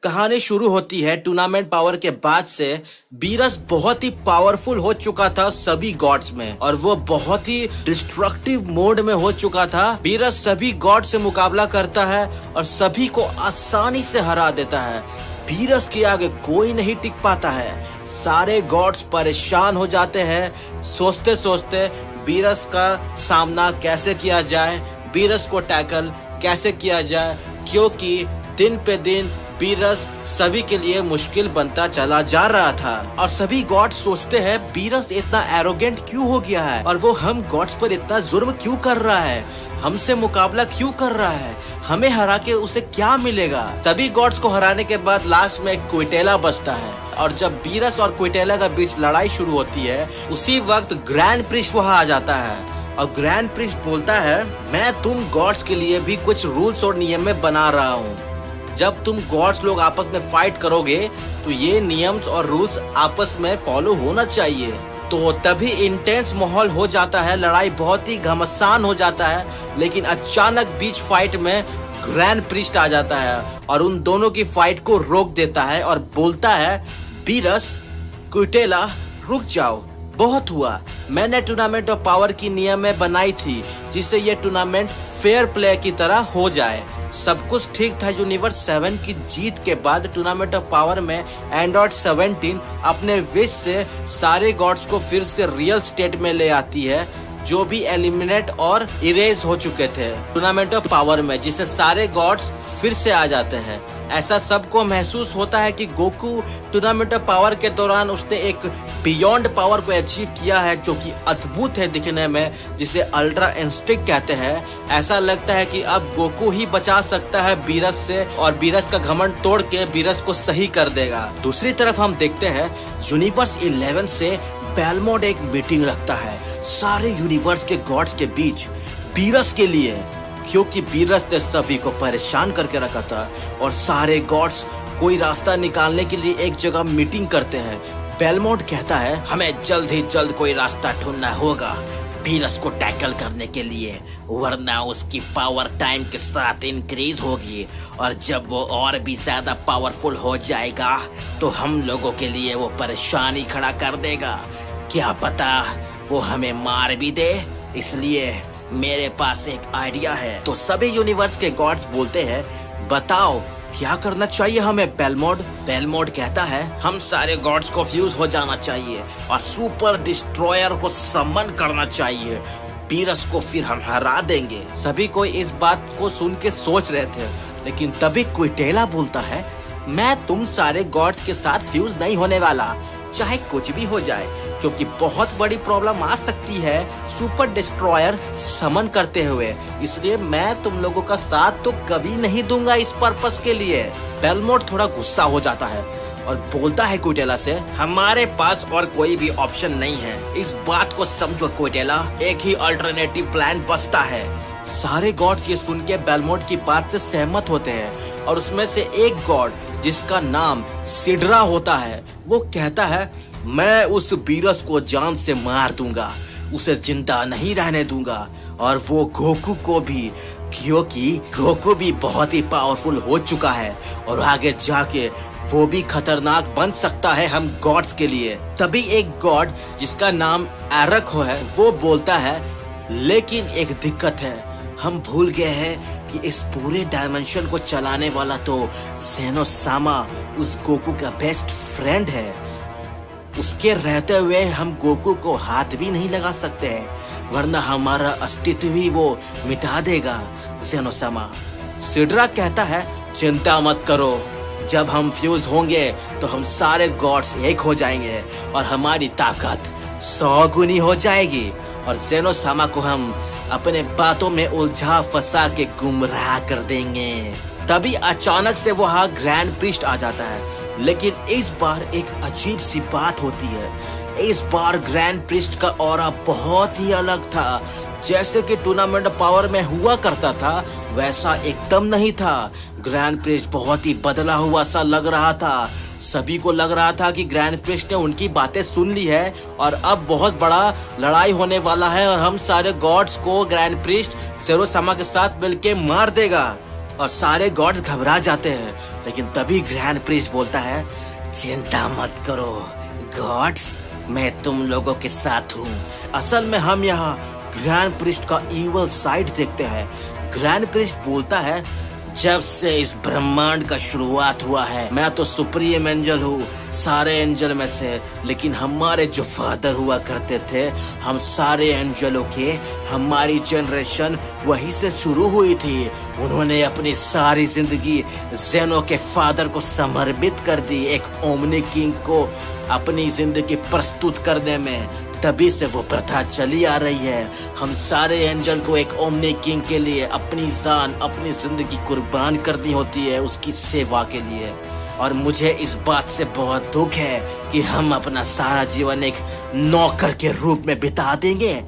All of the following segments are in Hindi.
कहानी शुरू होती है टूर्नामेंट पावर के बाद से। बीरस बहुत ही पावरफुल हो चुका था सभी गॉड्स में और वो बहुत ही डिस्ट्रक्टिव मोड में हो चुका था। बीरस सभी गॉड से मुकाबला करता है और सभी को आसानी से हरा देता है। बीरस के आगे कोई नहीं टिक पाता है। सारे गॉड्स परेशान हो जाते हैं, सोचते सोचते बीरस का सामना कैसे किया जाए, बीरस को टैकल कैसे किया जाए, क्योंकि दिन पे दिन बीरस सभी के लिए मुश्किल बनता चला जा रहा था। और सभी गॉड्स सोचते हैं बीरस इतना एरोगेंट क्यों हो गया है और वो हम गॉड्स पर इतना जुर्म क्यों कर रहा है, हमसे मुकाबला क्यों कर रहा है, हमें हरा के उसे क्या मिलेगा। सभी गॉड्स को हराने के बाद लास्ट में क्विटेला बचता है और जब बीरस और क्विटेला के बीच लड़ाई शुरू होती है उसी वक्त ग्रैंड प्रिस्ट वहाँ आ जाता है और ग्रैंड प्रिस्ट बोलता है, मैं तुम गॉड्स के लिए भी कुछ रूल्स और नियम में बना रहा हूँ। जब तुम गॉड्स लोग आपस में फाइट करोगे तो ये नियम्स और रूल्स आपस में फॉलो होना चाहिए। तो तभी इंटेंस माहौल हो जाता है, लड़ाई बहुत ही घमासान हो जाता है। लेकिन अचानक बीच फाइट में ग्रैंड प्रिस्ट आ जाता है और उन दोनों की फाइट को रोक देता है और बोलता है, बीरस, क्विटेला, रुक जाओ, बहुत हुआ। मैंने टूर्नामेंट ऑफ पावर की नियम में बनाई थी जिससे ये टूर्नामेंट फेयर प्ले की तरह हो जाए। सब कुछ ठीक था। यूनिवर्स 7 की जीत के बाद टूर्नामेंट ऑफ पावर में एंड्रॉइड 17 अपने विश से सारे गॉड्स को फिर से रियल स्टेट में ले आती है जो भी एलिमिनेट और इरेज हो चुके थे टूर्नामेंट ऑफ पावर में, जिससे सारे गॉड्स फिर से आ जाते हैं। ऐसा सबको महसूस होता है कि गोकू टूर्नामेंट ऑफ पावर के दौरान उसने एक बियॉन्ड पावर को अचीव किया है जो कि अद्भुत है दिखने में, जिसे अल्ट्रा इंस्टिंक्ट कहते हैं। ऐसा लगता है कि अब गोकू ही बचा सकता है बीरस से और बीरस का घमंड तोड़ के बीरस को सही कर देगा। दूसरी तरफ हम देखते हैं यूनिवर्स 11 से बेलमोड एक मीटिंग रखता है सारे यूनिवर्स के गॉड्स के बीच बीरस के लिए, क्योंकि बीरस ने सभी को परेशान करके रखा था और सारे गॉड्स कोई रास्ता निकालने के लिए एक जगह मीटिंग करते हैं। बेलमोड कहता है, हमें जल्द ही जल्द कोई रास्ता ढूंढना होगा बीरस को टैकल करने के लिए, वरना उसकी पावर टाइम के साथ इंक्रीज होगी और जब वो और भी ज्यादा पावरफुल हो जाएगा तो हम लोगों के लिए वो परेशानी खड़ा कर देगा। क्या पता वो हमें मार भी दे, इसलिए मेरे पास एक आइडिया है। तो सभी यूनिवर्स के गॉड्स बोलते हैं, बताओ क्या करना चाहिए हमें बेलमोड। बेलमोड कहता है, हम सारे गॉड्स को फ्यूज हो जाना चाहिए और सुपर डिस्ट्रॉयर को समन करना चाहिए, बीरस को फिर हम हरा देंगे। सभी कोई इस बात को सुन के सोच रहे थे, लेकिन तभी क्विटेला बोलता है, मैं तुम सारे गॉड्स के साथ फ्यूज नहीं होने वाला, चाहे कुछ भी हो जाए, क्योंकि बहुत बड़ी प्रॉब्लम आ सकती है सुपर डिस्ट्रॉयर समन करते हुए, इसलिए मैं तुम लोगों का साथ तो कभी नहीं दूंगा इस पर्पस के लिए। बेलमोड थोड़ा गुस्सा हो जाता है और बोलता है क्विटेला से, हमारे पास और कोई भी ऑप्शन नहीं है, इस बात को समझो क्विटेला, एक ही अल्टरनेटिव प्लान बचता है। सारे गॉड्स ये सुन के बेलमोड की बात से सहमत होते हैं और उसमें से एक गॉड जिसका नाम सिड्रा होता है वो कहता है, मैं उस बीरस को जान से मार दूंगा, उसे जिंदा नहीं रहने दूंगा और वो गोकू को भी, क्योंकि गोकू भी बहुत ही पावरफुल हो चुका है और आगे जाके वो भी खतरनाक बन सकता है हम गॉड्स के लिए। तभी एक गॉड जिसका नाम एरको है वो बोलता है, लेकिन एक दिक्कत है, हम भूल गए हैं कि इस पूरे डायमेंशन को चलाने वाला तो ज़ेनोसामा उस गोकू का बेस्ट फ्रेंड है, उसके रहते हुए हम गोकू को हाथ भी नहीं लगा सकते हैं, वरना हमारा अस्तित्व ही वो मिटा देगा ज़ेनोसामा। सिड्रा कहता है, चिंता मत करो, जब हम फ्यूज होंगे तो हम सारे गॉड्स एक हो जाएंगे और हमारी ताकत 100 गुनी हो जाएगी और ज़ेनोसामा को हम अपने बातों में उलझा फंसा के गुमराह कर देंगे। तभी अचानक से वहाँ ग्रैंड प्रिस्ट आ जाता है, लेकिन इस बार एक अजीब सी बात होती है। इस बार ग्रैंड प्रिस्ट का ऑरा बहुत ही अलग था, जैसे कि टूर्नामेंट पावर में हुआ करता था वैसा एकदम नहीं था। ग्रैंड प्रिस्ट बहुत ही बदला हुआ सा लग रहा था। सभी को लग रहा था कि ग्रैंड प्रिस्ट ने उनकी बातें सुन ली है और अब बहुत बड़ा लड़ाई होने वाला है और हम सारे गॉड्स को ग्रैंड प्रिस्ट ज़ेनोसामा के साथ मिलके मार देगा। और सारे गॉड्स घबरा जाते हैं। लेकिन तभी ग्रैंड प्रीस्ट बोलता है, चिंता मत करो गॉड्स, मैं तुम लोगों के साथ हूँ। असल में हम यहाँ ग्रैंड प्रीस्ट का इवल साइड देखते हैं। ग्रैंड प्रीस्ट बोलता है, जब से इस ब्रह्मांड का शुरुआत हुआ है मैं तो सुप्रीम एंजल हूँ सारे एंजल में से, लेकिन हमारे जो फादर हुआ करते थे, हम सारे एंजलों के, हमारी जनरेशन वहीं से शुरू हुई थी। उन्होंने अपनी सारी जिंदगी जेनो के फादर को समर्पित कर दी, एक ओमनी किंग को अपनी जिंदगी प्रस्तुत करने में। तभी से वो प्रथा चली आ रही है। हम सारे एंजल को एक ओमनी किंग के लिए अपनी जान, अपनी जिंदगी कुर्बान करनी होती है उसकी सेवा के लिए। और मुझे इस बात से बहुत दुख है कि हम अपना सारा जीवन एक नौकर के रूप में बिता देंगे।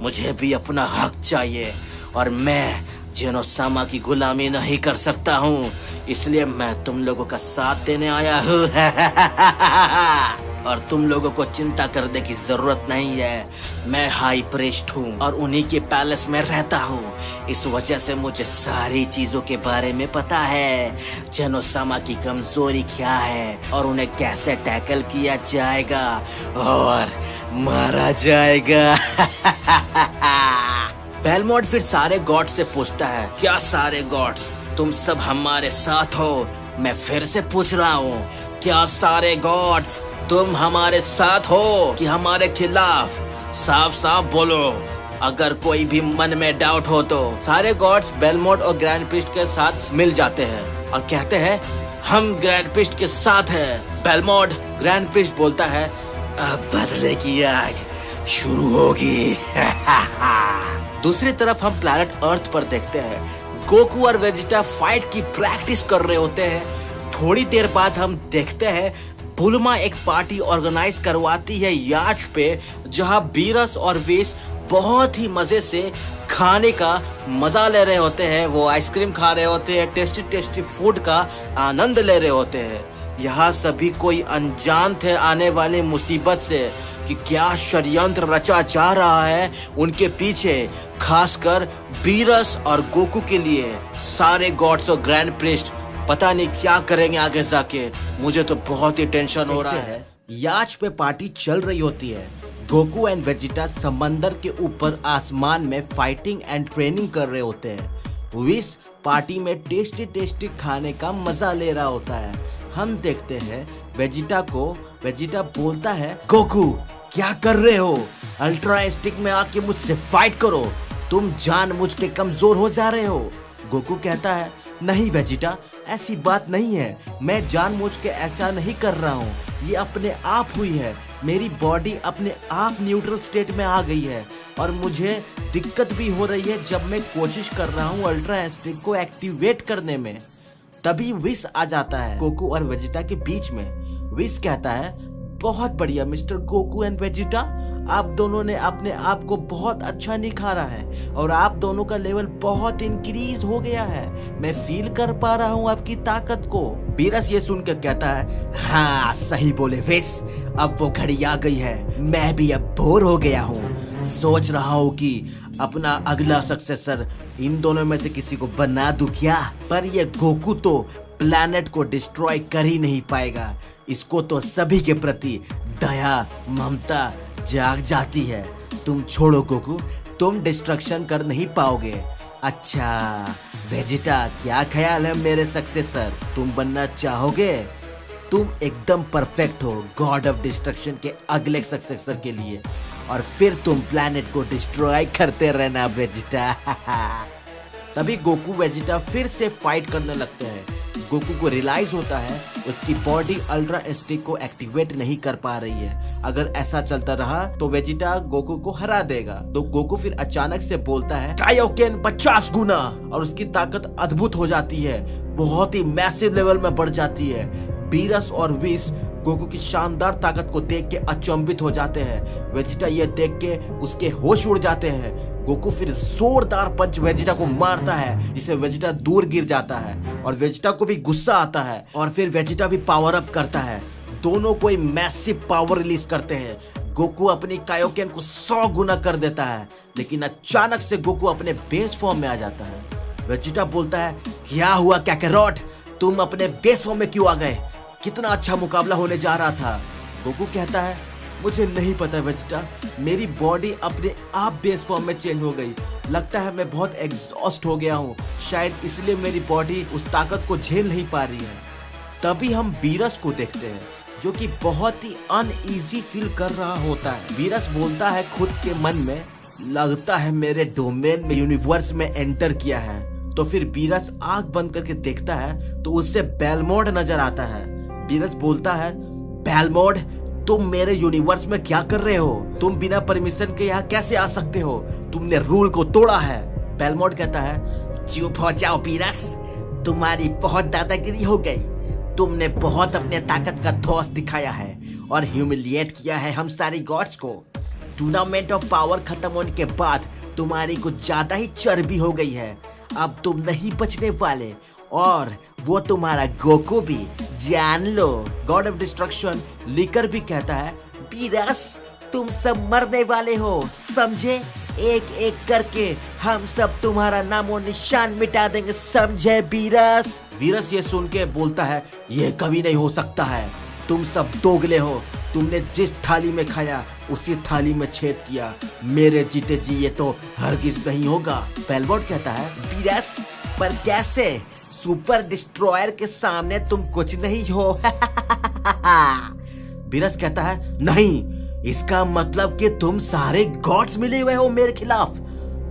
मुझे भी अपना हक चाहिए और मैं जेनोसामा की गुलामी नहीं कर सकता हूँ, इसलिए मैं तुम लोगों का साथ देने आया हूँ। और तुम लोगों को चिंता करने की जरूरत नहीं है, मैं हाई प्रीस्ट हूँ और उन्हीं के पैलेस में रहता हूँ। इस वजह से मुझे सारी चीजों के बारे में पता है, जेनोसामा की कमजोरी क्या है और उन्हें कैसे टैकल किया जाएगा और मारा जाएगा। बेलमोंट फिर सारे गॉड्स से पूछता है, क्या सारे गॉड्स तुम सब हमारे साथ हो? मैं फिर से पूछ रहा हूँ, क्या सारे गॉड्स तुम हमारे साथ हो कि हमारे खिलाफ? साफ साफ बोलो, अगर कोई भी मन में डाउट हो तो। सारे गॉड्स बेलमोंट और ग्रैंड प्रीस्ट के साथ मिल जाते हैं और कहते हैं, हम ग्रैंड प्रीस्ट के साथ हैं। बेलमोंट, ग्रैंड प्रीस्ट बोलता है, अब बदले की आग शुरू होगी। दूसरी तरफ हम प्लैनेट अर्थ पर देखते हैं, गोकू और वेजिटा फाइट की प्रैक्टिस कर रहे होते हैं। थोड़ी देर बाद हम देखते हैं बुल्मा एक पार्टी ऑर्गेनाइज करवाती है याच पे, जहां बीरस और वेस बहुत ही मजे से खाने का मजा ले रहे होते हैं। वो आइसक्रीम खा रहे होते हैं, टेस्टी टेस्टी फूड का आनंद ले रहे होते हैं। यहाँ सभी कोई अनजान थे आने वाली मुसीबत से कि क्या षड्यंत्र रचा जा रहा है उनके पीछे, खासकर बीरस और गोकू के लिए। सारे गॉड्स और ग्रैंड प्रीस्ट पता नहीं क्या करेंगे आगे जाके, मुझे तो बहुत ही टेंशन हो रहा है। याच पे पार्टी चल रही होती है। गोकू एंड वेजिटा समंदर के ऊपर आसमान में फाइटिंग एंड ट्रेनिंग कर रहे होते हैं। विस पार्टी में टेस्टी टेस्टी खाने का मजा ले रहा होता है। हम देखते हैं वेजिटा को। वेजिटा बोलता है, गोकू क्या कर रहे हो? अल्ट्रा इंस्टिंक्ट में आके मुझसे फाइट करो, तुम जानबूझ के कमजोर हो जा रहे हो। गोकू कहता है, नहीं वेजिटा, ऐसी बात नहीं है, मैं जानबूझ के ऐसा नहीं कर रहा हूँ, ये अपने आप हुई है। मेरी बॉडी अपने आप न्यूट्रल स्टेट में आ गई है और मुझे दिक्कत भी हो रही है जब मैं कोशिश कर रहा हूँ अल्ट्रा इंस्टिंक्ट को एक्टिवेट करने में। तभी विस आ जाता है गोकू और वेजिटा के बीच में। विस कहता है, बहुत बढ़िया मिस्टर गोकू एंड वेजिटा, आप दोनों ने अपने आप को बहुत अच्छा निखारा है और आप दोनों का लेवल बहुत इंक्रीज हो गया है। मैं फील कर पा रहा हूँ आपकी ताकत को। बीरस ये सुनकर कहता है, हाँ सही बोले विस, अब वो घड़ी आ गई है। मैं भी अब बोर हो गया हूँ, सोच रहा हूँ कि अपना अगला सक्सेसर इन दोनों में से किसी को बना दूं क्या? पर ये गोकू तो प्लैनेट को डिस्ट्रॉय कर ही नहीं पाएगा, इसको तो सभी के प्रति दया ममता जाग जाती है। तुम छोड़ो गोकू, तुम डिस्ट्रक्शन कर नहीं पाओगे। अच्छा वेजिटा, क्या ख्याल है मेरे सक्सेसर, तुम बनना चाहोगे? तुम एकदम परफेक्ट हो गॉड ऑफ डिस्ट्रक्शन के अगले सक्सेसर के लिए, और फिर तुम प्लैनेट को डिस्ट्रॉय करते रहना वेजिटा। तभी गोकू वेजिटा फिर से फाइट करने लगते हैं। गोकू को रियलाइज होता है उसकी बॉडी अल्ट्रा इंस्टिंक्ट को एक्टिवेट नहीं कर पा रही है। अगर ऐसा चलता रहा तो वेजिटा गोकू को हरा देगा। तो गोकू फिर अचानक से बोलता है, कायोकेन 50 गुना, और उसकी ताकत अद्भुत हो जाती है, बहुत ही मैसिव लेवल में बढ़ जाती है। बीरस और विस गोकू की शानदार ताकत को देख के अचंभित हो जाते हैं। वेजिटा ये देख के उसके होश उड़ जाते हैं। गोकू फिर जोरदार पंच वेजिटा को मारता है, जिससे वेजिटा दूर गिर जाता है और वेजिटा को भी गुस्सा आता है और फिर वेजिटा भी पावर अप करता है। दोनों कोई मैसिव पावर रिलीज करते हैं। गोकू अपनी कायोकेन को 100 गुना कर देता है, लेकिन अचानक से गोकू अपने बेस फॉर्म में आ जाता है। वेजिटा बोलता है, क्या हुआ कैकरोट, तुम अपने बेस फॉर्म में क्यों आ गए? कितना अच्छा मुकाबला होने जा रहा था। गोकू कहता है, मुझे नहीं पता वेजिटा, मेरी बॉडी अपने आप बेस फॉर्म में चेंज हो गई। लगता है मैं बहुत एग्जॉस्ट हो गया हूँ, शायद इसलिए मेरी बॉडी उस ताकत को झेल नहीं पा रही है। तभी हम बीरस को देखते हैं जो कि बहुत ही अनईजी फील कर रहा होता है। बीरस बोलता है खुद के मन में, लगता है मेरे डोमेन में यूनिवर्स में एंटर किया है। तो फिर बीरस आंख बंद करके देखता है तो उससे बेलमोड नजर आता है। बीरस बोलता है, बेलमोड तुम मेरे यूनिवर्स में क्या कर रहे हो? तुम बिना परमिशन के यहाँ कैसे आ सकते हो? तुमने रूल को तोड़ा है। बेलमोड कहता है, चुप हो जाओ बीरस, तुम्हारी बहुत दादागिरी हो गई। तुमने बहुत अपने ताकत का धौंस दिखाया है और ह्यूमिलिएट किया है हम सारे गॉड्स को। टूर्नामेंट ऑफ पावर खत्म होने के बाद तुम्हारी कुछ ज्यादा ही चर्बी हो गई है। अब तुम नहीं बचने वाले, और वो तुम्हारा गोकू भी, जान लो। गॉड ऑफ डिस्ट्रक्शन लिकर भी कहता है, बीरस तुम सब मरने वाले हो, समझे? एक एक करके हम सब तुम्हारा नामो निशान मिटा देंगे, समझे बीरस? बीरस ये सुन के बोलता है, ये कभी नहीं हो सकता है, तुम सब दोगले हो। तुमने जिस थाली में खाया उसी थाली में छेद किया। मेरे जीते जी ये तो हरगिज नहीं होगा। बेलमोड कहता है, बीरस पर कैसे? सुपर डिस्ट्रॉयर के सामने तुम कुछ नहीं हो। बीरस कहता है, नहीं, इसका मतलब कि तुम सारे गॉड्स मिले हुए हो मेरे खिलाफ।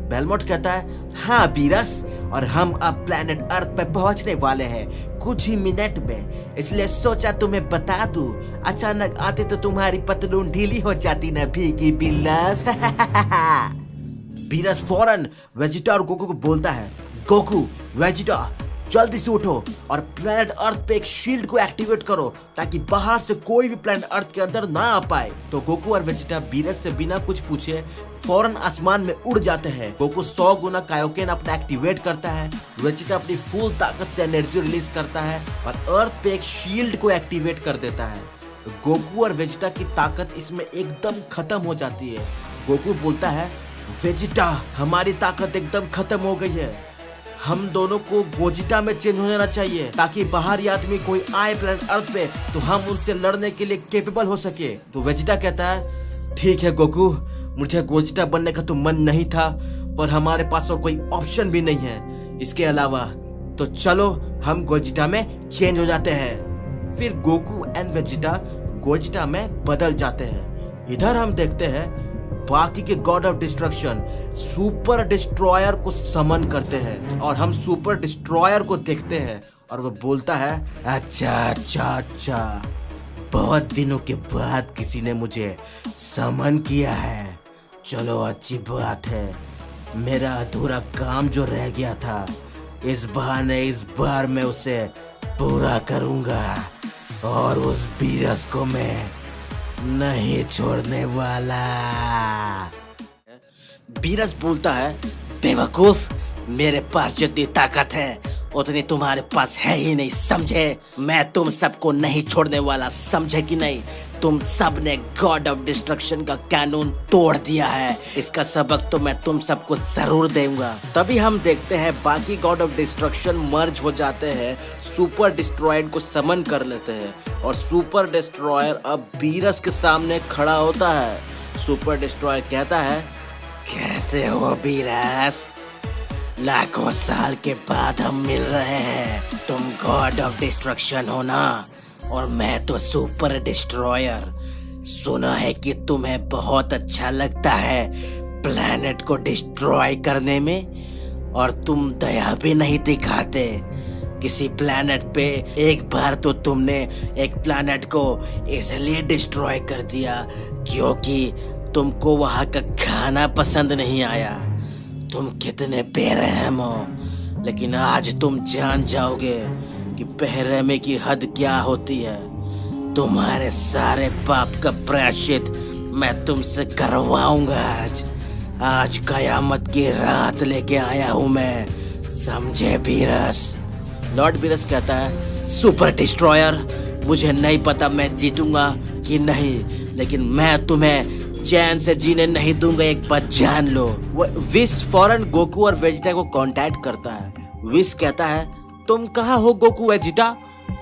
बेलमोड कहता है, हाँ बीरस, और हम अब प्लेनेट अर्थ पे पहुंचने वाले हैं कुछ ही मिनट में, इसलिए सोचा तुम्हें बता दूं। अचानक आते तो तुम्हारी पतलून ढीली हो जाती ना भीगी बिल्लास। बीरस फौरन वेजिटा और गोकू को बोलता है, गोकू, वेजिटा जल्दी से उठो और प्लेनेट अर्थ पे एक शील्ड को एक्टिवेट करो ताकि बाहर से कोई भी प्लेनेट अर्थ के अंदर ना आ पाए। तो गोकू और वेजिटा बीरस से बिना कुछ पूछे फौरन आसमान में उड़ जाते हैं। गोकू 100 गुना कायोकेन अपना एक्टिवेट करता है, वेजिटा अपनी फुल ताकत से एनर्जी रिलीज करता है और अर्थ पे एक शील्ड को एक्टिवेट कर देता है। गोकू और वेजिटा की ताकत इसमें एकदम खत्म हो जाती है। गोकू बोलता है, वेजिटा हमारी ताकत एकदम खत्म हो गई है, हम दोनों को गोजिटा में चेंज हो जाना चाहिए ताकि बाहरी आदमी कोई आए प्लेनेट अर्थ पे तो हम उनसे लड़ने के लिए कैपेबल हो सके। तो वेजिटा कहता है, ठीक है गोकू, मुझे गोजिटा बनने का तो मन नहीं था, पर हमारे पास और कोई ऑप्शन भी नहीं है इसके अलावा, तो चलो हम गोजिटा में चेंज हो जाते हैं। फिर गोकू एंड वेजिटा गोजिटा में बदल जाते हैं। इधर हम देखते हैं बाकी के God of destruction super destroyer को समन करते हैं और हम सुपर डिस्ट्रॉयर को देखते हैं और वो बोलता है, अच्छा अच्छा अच्छा, बहुत दिनों के बाद किसी ने मुझे समन किया है, चलो अच्छी बात है। मेरा अधूरा काम जो रह गया था इस बार मैं उसे पूरा करूंगा और उस बीरस को मैं नहीं छोड़ने वाला। बीरस बोलता है, बेवकूफ, मेरे पास जितनी ताकत है उतनी तुम्हारे पास है ही नहीं, समझे? मैं तुम सबको नहीं छोड़ने वाला, समझे कि नहीं? तुम सब ने गॉड ऑफ डिस्ट्रक्शन का कानून तोड़ दिया है, इसका सबक तो मैं तुम सबको जरूर दूंगा। तभी हम देखते हैं बाकी गॉड ऑफ डिस्ट्रक्शन मर्ज हो जाते हैं, सुपर डिस्ट्रॉयर को समन कर लेते हैं और सुपर डिस्ट्रॉयर अब बीरस के सामने खड़ा होता है। सुपर डिस्ट्रॉयर कहता है, कैसे हो बीरस? लाखों साल के बाद हम मिल रहे हैं। तुम गॉड ऑफ डिस्ट्रक्शन हो ना, और मैं तो सुपर डिस्ट्रॉयर। सुना है कि तुम्हें बहुत अच्छा लगता है प्लैनेट को डिस्ट्रॉय करने में, और तुम दया भी नहीं दिखाते किसी प्लैनेट पे। एक बार तो तुमने एक प्लैनेट को इसलिए डिस्ट्रॉय कर दिया क्योंकि तुमको वहाँ का खाना पसंद नहीं आया। तुम कितने बेरहम हो, लेकिन आज तुम जान जाओगे कि बेरहमी की हद क्या होती है। तुम्हारे सारे पाप का प्रायश्चित मैं तुमसे करवाऊंगा। आज कयामत की रात लेके आया हूँ मैं, समझे बीरस? लॉर्ड बीरस कहता है, सुपर डिस्ट्रॉयर, मुझे नहीं पता मैं जीतूंगा कि नहीं, लेकिन मैं तुम्हें चैन से जीने नहीं दूंगा, एक बात जान लो। वो विश फौरन गोकू और वेजिटा को कांटेक्ट करता है विस कहता है तुम कहाँ हो गोकू वेजिटा?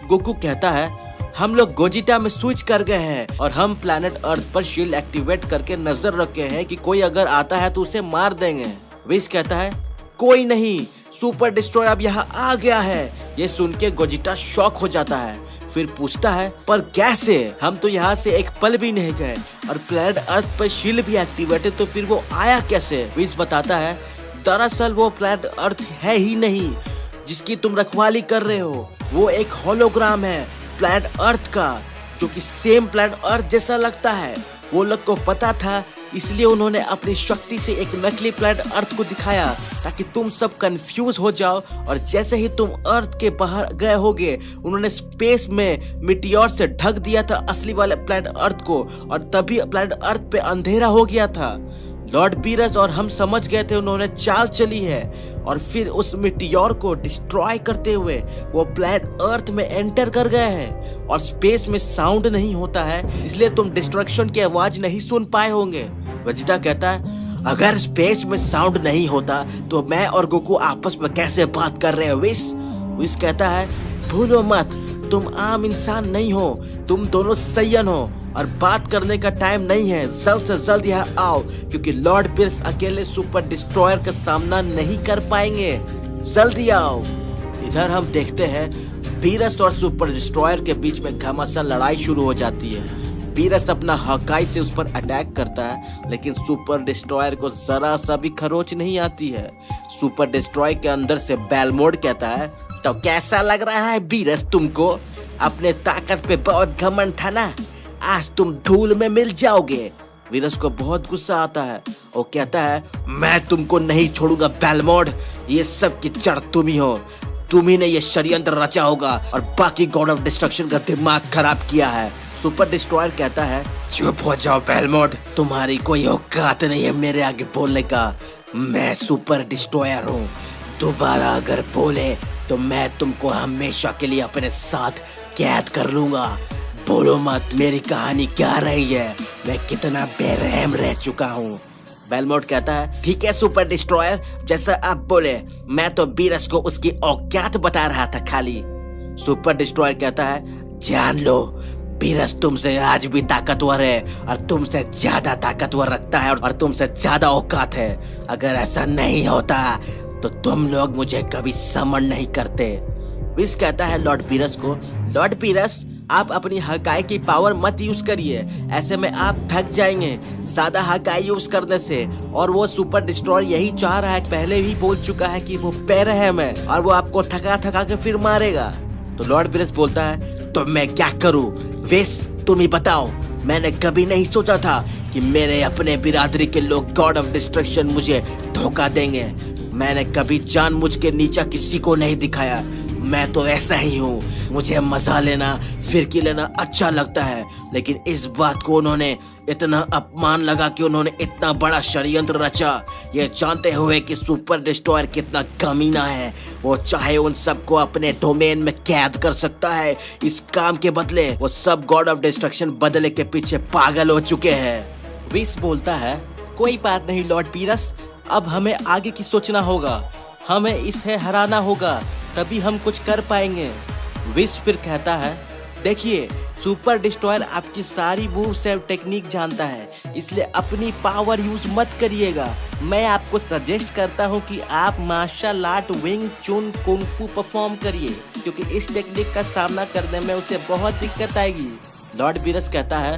गोकू कहता है हम लोग गोजिटा में स्विच कर गए हैं और हम प्लैनेट अर्थ पर शील्ड एक्टिवेट करके नजर रखे हैं कि कोई अगर आता है तो उसे मार देंगे। विस कहता है कोई नहीं, सुपर डिस्ट्रॉयर अब यहाँ आ गया है। ये सुन के गोजिटा शॉक हो जाता है, फिर पूछता है पर कैसे? हम तो यहाँ से एक पल भी नहीं गए और प्लैनेट अर्थ पर शील्ड भी एक्टिवेट है, तो फिर वो आया कैसे? विस बताता है दरअसल वो प्लैनेट अर्थ है ही नहीं जिसकी तुम रखवाली कर रहे हो, वो एक होलोग्राम है प्लैनेट अर्थ का, जो कि सेम प्लैनेट अर्थ जैसा लगता है। वो लोग को पता था, इसलिए उन्होंने अपनी शक्ति से एक नकली प्लैनेट अर्थ को दिखाया ताकि तुम सब कंफ्यूज हो जाओ, और जैसे ही तुम अर्थ के बाहर गए होगे उन्होंने स्पेस में मिटियोर से ढक दिया था असली वाले प्लैनेट अर्थ को, और तभी प्लैनेट अर्थ पे अंधेरा हो गया था। लॉर्ड बीरस और हम समझ गए थे उन्होंने चाल चली है, और फिर उस मिटियोर को डिस्ट्रॉय करते हुए वो प्लैनेट अर्थ में एंटर कर गए हैं, और स्पेस में साउंड नहीं होता है इसलिए तुम डिस्ट्रक्शन की आवाज नहीं सुन पाए होंगे। वेजिटा कहता है अगर स्पेस में साउंड नहीं होता तो मैं और गोकू आपस में कैसे बात कर रहे हैं विस? विस कहता है भूलो मत, तुम आम इंसान नहीं हो, तुम दोनों सैयन हो और बात करने का टाइम नहीं है। जल्द से जल्द यहाँ आओ क्योंकि लॉर्ड बीरस अकेले सुपर डिस्ट्रॉयर का सामना नहीं कर पाएंगे, जल्दी आओ। इधर हम देखते हैं बीरस और सुपर डिस्ट्रॉयर के बीच में घमासान लड़ाई शुरू हो जाती है। बीरस अपना हकाई से उस पर अटैक करता है, लेकिन सुपर डिस्ट्रॉयर को जरा सा भी खरोच नहीं आती है। सुपर डिस्ट्रॉयर के अंदर से बेलमोड कहता है तो कैसा लग रहा है बीरस तुमको? अपने ताकत पे बहुत घमंड था ना, आज तुम धूल में मिल जाओगे। बीरस को बहुत गुस्सा आता है, वो कहता है मैं तुमको नहीं छोड़ूंगा बेलमोड, ये सब की जड़ तुम ही हो, तुम ही ने ये षड्यंत्र रचा होगा और बाकी गॉड ऑफ डिस्ट्रक्शन का दिमाग खराब किया है। सुपर डिस्ट्रॉयर कहता है चुप हो जाओ बेलमोड, तुम्हारी कोई औकात नहीं है मेरे आगे बोलने का, मैं सुपर डिस्ट्रॉयर हूँ, दोबारा अगर बोले तो मैं तुमको हमेशा के लिए अपने साथ कैद कर लूंगा। बोलो मत मेरी कहानी क्या रही है, मैं कितना बेरहम रह चुका हूँ। बेलमोड कहता है ठीक है सुपर डिस्ट्रॉयर, जैसा आप बोले, मैं तो बीरस को उसकी औकात बता रहा था खाली। सुपर डिस्ट्रॉयर कहता है जान लो बीरस तुमसे आज भी ताकतवर है और तुमसे ज्यादा ताकतवर रखता है और तुमसे ज्यादा औकात है। अगर ऐसा नहीं होता तो तुम लोग मुझे कभी समझ नहीं करते। विस कहता है लॉर्ड बीरस को लॉर्ड बीरस आप अपनी हकाई की पावर मत यूज करिए, ऐसे में आप थक जाएंगे ज्यादा हकाई यूज करने से, और वो सुपर डिस्ट्रॉयर यही चाह रहा है, पहले ही बोल चुका है कि वो बेरहम है और वो आपको थका थका के फिर मारेगा। तो लॉर्ड बीरस बोलता है तो मैं क्या करूं? विस तुम ही बताओ, मैंने कभी नहीं सोचा था कि मेरे अपने बिरादरी के लोग गॉड ऑफ डिस्ट्रक्शन मुझे धोखा देंगे, मैंने कभी जानबूझ के नीचा किसी को नहीं दिखाया, मैं तो ऐसा ही हूँ, मुझे मजा लेना फिरकी लेना अच्छा लगता है। लेकिन इस बात को उन्होंने इतना अपमान लगा कि उन्होंने इतना बड़ा षड्यंत्र रचा, ये जानते हुए कि सुपर डिस्ट्रॉयर कितना कमीना है, वो चाहे उन सबको अपने डोमेन में कैद कर सकता है। इस काम के बदले वो सब गॉड ऑफ डिस्ट्रक्शन बदले के पीछे पागल हो चुके हैं। विस बोलता है कोई बात नहीं लॉर्ड बीरस, अब हमें आगे की सोचना होगा, हमें इसे हराना होगा, तभी हम कुछ कर पाएंगे। विस फिर कहता है देखिए सुपर डिस्ट्रॉयर आपकी सारी मूव सेव टेक्निक जानता है, इसलिए अपनी पावर यूज मत करिएगा। मैं आपको सजेस्ट करता हूँ कि आप मार्शल आर्ट विंग चुन कुंग फू परफॉर्म करिए, क्योंकि इस टेक्निक का सामना करने में उसे बहुत दिक्कत आएगी। लॉर्ड बीरस कहता है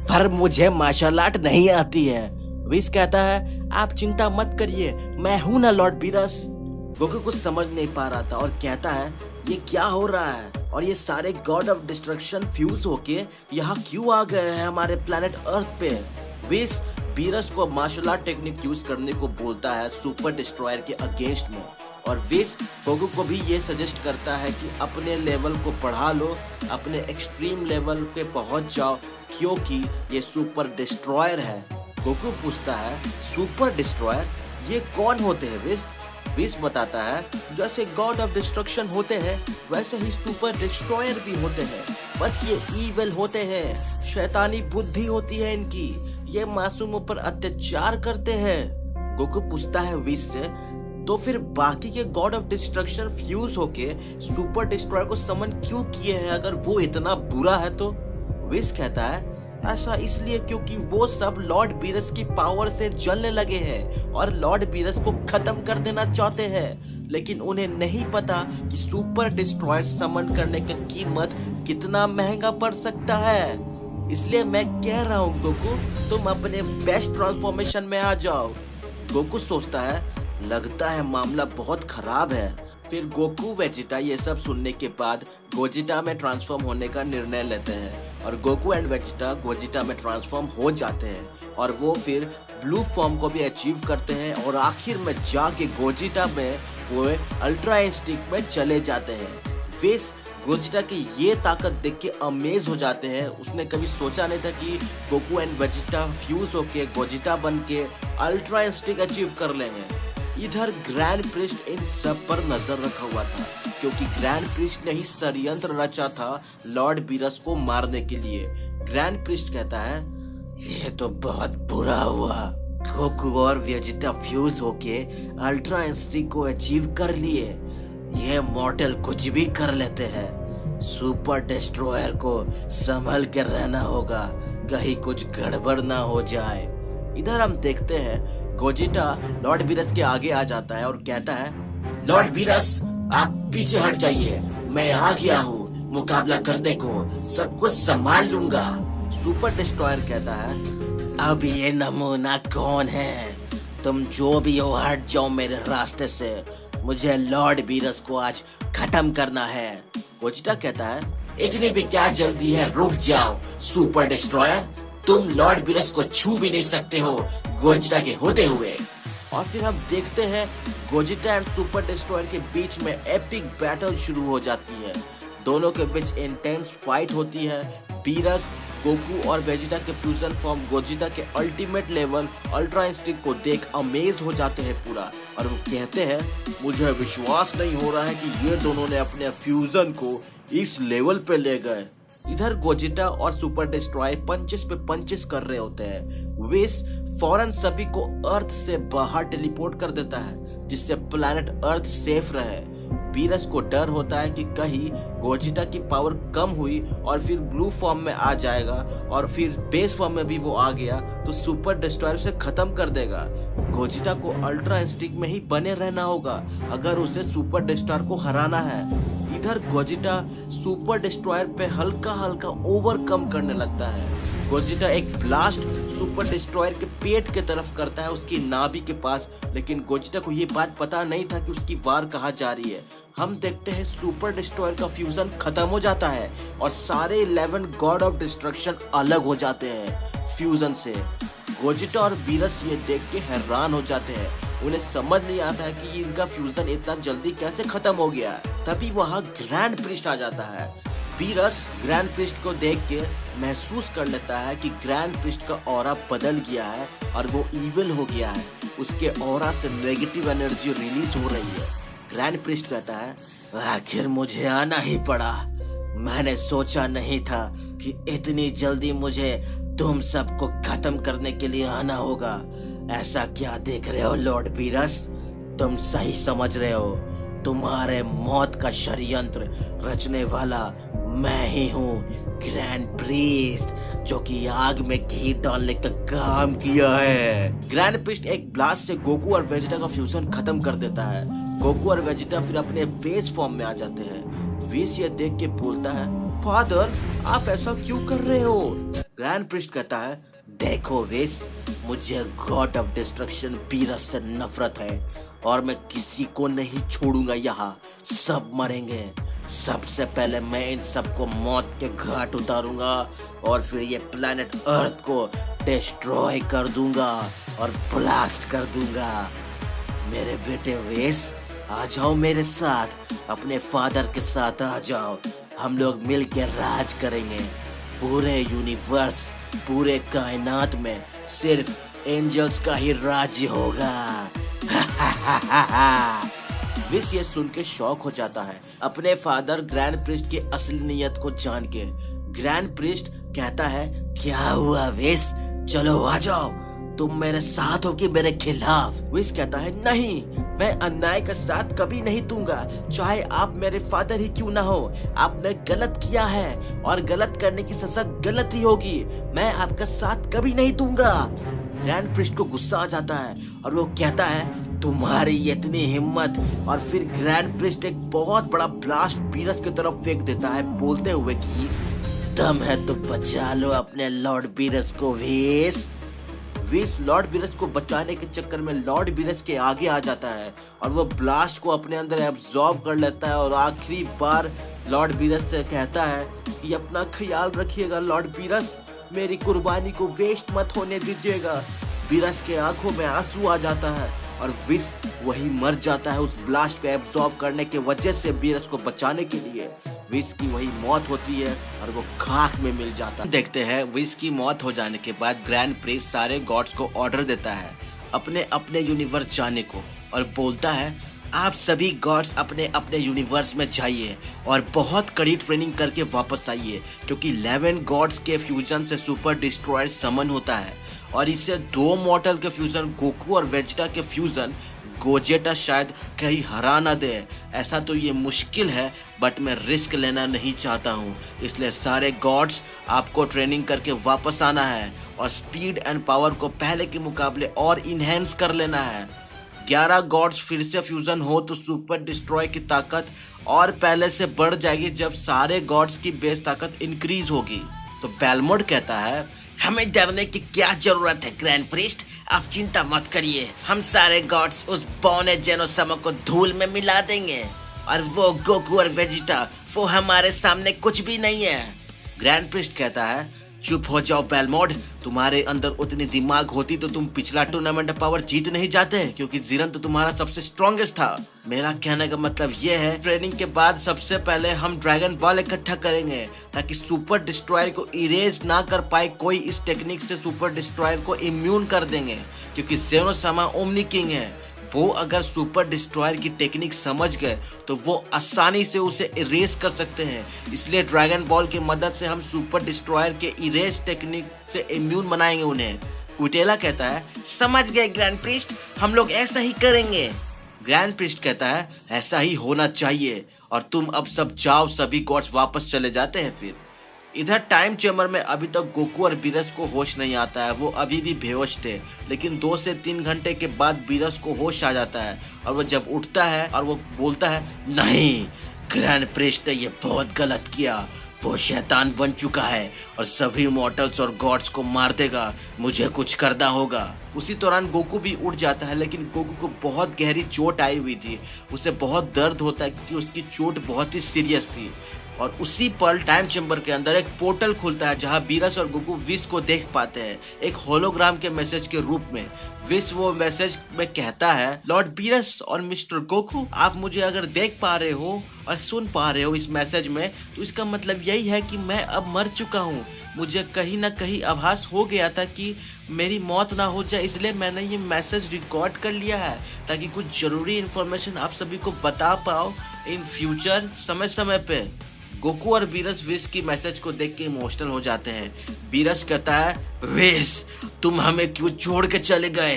पर मुझे मार्शल आर्ट नहीं आती है। विस कहता है आप चिंता मत करिए, मैं हूं ना लॉर्ड बीरस। गोकू कुछ समझ नहीं पा रहा था और कहता है ये क्या हो रहा है और ये सारे गॉड ऑफ डिस्ट्रक्शन फ्यूज होके यहाँ क्यों आ गए हैं हमारे प्लैनेट अर्थ पे। विस बीरस को मार्शल आर्ट टेक्निक यूज करने को बोलता है सुपर डिस्ट्रॉयर के अगेंस्ट में, और विस गोकू को भी ये सजेस्ट करता है कि अपने लेवल को बढ़ा लो, अपने एक्सट्रीम लेवल पे पहुंच जाओ, क्योंकि ये सुपर डिस्ट्रॉयर है। गोकू पूछता है सुपर डिस्ट्रॉयर ये कौन होते हैं विस? विस बताता है जैसे गॉड ऑफ डिस्ट्रक्शन होते हैं वैसे ही सुपर डिस्ट्रॉयर भी होते हैं, बस ये ईविल होते हैं, शैतानी बुद्धि होती है इनकी, ये मासूमों पर अत्याचार करते हैं। गोकू पूछता है विस से तो फिर बाकी के गॉड ऑफ डिस्ट्रक्शन फ्यूज होके सुपर डिस्ट्रॉयर को समन क्यों किए हैं अगर वो इतना बुरा है तो? विस कहता है ऐसा इसलिए क्योंकि वो सब लॉर्ड बीरस की पावर से जलने लगे हैं और लॉर्ड बीरस को खत्म कर देना चाहते हैं, लेकिन उन्हें नहीं पता कि सुपर डिस्ट्रॉयर समन करने की कीमत कितना महंगा पड़ सकता है। इसलिए मैं कह रहा हूँ गोकू, तुम अपने बेस्ट ट्रांसफॉर्मेशन में आ जाओ। गोकू सोचता है लगता है मामला बहुत खराब है। फिर गोकू वेजिटा ये सब सुनने के बाद गोजिटा में ट्रांसफॉर्म होने का निर्णय लेते हैं और गोकू एंड वेजिटा गोजिटा में ट्रांसफॉर्म हो जाते हैं और वो फिर ब्लू फॉर्म को भी अचीव करते हैं और आखिर में जाके गोजिटा में वो अल्ट्रा इंस्टिंक्ट में चले जाते हैं। वेस गोजिटा की ये ताकत देख के अमेज हो जाते हैं। उसने कभी सोचा नहीं था कि गोकू एंड वेजिटा फ्यूज होके गोजिटा बन के अल्ट्रा इंस्टिंक्ट अचीव कर लेंगे। इधर ग्रैंड प्रिस्ट इन सब पर नजर रखा हुआ था क्योंकि ग्रैंड प्रिस्ट ने ही षड्यंत्र रचा था लॉर्ड बीरस को मारने के लिए। ग्रैंड प्रिस्ट कहता है ये तो बहुत बुरा हुआ, गोकू और वेजिटा फ्यूज होके अल्ट्रा इंस्टिंक्ट को अचीव कर लिए। ये मॉर्टल कुछ भी कर लेते हैं, सुपर डिस्ट्रॉयर को संभल कर रहना होगा, कहीं कुछ गड़बड़ ना हो जाए। इधर हम देखते हैं गोजिटा लॉर्ड बीरस के आगे आ जाता है और कहता है लॉर्ड बीरस आप पीछे हट जाइए, मैं आ गया हूँ मुकाबला करने को, सब कुछ संभाल लूंगा। सुपर डिस्ट्रॉयर कहता है अब ये नमूना कौन है? तुम जो भी हो हट जाओ मेरे रास्ते से, मुझे लॉर्ड बीरस को आज खत्म करना है। गोजिटा कहता है इतनी भी क्या जल्दी है, रुक जाओ सुपर डिस्ट्रॉयर, तुम लॉर्ड बीरस को छू भी नहीं सकते हो गोजिटा के होते हुए। और फिर हम देखते हैं गोजिटा एंड सुपर डिस्ट्रॉयर के बीच में एपिक बैटल शुरू हो जाती है। दोनों के बीच इंटेंस फाइट होती है। बीरस गोकू और वेजिटा के फ्यूजन फॉर्म गोजिटा के अल्टीमेट लेवल अल्ट्रा इंस्टिंक्ट को देख अमेज हो जाते हैं पूरा, और वो कहते हैं मुझे विश्वास नहीं हो रहा है कि ये दोनों ने अपने फ्यूजन को इस लेवल पे ले गए। इधर गोजिटा और सुपर डिस्ट्रॉयर पंचेस पे पंचेस कर रहे होते हैं। विस फौरन सभी को अर्थ से बाहर टेलीपोर्ट कर देता है जिससे प्लैनेट अर्थ सेफ रहे। बीरस को डर होता है कि कहीं गोजिटा की पावर कम हुई और फिर ब्लू फॉर्म में आ जाएगा और फिर बेस फॉर्म में भी वो आ गया तो सुपर डिस्ट्रॉयर उसे खत्म कर देगा। गोजिटा को अल्ट्रा इंस्टिंक्ट में ही बने रहना होगा अगर उसे सुपर डिस्ट्रॉयर को हराना है। इधर गोजिटा सुपर डिस्ट्रॉयर पे हल्का हल्का ओवरकम करने लगता है। गोजिटा एक ब्लास्ट सुपर डिस्ट्रॉयर के पेट के तरफ करता है, उसकी नाभि के पास, लेकिन गोजिटा को ये बात पता नहीं था कि उसकी वार कहाँ जा रही है। हम देखते हैं सुपर डिस्ट्रॉयर का फ्यूजन खत्म हो जाता है और सारे 11 गॉड ऑफ डिस्ट्रक्शन अलग हो जाते हैं फ्यूजन से। गोजिटा और बीरस ये देख के हैरान हो जाते हैं, उन्हें समझ नहीं आता है कि इनका फ्यूजन इतना जल्दी कैसे खत्म हो गया है। तभी वहाँ ग्रैंड प्रिस्ट आ जाता है। बीरस ग्रैंड प्रिस्ट को देख के महसूस कर लेता है कि ग्रैंड प्रिस्ट का ऑरा बदल गया है और वो इविल हो गया है। उसके ऑरा से नेगेटिव एनर्जी रिलीज हो रही है। ग्रैंड प्रिस्ट कहता है आखिर मुझे आना ही पड़ा, मैंने सोचा नहीं था कि इतनी जल्दी मुझे तुम सबको खत्म करने के लिए आना होगा। ऐसा क्या देख रहे हो लॉर्ड बीरस, तुम सही समझ रहे हो, तुम्हारे मौत का षड्यंत्र रचने वाला मैं ही हूँ, ग्रैंड प्रीस्ट, जो कि आग में घी डालने का काम किया है। ग्रैंड प्रीस्ट एक ब्लास्ट से गोकू और वेजिटा का फ्यूजन खत्म कर देता है। गोकू और वेजिटा फिर अपने बेस फॉर्म में आ जाते हैं। विस ये देख के बोलता है फादर आप ऐसा क्यों कर रहे हो? ग्रैंड प्रीस्ट कहता है देखो विस, मुझे गॉड ऑफ डिस्ट्रक्शन बीरस से नफरत है और मैं किसी को नहीं छोड़ूंगा, यहाँ सब मरेंगे। सबसे पहले मैं इन सबको मौत के घाट उतारूंगा और फिर ये प्लैनेट अर्थ को डिस्ट्रॉय कर दूंगा और ब्लास्ट कर दूंगा। मेरे बेटे वेस आ जाओ मेरे साथ, अपने फादर के साथ आ जाओ, हम लोग मिलकर राज करेंगे। पूरे यूनिवर्स, पूरे कायनात में सिर्फ एंजल्स का ही राज्य होगा। विस ये सुन के शॉक हो जाता है अपने फादर ग्रैंड प्रिस्ट की असली नीयत को जान के। ग्रैंड प्रिस्ट कहता है क्या हुआ विस, चलो आ जाओ, तुम मेरे साथ हो कि मेरे खिलाफ? विस कहता है नहीं, मैं अन्याय का साथ कभी नहीं दूंगा, चाहे आप मेरे फादर ही क्यों ना हो। आपने गलत किया है और गलत करने की सजा गलत ही होगी। मैं आपका साथ कभी नहीं दूंगा। ग्रैंड प्रिस्ट को गुस्सा आ जाता है और वो कहता है तुम्हारी इतनी हिम्मत। और फिर ग्रैंड प्रिस्ट एक बहुत बड़ा ब्लास्ट बीरस की तरफ फेंक देता है, बोलते हुए कि दम है तो बचा लो अपने लॉर्ड बीरस को। विस लॉर्ड बीरस को बचाने के चक्कर में लॉर्ड बीरस के आगे आ जाता है और वो ब्लास्ट को अपने अंदर एब्जॉर्ब कर लेता है और आखिरी बार लॉर्ड बीरस से कहता है कि अपना ख्याल रखिएगा लॉर्ड बीरस, मेरी कुर्बानी को वेस्ट मत होने दीजिएगा। बीरस के आंखों में आंसू आ जाता है और विस वही मर जाता है उस ब्लास्ट को एब्जॉर्ब करने के वजह से। बीरस को बचाने के लिए विस की वही मौत होती है और वो खाक में मिल जाता है। देखते हैं विस की मौत हो जाने के बाद ग्रैंड प्रिस्ट सारे गॉड्स को ऑर्डर देता है अपने अपने यूनिवर्स जाने को और बोलता है आप सभी गॉड्स अपने अपने यूनिवर्स में जाइए और बहुत कड़ी ट्रेनिंग करके वापस आइए, क्योंकि 11 गॉड्स के फ्यूजन से सुपर डिस्ट्रॉयर समन होता है और इससे 2 मॉर्टल के फ्यूजन गोकू और वेजिटा के फ्यूजन गोजेटा शायद कहीं हरा ना दे। ऐसा तो ये मुश्किल है, बट मैं रिस्क लेना नहीं चाहता हूँ, इसलिए सारे गॉड्स आपको ट्रेनिंग करके वापस आना है और स्पीड एंड पावर को पहले के मुकाबले और इनहेंस कर लेना है। 11 गॉड्स फिर से फ्यूजन हो तो सुपर डिस्ट्रॉय की ताकत और पहले से बढ़ जाएगी जब सारे गॉड्स की बेस ताकत इंक्रीज होगी। तो बेलमोड कहता है हमें डरने की क्या जरूरत है ग्रैंड प्रिस्ट, आप चिंता मत करिए, हम सारे गॉड्स उस बौने जेनोसामा को धूल में मिला देंगे और वो गोकू और वेजिटा वो हमारे सामने कुछ भी नहीं है। ग्रैंड प्रिस्ट कहता है चुप हो जाओ बेलमोड, तुम्हारे अंदर उतनी दिमाग होती तो तुम पिछला टूर्नामेंट पावर जीत नहीं जाते, क्योंकि जीरन तो तुम्हारा सबसे स्ट्रॉन्गेस्ट था। मेरा कहने का मतलब ये है ट्रेनिंग के बाद सबसे पहले हम ड्रैगन बॉल इकट्ठा करेंगे ताकि सुपर डिस्ट्रॉयर को इरेज ना कर पाए कोई। इस टेक्निक से सुपर डिस्ट्रॉयर को इम्यून कर देंगे, क्योंकि जेनोसामा ओमनी किंग है। वो अगर सुपर डिस्ट्रॉयर की टेक्निक समझ गए तो वो आसानी से उसे इरेज कर सकते हैं। इसलिए ड्रैगन बॉल की मदद से हम सुपर डिस्ट्रॉयर के इरेज टेक्निक से इम्यून बनाएंगे उन्हें। कुटेला कहता है समझ गए ग्रैंड प्रिस्ट, हम लोग ऐसा ही करेंगे। ग्रैंड प्रिस्ट कहता है ऐसा ही होना चाहिए और तुम अब सब जाओ। सभी गॉड्स वापस चले जाते हैं। फिर इधर टाइम चेम्बर में अभी तक गोकू और बीरस को होश नहीं आता है, वो अभी भी बेहोश थे, लेकिन 2 से 3 घंटे के बाद बीरस को होश आ जाता है और वो जब उठता है और वो बोलता है नहीं, ग्रैंड प्रिस्ट ने ये बहुत गलत किया, वो शैतान बन चुका है और सभी मॉर्टल्स और गॉड्स को मार देगा, मुझे कुछ करना होगा। उसी दौरान गोकू भी उठ जाता है, लेकिन गोकू को बहुत गहरी चोट आई हुई थी, उसे बहुत दर्द होता है क्योंकि उसकी चोट बहुत ही सीरियस थी। और उसी पल टाइम चेम्बर के अंदर एक पोर्टल खुलता है जहां बीरस और गोकू विस को देख पाते हैं एक होलोग्राम के मैसेज के रूप में। विस वो मैसेज में कहता है लॉर्ड बीरस और मिस्टर गोकू, आप मुझे अगर देख पा रहे हो और सुन पा रहे हो इस मैसेज में, तो इसका मतलब यही है कि मैं अब मर चुका हूँ। मुझे कहीं ना कहीं आभास हो गया था कि मेरी मौत ना हो जाए, इसलिए मैंने ये मैसेज रिकॉर्ड कर लिया है ताकि कुछ जरूरी इन्फॉर्मेशन आप सभी को बता पाओ इन फ्यूचर समय समय पे। गोकू और बीरस विस की मैसेज को देख के इमोशनल हो जाते हैं। बीरस कहता है विस, तुम हमें क्यों छोड़ के चले गए,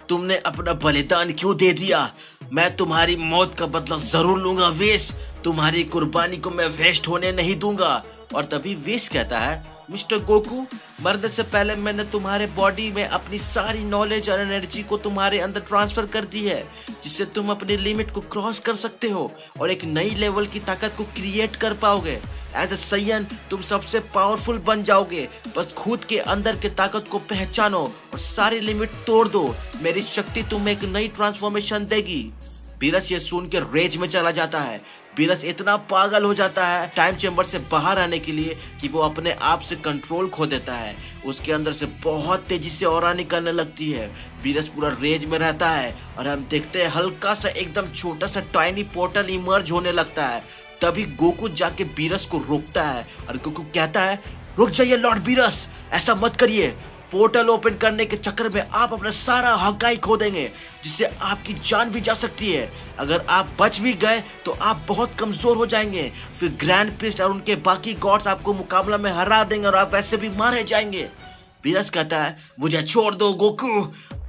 तुमने अपना बलिदान क्यों दे दिया, मैं तुम्हारी मौत का बदला जरूर लूंगा विस, तुम्हारी कुर्बानी को मैं वेस्ट होने नहीं दूंगा। और तभी विस कहता है मिस्टर गोकू, मरने से पहले मैंने तुम्हारे बॉडी में अपनी सारी नॉलेज और एनर्जी को तुम्हारे अंदर ट्रांसफर कर दी है, जिससे तुम अपनी लिमिट को क्रॉस कर सकते हो और एक नई लेवल की ताकत को क्रिएट कर पाओगे। एज ए सैयन तुम सबसे पावरफुल बन जाओगे, बस खुद के अंदर के ताकत को पहचानो और सारी लिमिट तोड़ दो, मेरी शक्ति तुम्हें एक नई ट्रांसफॉर्मेशन देगी। बीरस ये सुन के रेज में चला जाता है। बीरस इतना पागल हो जाता है टाइम चेम्बर से बाहर आने के लिए कि वो अपने आप से कंट्रोल खो देता है। उसके अंदर से बहुत तेजी से ऑरा निकलने लगती है। बीरस पूरा रेज में रहता है और हम देखते हैं हल्का सा एकदम छोटा सा टाइनी पोर्टल इमर्ज होने लगता है। तभी गोकू जाके बीरस को रोकता है और गोकू कहता है रुक जाइए लॉर्ड बीरस, ऐसा मत करिए, पोर्टल ओपन करने के चक्कर में आप अपना सारा हकाई खो देंगे, जिससे आपकी जान भी जा सकती है। अगर आप बच भी गए तो आप बहुत कमजोर हो जाएंगे, फिर ग्रैंड प्रिस्ट और उनके बाकी गॉड्स आपको मुकाबला में हरा देंगे और आप ऐसे भी मारे जाएंगे। बीरस कहता है मुझे छोड़ दो गोकू,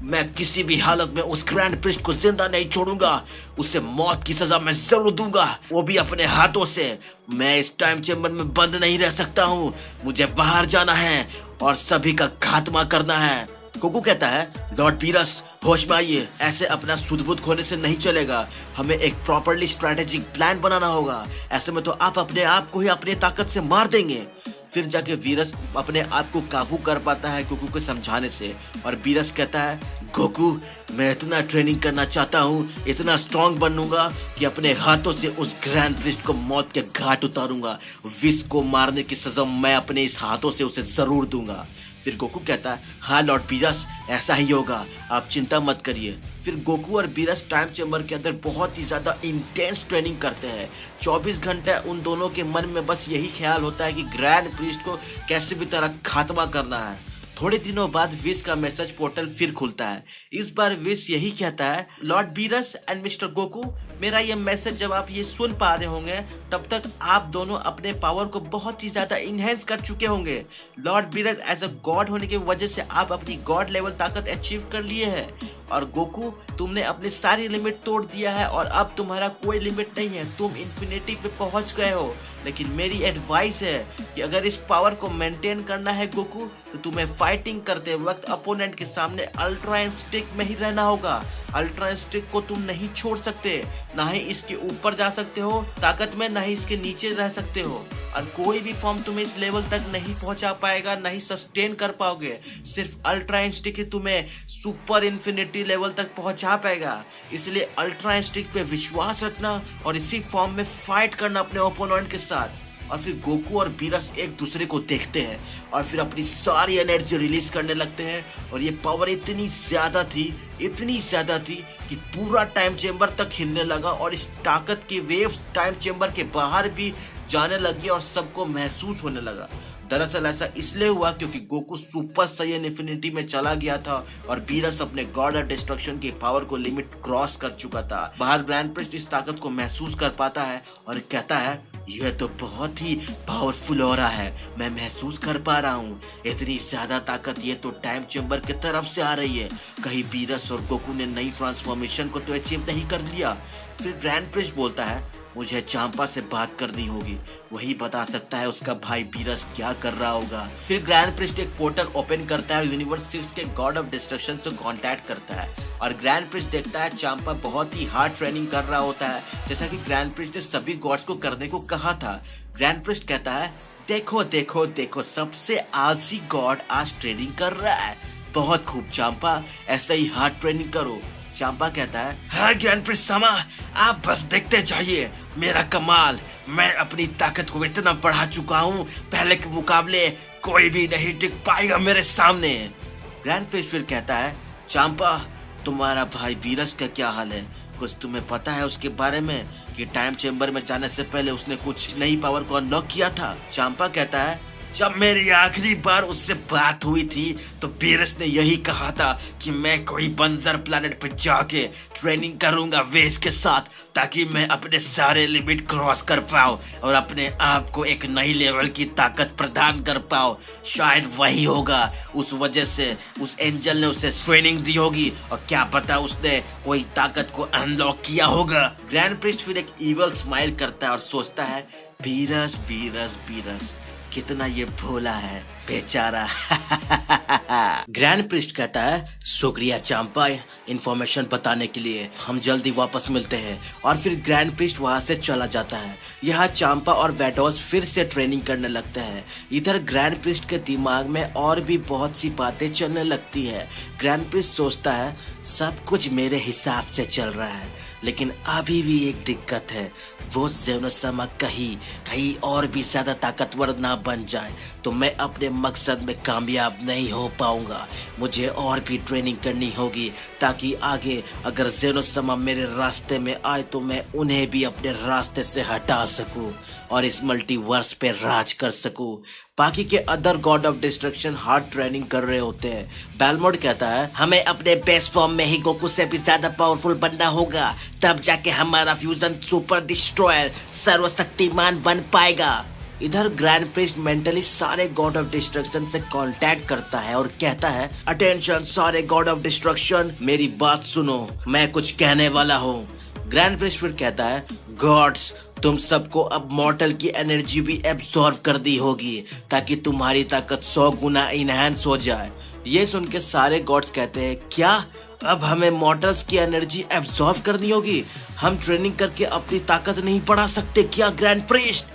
मैं किसी भी हालत में उस ग्रैंड प्रिस्ट को जिंदा नहीं छोड़ूंगा। उसे मौत की सजा मैं जरूर दूंगा, वो भी अपने हाथों से। मैं इस टाइम चेम्बर में बंद नहीं रह सकता हूँ, मुझे बाहर जाना है और सभी का खात्मा करना है। गोकू कहता है, लॉर्ड बीरस होश में आइए, ऐसे अपना सुध-बुध खोने से नहीं चलेगा। हमें एक प्रॉपरली स्ट्रेटेजिक प्लान बनाना होगा, ऐसे में तो आप अपने आप को ही अपनी ताकत से मार देंगे। फिर जाके वीरस अपने आप को काबू कर पाता है गोकू को समझाने से, और वीरस कहता है, गोकू मैं इतना ट्रेनिंग करना चाहता हूँ, इतना स्ट्रांग बनूंगा कि अपने हाथों से उस ग्रैंड प्रिस्ट को मौत के घाट उतारूंगा। विश को मारने की सजा मैं अपने इस हाथों से उसे जरूर दूंगा। फिर गोकू कहता है, हाँ लॉर्ड बीरस ऐसा ही होगा, आप चिंता मत करिए। फिर गोकू और बीरस टाइम चेम्बर के अंदर बहुत ही ज़्यादा इंटेंस ट्रेनिंग करते हैं। 24 घंटे उन दोनों के मन में बस यही ख्याल होता है कि ग्रैंड प्रीस्ट को कैसे भी तरह खात्मा करना है। थोड़े दिनों बाद विश का मैसेज पोर्टल फिर खुलता है। इस बार विश यही कहता है, Lord Beerus and mister Goku, मेरा ये मैसेज जब आप ये सुन पा रहे होंगे तब तक आप दोनों अपने पावर को बहुत ही ज्यादा इनहेंस कर चुके होंगे। Lord Beerus as a god होने की वजह से आप अपनी गॉड लेवल ताकत अचीव कर लिए है, और गोकू तुमने अपनी सारी लिमिट तोड़ दिया है और अब तुम्हारा कोई लिमिट नहीं है, तुम इन्फिनिटी पे पहुंच गए हो। लेकिन मेरी एडवाइस है कि अगर इस पावर को मेंटेन करना है गोकू, तो तुम्हें फाइटिंग करते वक्त अपोनेंट के सामने अल्ट्रा इंस्टिंक्ट में ही रहना होगा। अल्ट्रा इंस्टिंक्ट को तुम नहीं छोड़ सकते, ना ही इसके ऊपर जा सकते हो ताकत में, ना ही इसके नीचे रह सकते हो, और कोई भी फॉर्म तुम्हें इस लेवल तक नहीं पहुंचा पाएगा, नहीं सस्टेन कर पाओगे। सिर्फ अल्ट्रा इंस्टिंक्ट ही तुम्हें सुपर इन्फिनिटी लेवल तक पहुंचा पाएगा। इसलिए अल्ट्रा इंस्टिंक्ट पे विश्वास रखना और इसी फॉर्म में फाइट करना अपने ओपोनेंट के साथ। और फिर गोकू और बीरस एक दूसरे को देखते हैं और फिर अपनी सारी एनर्जी रिलीज करने लगते हैं, और ये पावर इतनी ज्यादा थी कि पूरा टाइम चेम्बर तक हिलने लगा, और इस ताकत की वेव्स टाइम चेम्बर के बाहर भी जाने लगी और सबको महसूस होने लगा। दरअसल ऐसा इसलिए हुआ क्योंकि गोकू सुपर साइयन इन्फिनिटी में चला गया था और बीरस अपने गॉड ऑफ डिस्ट्रक्शन की पावर को लिमिट क्रॉस कर चुका था। बाहर ग्रैंड प्रिस्ट इस ताकत को महसूस कर पाता है और कहता है, यह तो बहुत ही पावरफुल हो रहा है, मैं महसूस कर पा रहा हूँ इतनी ज्यादा ताकत, ये तो टाइम चेम्बर की तरफ से आ रही है। कहीं बीरस और गोकू ने नई ट्रांसफॉर्मेशन को तो अचीव नहीं कर लिया। फिर ग्रैंड प्रिस्ट बोलता है, मुझे चांपा से बात करनी होगी, वही बता सकता है उसका भाई बीरस क्या कर रहा होगा। फिर ग्रैंड प्रिस्ट एक पोर्टल ओपन करता है और यूनिवर्स 6 के गॉड ऑफ डिस्ट्रक्शन से कांटेक्ट करता है, और ग्रैंड प्रिस्ट देखता है चांपा बहुत ही हार्ड ट्रेनिंग कर रहा होता है, जैसा कि ग्रैंड प्रिस्ट ने सभी गॉड्स को करने को कहा था। ग्रैंड प्रिस्ट कहता है, देखो देखो देखो, सबसे आलसी गॉड आज ट्रेनिंग कर रहा है, बहुत खूब चांपा, ऐसा ही हार्ड ट्रेनिंग करो। चांपा कहता है, हाँ ग्रैंड प्रिस्ट समा, आप बस देखते जाइए मेरा कमाल, मैं अपनी ताकत को इतना बढ़ा चुका हूँ, पहले के मुकाबले कोई भी नहीं टिक पाएगा मेरे सामने। ग्रैंड प्रिस्ट फिर कहता है, चांपा तुम्हारा भाई बीरस का क्या हाल है, कुछ तुम्हें पता है उसके बारे में कि टाइम चेम्बर में जाने से पहले उसने कुछ नई पावर को अनलॉक किया था। चांपा कहता है, जब मेरी आखिरी बार उससे बात हुई थी तो बीरस ने यही कहा था कि मैं कोई बंजर प्लैनेट पे जाके ट्रेनिंग करूंगा वेस के साथ, ताकि मैं अपने सारे लिमिट क्रॉस कर पाऊं और अपने आप को एक नई लेवल की ताकत प्रदान कर पाऊं। शायद वही होगा, उस वजह से उस एंजल ने उसे ट्रेनिंग दी होगी, और क्या पता उसने वही ताकत को अनलॉक किया होगा। ग्रैंड प्रिस्ट फिर एक इवल स्माइल करता है और सोचता है, बीरस बीरस बीरस कितना ये भोला है बेचारा। ग्रैंड प्रिस्ट कहता है, शुक्रिया चांपा इंफॉर्मेशन बताने के लिए, हम जल्दी वापस मिलते हैं। और फिर ग्रैंड प्रिस्ट वहां से चला जाता है। यहाँ चांपा और वैडोस फिर से ट्रेनिंग करने लगते हैं। इधर ग्रैंड प्रिस्ट के दिमाग में और भी बहुत सी बातें चलने लगती है। ग्रैंड प्रिस्ट सोचता है, सब कुछ मेरे हिसाब से चल रहा है, लेकिन अभी भी एक दिक्कत है, वो ज़ेनोसमा कहीं और भी ज्यादा ताकतवर ना बन जाए तो मैं अपने मकसद में कामयाब नहीं हो पाऊंगा। मुझे और भी ट्रेनिंग करनी होगी ताकि आगे अगर ज़ेनोसमा मेरे रास्ते में आए तो मैं उन्हें भी अपने रास्ते से हटा सकूं और इस मल्टीवर्स पे राज कर सकूं। बाकी के other God of destruction hard training कर रहे होते हैं। बेलमोड कहता है, हमें अपने बेस्ट फॉर्म में ही गोकू से भी ज्यादा पावरफुल बनना होगा, तब जाके हमारा फ्यूजन सुपर डिस्ट्रॉयर सर्वशक्तिमान बन पाएगा। इधर ग्रैंड प्रिस्ट मेंटली सारे गॉड ऑफ डिस्ट्रक्शन से कांटेक्ट करता है और कहता है, अटेंशन सारे गॉड ऑफ डिस्ट्रक्शन, मेरी बात सुनो, मैं कुछ कहने वाला हूँ। ग्रैंड प्रिस्ट फिर कहता है, गॉड्स तुम सबको अब मॉर्टल की एनर्जी भी एब्सॉर्ब कर दी होगी ताकि तुम्हारी ताकत 100 गुना इनहैंस हो जाए। ये सुन के सारे गॉड्स कहते हैं, क्या अब हमें मॉर्टल्स की एनर्जी एब्सॉर्ब करनी होगी? हम ट्रेनिंग करके अपनी ताकत नहीं बढ़ा सकते क्या ग्रैंड प्रिस्ट?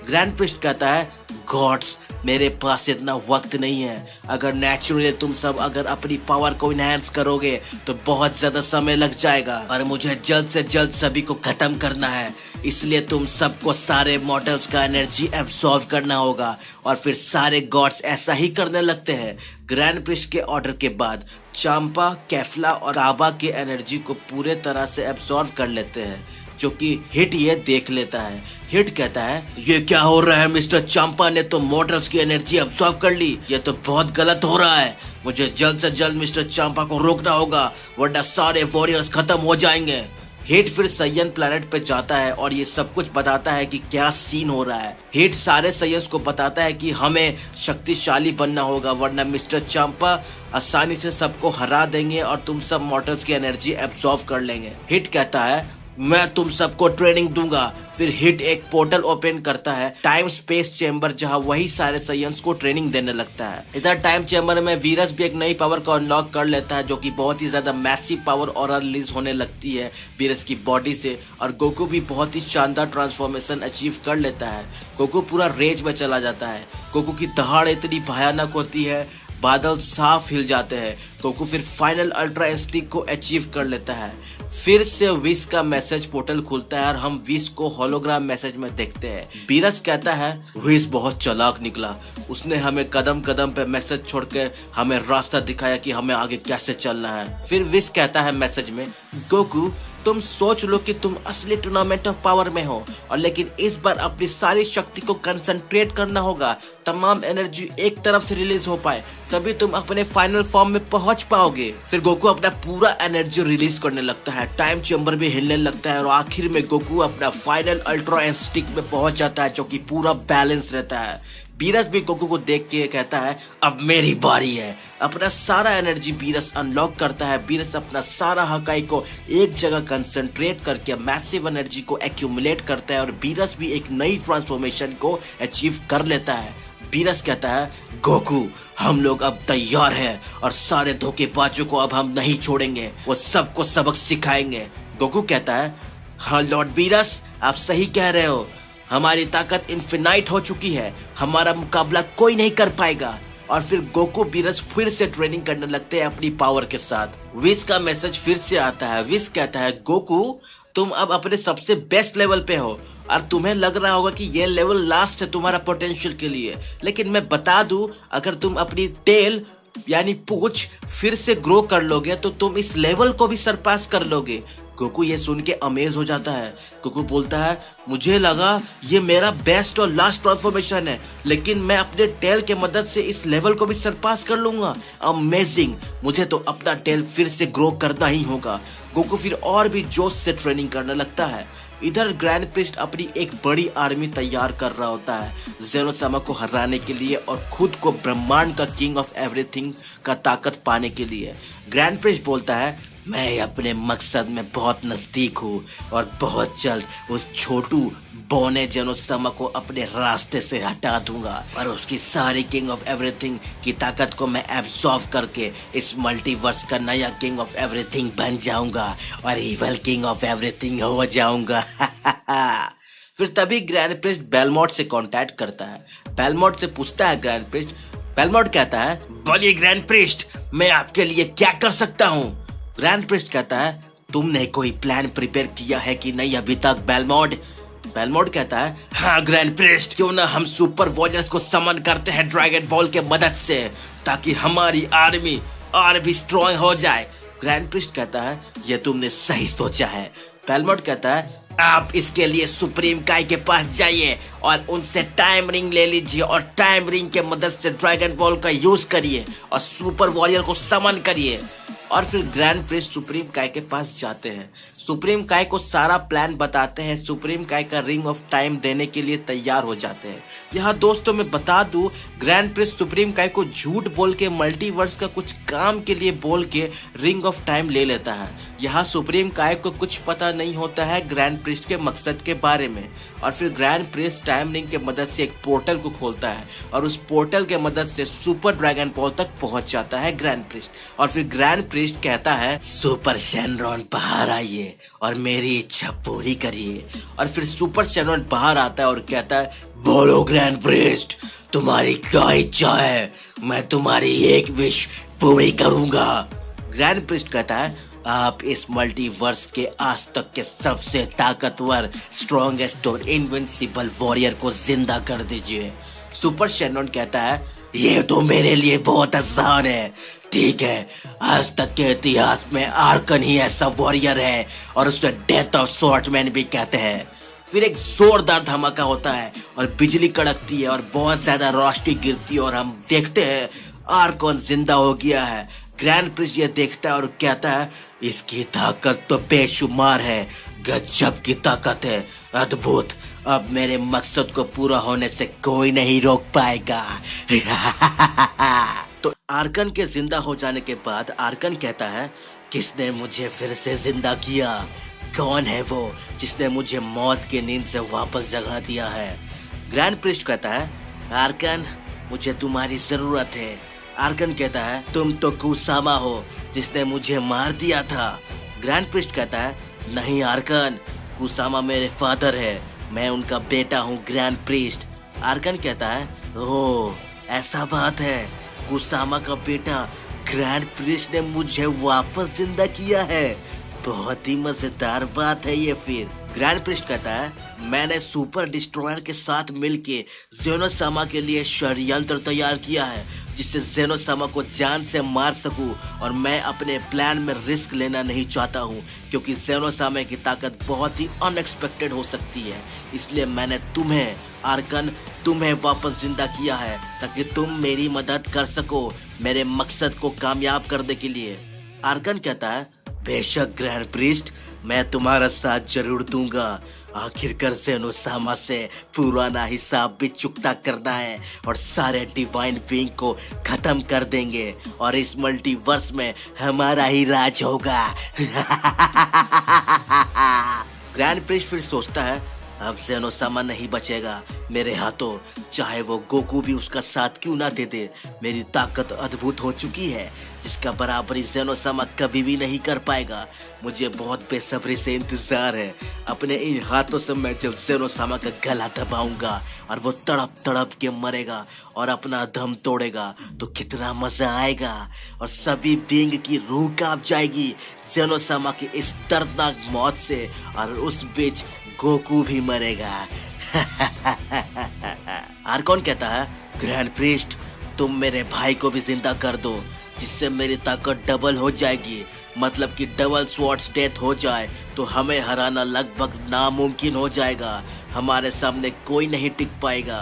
ग्रैंड प्रिस्ट कहता है, गॉड्स मेरे पास इतना वक्त नहीं है। अगर नेचुरली तुम सब अगर अपनी पावर को इनहैंस करोगे तो बहुत ज्यादा समय लग जाएगा और मुझे जल्द से जल्द सभी को खत्म करना है। इसलिए तुम सबको सारे मॉडल्स का एनर्जी एब्सॉर्ब करना होगा। और फिर सारे गॉड्स ऐसा ही करने लगते हैं। ग्रैंड प्रिस्ट के ऑर्डर के बाद चांपा, कैफला और काबा की एनर्जी को पूरे तरह से एब्सॉर्ब कर लेते हैं, जो कि हिट ये देख लेता है। हिट कहता है, ये क्या हो रहा है मिस्टर चांपा ने तो मॉडल्स की एनर्जी एब्सॉर्ब कर ली, ये तो बहुत गलत हो रहा है। मुझे जल्द से जल्द मिस्टर चांपा को रोकना होगा वरना सारे वॉरियर्स खत्म हो जाएंगे। हिट फिर सैयन प्लैनेट पे जाता है और ये सब कुछ बताता है कि क्या सीन हो रहा है। हिट सारे सैयन्स को बताता है कि हमें शक्तिशाली बनना होगा वरना मिस्टर चांपा आसानी से सबको हरा देंगे और तुम सब मॉडल्स की एनर्जी एब्सॉर्ब कर लेंगे। हिट कहता है, मैं तुम सबको ट्रेनिंग दूंगा। फिर हिट एक पोर्टल ओपन करता है टाइम स्पेस चेंबर, जहां वही सारे सैयन्स को ट्रेनिंग देने लगता है। इधर टाइम चेंबर में वीरस भी एक नई पावर को अनलॉक कर लेता है, जो कि बहुत ही ज्यादा मैसिव पावर और रिलीज होने लगती है वीरस की बॉडी से। और गोकू भी बहुत ही शानदार ट्रांसफॉर्मेशन अचीव कर लेता है। गोकू पूरा रेज में चला जाता है। गोकू की दहाड़ इतनी भयानक होती है, बादल साफ हिल जाते हैं। गोकू फिर फाइनल अल्ट्रा इंस्टिंक्ट को अचीव कर लेता है। फिर से विश का मैसेज पोर्टल खुलता है और हम विश को होलोग्राम मैसेज में देखते हैं। वीरस कहता है, विश बहुत चालाक निकला, उसने हमें कदम कदम पे मैसेज छोड़ के हमें रास्ता दिखाया कि हमें आगे कैसे चलना है। फिर विश कहता है मैसेज में, गोकू तुम सोच लो कि तुम असली टूर्नामेंट ऑफ पावर में हो, और लेकिन इस बार अपनी सारी शक्ति को कंसंट्रेट करना होगा, तमाम एनर्जी एक तरफ से रिलीज हो पाए, तभी तुम अपने फाइनल फॉर्म में पहुंच पाओगे। फिर गोकू अपना पूरा एनर्जी रिलीज करने लगता है, टाइम चेंबर भी हिलने लगता है और आखिर में गोकू अपना फाइनल अल्ट्रा इंस्टिंक्ट में पहुंच जाता है, जो कि पूरा बैलेंस रहता है। वीरस भी गोकू को देख के कहता है, अब मेरी बारी है। अपना सारा एनर्जी वीरस अनलॉक करता है। वीरस अपना सारा हकाई को एक जगह कंसंट्रेट करके मैसिव एनर्जी को एक्यूमुलेट करता है और वीरस भी एक नई ट्रांसफॉर्मेशन को अचीव कर लेता है। वीरस कहता है, गोकू हम लोग अब तैयार हैं और सारे धोखेबाजों को अब हम नहीं छोड़ेंगे, वो सबको सबक सिखाएंगे। गोकू कहता है, हाँ लॉर्ड वीरस आप सही कह रहे हो, हमारी ताकत इन्फिनाइट हो चुकी है, हमारा मुकाबला कोई नहीं कर पाएगा। और फिर गोकू वीरस फिर से ट्रेनिंग करने लगते हैं अपनी पावर के साथ। विश का मैसेज फिर से आता है। विश कहता है, गोकू तुम अब अपने सबसे बेस्ट लेवल पे हो और तुम्हें लग रहा होगा कि ये लेवल लास्ट है तुम्हारा पोटेंशियल के लिए, लेकिन मैं बता दूं, अगर तुम अपनी टेल यानी पूंछ फिर से ग्रो कर लोगे तो तुम इस लेवल को भी सरपास कर लोगे। गोकू ये सुन के अमेज हो जाता है। गोकू बोलता है, मुझे लगा ये मेरा बेस्ट और लास्ट ट्रांसफॉर्मेशन है, लेकिन मैं अपने टेल के मदद से इस लेवल को भी सरपास कर लूंगा। अमेजिंग, मुझे तो अपना टेल फिर से ग्रो करना ही होगा। गोकू फिर और भी जोश से ट्रेनिंग करने लगता है। इधर ग्रैंड प्रिस्ट अपनी एक बड़ी आर्मी तैयार कर रहा होता है ज़ेनोसामा को हराने के लिए और खुद को ब्रह्मांड का किंग ऑफ एवरीथिंग का ताकत पाने के लिए। ग्रैंड प्रिस्ट बोलता है, मैं अपने मकसद में बहुत नजदीक हूँ और बहुत जल्द उस छोटू बोने ज़ेनोसामा को अपने रास्ते से हटा दूंगा और उसकी सारी किंग ऑफ एवरीथिंग की ताकत को मैं एब्सॉर्ब करके इस मल्टीवर्स का नया किंग ऑफ एवरीथिंग बन जाऊंगा और इवल किंग ऑफ एवरीथिंग हो जाऊंगा। फिर तभी ग्रैंड प्रिस्ट बेलमोट से कांटेक्ट करता है। बेलमोट से पूछता है ग्रैंड प्रिस्ट। बेलमोट कहता है, बोलिए ग्रैंड प्रिस्ट, मैं आपके लिए क्या कर सकता हूँ? ग्रैंड प्रिस्ट कहता है, तुमने कोई प्लान प्रिपेयर किया है कि नहीं अभी तक बेलमोट? बेलमोट कहता है, हाँ ग्रैंड प्रिस्ट, क्यों ना हम सुपर वॉरियर्स को समन करते हैं ड्रैगन बॉल के मदद से, ताकि हमारी आर्मी और भी स्ट्रॉन्ग हो जाए। ग्रैंड प्रिस्ट कहता है, यह तुमने सही सोचा है। बेलमोट कहता है, आप इसके लिए सुप्रीम काई के पास जाइए और उनसे टाइम रिंग ले लीजिए और टाइम रिंग के मदद से ड्रैगन बॉल का यूज करिए और सुपर वॉरियर को समन करिए। और फिर ग्रैंड प्रिस्ट सुप्रीम काय के पास जाते हैं। सुप्रीम काय को सारा प्लान बताते हैं। सुप्रीम काय का रिंग ऑफ टाइम देने के लिए तैयार हो जाते हैं, यहाँ दोस्तों मैं बता दूं, ग्रैंड प्रिस्ट सुप्रीम काई को झूठ बोल के मल्टीवर्स का कुछ काम के लिए बोल के रिंग ऑफ टाइम ले लेता है। यहाँ सुप्रीम काई को कुछ पता नहीं होता है ग्रैंड प्रिस्ट के मकसद के बारे में, और फिर ग्रैंड प्रिस्ट टाइम रिंग के मदद से एक पोर्टल को खोलता है और उस पोर्टल के मदद से सुपर ड्रैगन बॉल तक पहुंच जाता है ग्रैंड प्रिस्ट। और फिर ग्रैंड प्रिस्ट कहता है सुपर शेनरॉन बाहर आइए और मेरी इच्छा पूरी करिए। और फिर सुपर शेनरॉन बाहर आता है और कहता है बोलो ग्रैंड प्रिस्ट, तुम्हारी क्या इच्छा है, मैं तुम्हारी एक विश पूरी करूंगा। ग्रैंड प्रिस्ट कहता है आप इस मल्टीवर्स के आज तक के सबसे ताकतवर, स्ट्रॉन्गेस्ट और इनविंसिबल वॉरियर को जिंदा कर दीजिए। सुपर शेनरॉन कहता है ये तो मेरे लिए बहुत आसान है। ठीक है, आज तक के इतिहास में आर्कन ही ऐसा वॉरियर है और उसे डेथ ऑफ स्वॉर्डमैन भी कहते हैं। फिर एक जोरदार धमाका होता है और बिजली कड़कती है और बहुत ज्यादा रोशनी गिरती है और हम देखते हैं आर्कन जिंदा हो गया है। ग्रैंड प्रिस्ट ये देखता है और कहता है इसकी ताकत तो बेशुमार है, गजब की ताकत है, अद्भुत। अब मेरे मकसद को पूरा होने से कोई नहीं रोक पाएगा। तो आर्कन के जिंदा हो जाने के बाद आर्कन कहता है किसने मुझे फिर से जिंदा किया, कौन है वो जिसने मुझे मौत की नींद से वापस जगा दिया है। ग्रैंड प्रिस्ट कहता है आर्कन मुझे तुम्हारी जरूरत है। आर्कन कहता है तुम तो कुसामा हो जिसने मुझे मार दिया था। ग्रैंड प्रिस्ट कहता है नहीं आर्कन, कुसामा मेरे फादर है, मैं उनका बेटा हूँ ग्रैंड प्रिस्ट। आर्कन कहता है ओह ऐसा बात है, कुसामा का बेटा ग्रैंड प्रिस्ट ने मुझे वापस जिंदा किया है, बहुत ही मजेदार बात है ये। फिर ग्रैंड प्रिस्ट कहता है मैंने सुपर डिस्ट्रॉयर के साथ मिलके जेनोसामा के लिए षड्यंत्र तैयार किया है जिससे जेनोसामा को जान से मार सकूं, और मैं अपने प्लान में रिस्क लेना नहीं चाहता हूं क्योंकि जेनोसामा की ताकत बहुत ही अनएक्सपेक्टेड हो सकती है। इसलिए मैंने तुम्हें आर्कन तुम्हें वापस जिंदा किया है ताकि तुम मेरी मदद कर सको मेरे मकसद को कामयाब करने के लिए। आर्कन कहता है बेशक ग्रैंड प्रिस्ट, मैं तुम्हारा साथ जरूर दूंगा। आखिरकार जेनोसामा से पुराना हिसाब भी चुकता करना है और सारे डिवाइन बीइंग को खत्म कर देंगे और इस मल्टीवर्स में हमारा ही राज होगा। ग्रैंड प्रिस्ट फिर सोचता है अब जेनोसामा नहीं बचेगा मेरे हाथों, चाहे वो गोकू भी उसका साथ क्यों ना दे दे। मेरी ताकत अद्भुत हो चुकी है जिसका बराबरी जेनोसामा कभी भी नहीं कर पाएगा। मुझे बहुत बेसब्री से इंतजार है, अपने इन हाथों से मैं जब जेनोसामा का गला दबाऊंगा और वो तड़प तड़प के मरेगा और अपना दम तोड़ेगा तो कितना मजा आएगा और सभी बीइंग की रूह कांप जाएगी जेनोसामा की इस दर्दनाक मौत से, और उस बीच गोकू भी मरेगा। आर्कन कहता है ग्रैंड प्रिस्ट तुम मेरे भाई को भी जिंदा कर दो जिससे मेरी ताकत डबल हो जाएगी, मतलब कि डबल स्वॉर्ड्स डेथ हो जाए तो हमें हराना लगभग नामुमकिन हो जाएगा, हमारे सामने कोई नहीं टिक पाएगा।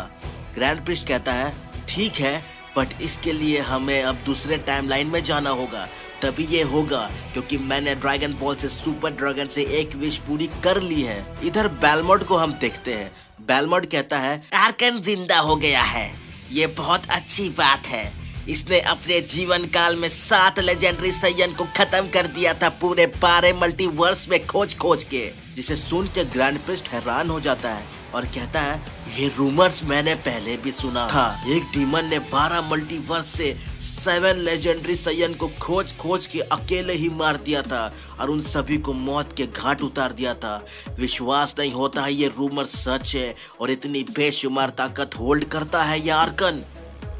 ग्रैंड प्रिस्ट कहता है ठीक है, बट इसके लिए हमें अब दूसरे टाइमलाइन में जाना होगा, तभी ये होगा क्योंकि मैंने ड्रैगन बॉल से सुपर ड्रैगन से एक विश पूरी कर ली है। इधर बेलमोड को हम देखते हैं। बेलमोड कहता है आर्कन जिंदा हो गया है, ये बहुत अच्छी बात है। इसने अपने जीवन काल में 7 लेजेंडरी सैयन को खत्म कर दिया था पूरे 12 मल्टीवर्स में खोज खोज के, जिसे सुन के ग्रैंड प्रिस्ट हैरान हो जाता है और कहता है ये रूमर्स मैंने पहले भी सुना था। एक डीमन ने 12 मल्टीवर्स से 7 लेजेंडरी सैयन को खोज खोज के अकेले ही मार दिया था और उन सभी को मौत के घाट उतार दिया था। विश्वास नहीं होता है ये रूमर सच है और इतनी बेशुमार ताकत होल्ड करता है ये आर्कन।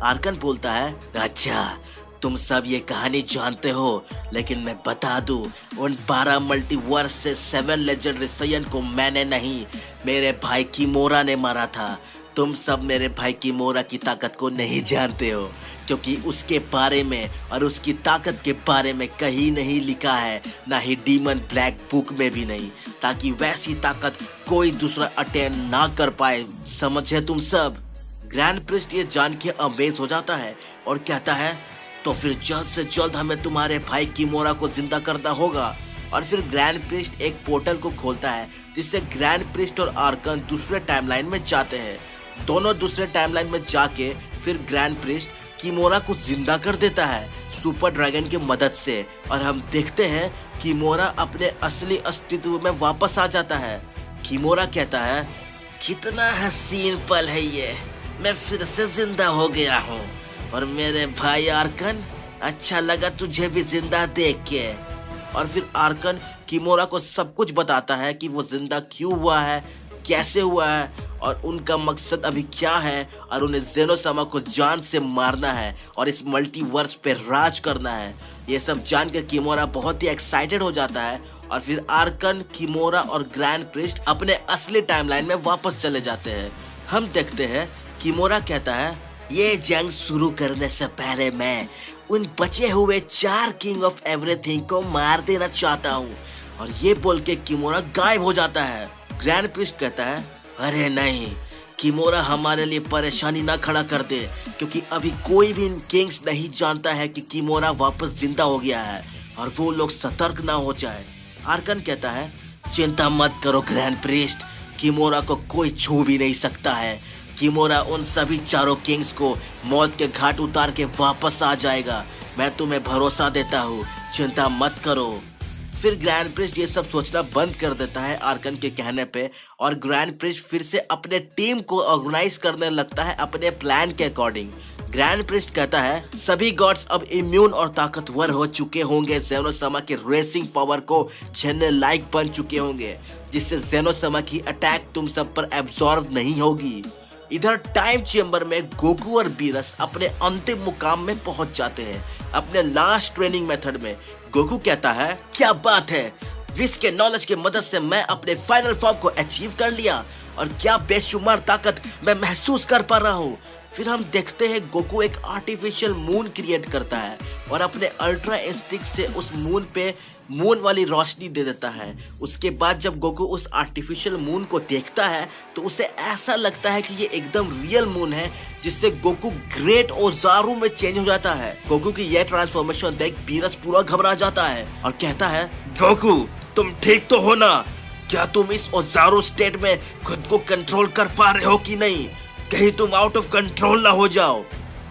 आर्कन बोलता है अच्छा तुम सब ये कहानी जानते हो, लेकिन मैं बता दूं उन 12 मल्टीवर्स से 7 लेजेंडरी सैयन को मैंने नहीं, मेरे भाई किमोरा ने मारा था। तुम सब मेरे भाई किमोरा की ताकत को नहीं जानते हो क्योंकि उसके बारे में और उसकी ताकत के बारे में कहीं नहीं लिखा है, ना ही डीमन ब्लैक बुक में भी नहीं, ताकि वैसी ताकत कोई दूसरा अटेन ना कर पाए, समझे तुम सब। ग्रैंड प्रिस्ट ये जान के अमेज हो जाता है और कहता है तो फिर जल्द से जल्द हमें तुम्हारे भाई किमोरा को जिंदा करना होगा। और फिर ग्रैंड प्रिस्ट एक पोर्टल को खोलता है जिससे ग्रैंड प्रिस्ट और आर्कन दूसरे टाइमलाइन में जाते हैं। दोनों दूसरे टाइमलाइन में जाके फिर ग्रैंड प्रिस्ट किमोरा को जिंदा कर देता है सुपर ड्रैगन की मदद से, और हम देखते हैं किमोरा अपने असली अस्तित्व में वापस आ जाता है। किमोरा कहता है, कितना हसीन पल है ये, मैं फिर से जिंदा हो गया हूँ। और मेरे भाई आर्कन, अच्छा लगा तुझे भी जिंदा देख के। और फिर आर्कन किमोरा को सब कुछ बताता है कि वो जिंदा क्यों हुआ है, कैसे हुआ है, और उनका मकसद अभी क्या है, और उन्हें ज़ेनोसामा को जान से मारना है और इस मल्टीवर्स पे राज करना है। ये सब जान के किमोरा बहुत ही एक्साइटेड हो जाता है, और फिर आर्कन, किमोरा और ग्रैंड प्रिस्ट अपने असली टाइमलाइन में वापस चले जाते हैं। हम देखते हैं किमोरा कहता है, ये जंग शुरू करने से पहले मैं उन बचे हुए 4 किंग ऑफ एवरीथिंग को मार देना चाहता हूँ। और ये बोल के किमोरा गायब हो जाता है। ग्रैंड प्रिस्ट कहता है, अरे नहीं किमोरा, हमारे लिए परेशानी ना खड़ा कर दे, क्योंकि अभी कोई भी किंग्स नहीं जानता है कि किमोरा वापस जिंदा हो गया है, और वो लोग सतर्क ना हो जाए। आर्कन कहता है, चिंता मत करो ग्रैंड प्रिस्ट, किमोरा को कोई छू भी नहीं सकता है। किमोरा उन सभी 4 किंग्स को मौत के घाट उतार के वापस आ जाएगा। मैं तुम्हें भरोसा देता हूँ, चिंता मत करो। फिर ग्रैंड प्रिस्ट ये सब सोचना बंद कर देता है आर्कन के कहने पे, और ग्रैंड प्रिस्ट फिर से अपने टीम को ऑर्गेनाइज करने लगता है अपने प्लान के अकॉर्डिंग। ग्रैंड प्रिस्ट कहता है, सभी गॉड्स अब इम्यून और ताकतवर हो चुके होंगे, ज़ेनोसामा के रेसिंग पावर को झेलने लायक बन चुके होंगे, जिससे ज़ेनोसामा की अटैक तुम सब पर एब्जॉर्ब नहीं होगी। इधर टाइम चेंबर में गोकू और बीरस अपने अंतिम मुकाम में पहुंच जाते हैं अपने लास्ट ट्रेनिंग मेथड में। गोकू कहता है, क्या बात है, विश के नॉलेज की मदद से मैं अपने फाइनल फॉर्म को अचीव कर लिया, और क्या बेशुमार ताकत मैं महसूस कर पा रहा हूँ। फिर हम देखते हैं गोकू एक आर्टिफिशियल मून क्रिएट करता है और अपने अल्ट्रा इंस्टिंक्ट से उस मून पे मून वाली रोशनी दे देता है। उसके बाद जब गोकू उस आर्टिफिशियल मून को देखता है तो उसे ऐसा लगता है कि ये एकदम रियल मून है, जिससे गोकू ग्रेट ओजारू में चेंज हो जाता है। गोकू की यह ट्रांसफॉर्मेशन देख बीरस पूरा घबरा जाता है और कहता है, गोकू तुम ठीक तो हो ना? क्या तुम इस ओजारू स्टेट में खुद को कंट्रोल कर पा रहे हो कि नहीं? कहीं तुम आउट ऑफ कंट्रोल ना हो जाओ।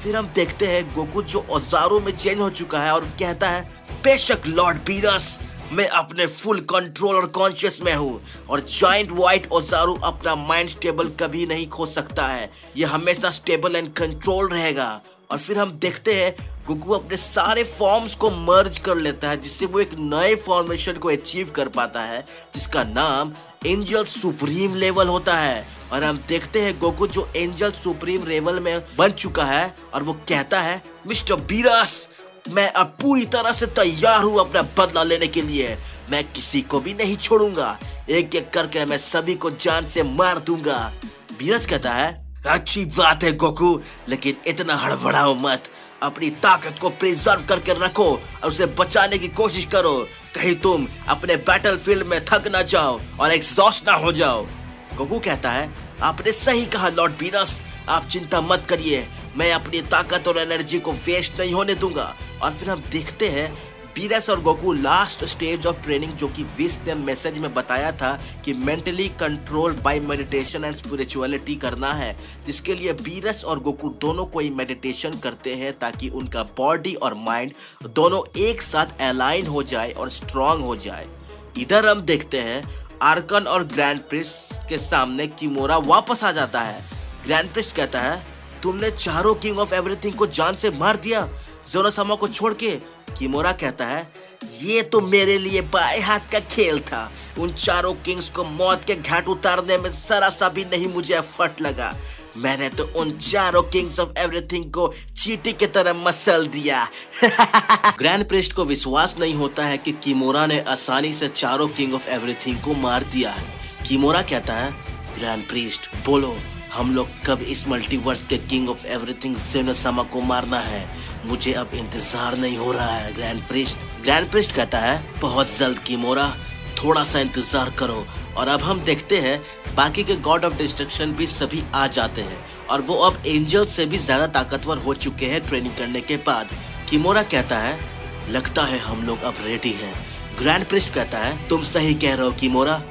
फिर हम देखते हैं गोकू जो ओजारू में चेंज हो चुका है और कहता है, बेशक लॉर्ड बीरस, मैं अपने फुल कंट्रोल और कॉन्शियस में हूँ, और जॉइंट व्हाइट ओजारू अपना माइंड स्टेबल कभी नहीं खो सकता है, यह हमेशा स्टेबल एंड कंट्रोल रहेगा। और फिर हम देखते हैं गोकू अपने सारे फॉर्म्स को मर्ज कर लेता है, जिससे वो एक नए फॉर्मेशन को अचीव कर पाता है, जिसका नाम एंजल सुप्रीम लेवल होता है। और हम देखते हैं गोकू जो एंजल सुप्रीम लेवल में बन चुका है, और वो कहता है, मिस्टर बीरस, मैं अब पूरी तरह से तैयार हूँ अपना बदला लेने के लिए। मैं किसी को भी नहीं छोड़ूंगा, एक एक करके मैं सभी को जान से मार दूंगा। बीरस कहता है, अच्छी बात है गोकू, लेकिन इतना हड़बड़ाओ मत, अपनी ताकत को प्रिजर्व करके रखो और उसे बचाने की कोशिश करो, कहीं तुम अपने बैटलफील्ड में थक ना जाओ और एग्जॉस्ट ना हो जाओ। गोकू कहता है, आपने सही कहा लॉर्ड बीरस, आप चिंता मत करिए, मैं अपनी ताकत और एनर्जी को वेस्ट नहीं होने दूंगा। और फिर हम देखते हैं बीरस और Goku last stage of training, जो कि विश ने मैसेज में बताया था कि mentally control by meditation and spirituality करना है, जिसके लिए बीरस और गोकू दोनों कोई मेडिटेशन करते हैं ताकि उनका बॉडी और माइंड दोनों एक साथ अलाइन हो जाए और स्ट्रांग हो जाए। इधर हम देखते हैं आर्कन और ग्रैंड प्रिस्ट के सामने किमोरा वापस आ जाता है। ग्रैंड प्रिस्ट कहता है, तुमने चारों किंग ऑफ एवरीथिंग को जान से मार दिया ज़ेनोसामा को छोड़ के। किमोरा कहता है, ये तो मेरे लिए बाएं हाथ का खेल था, उन चारों किंग्स को मौत के घाट उतारने में जरा सा भी नहीं मुझे एफर्ट लगा, मैंने तो उन चारों किंग्स ऑफ एवरीथिंग को चींटी की तरह मसल दिया। ग्रैंड प्रिस्ट को विश्वास नहीं होता है कि किमोरा ने आसानी से चारों किंग ऑफ एवरीथिंग को मार दिया है। किमोरा कहता है, ग्रैंड प्रिस्ट बोलो, हम लोग कब इस मल्टीवर्स के किंग ऑफ एवरीथिंग ज़ेनोसामा को मारना है? मुझे अब इंतजार नहीं हो रहा है ग्रैंड प्रिस्ट। ग्रैंड प्रिस्ट कहता है, बहुत जल्द किमोरा, थोड़ा सा इंतजार करो। और अब हम देखते हैं बाकी के गॉड ऑफ डिस्ट्रक्शन भी सभी आ जाते हैं, और वो अब एंजल से भी ज्यादा ताकतवर हो चुके हैं ट्रेनिंग करने के बाद। किमोरा कहता है, लगता है हम लोग अब रेडी हैं। ग्रैंड प्रिस्ट कहता है, तुम सही कह रहे हो किमोरा,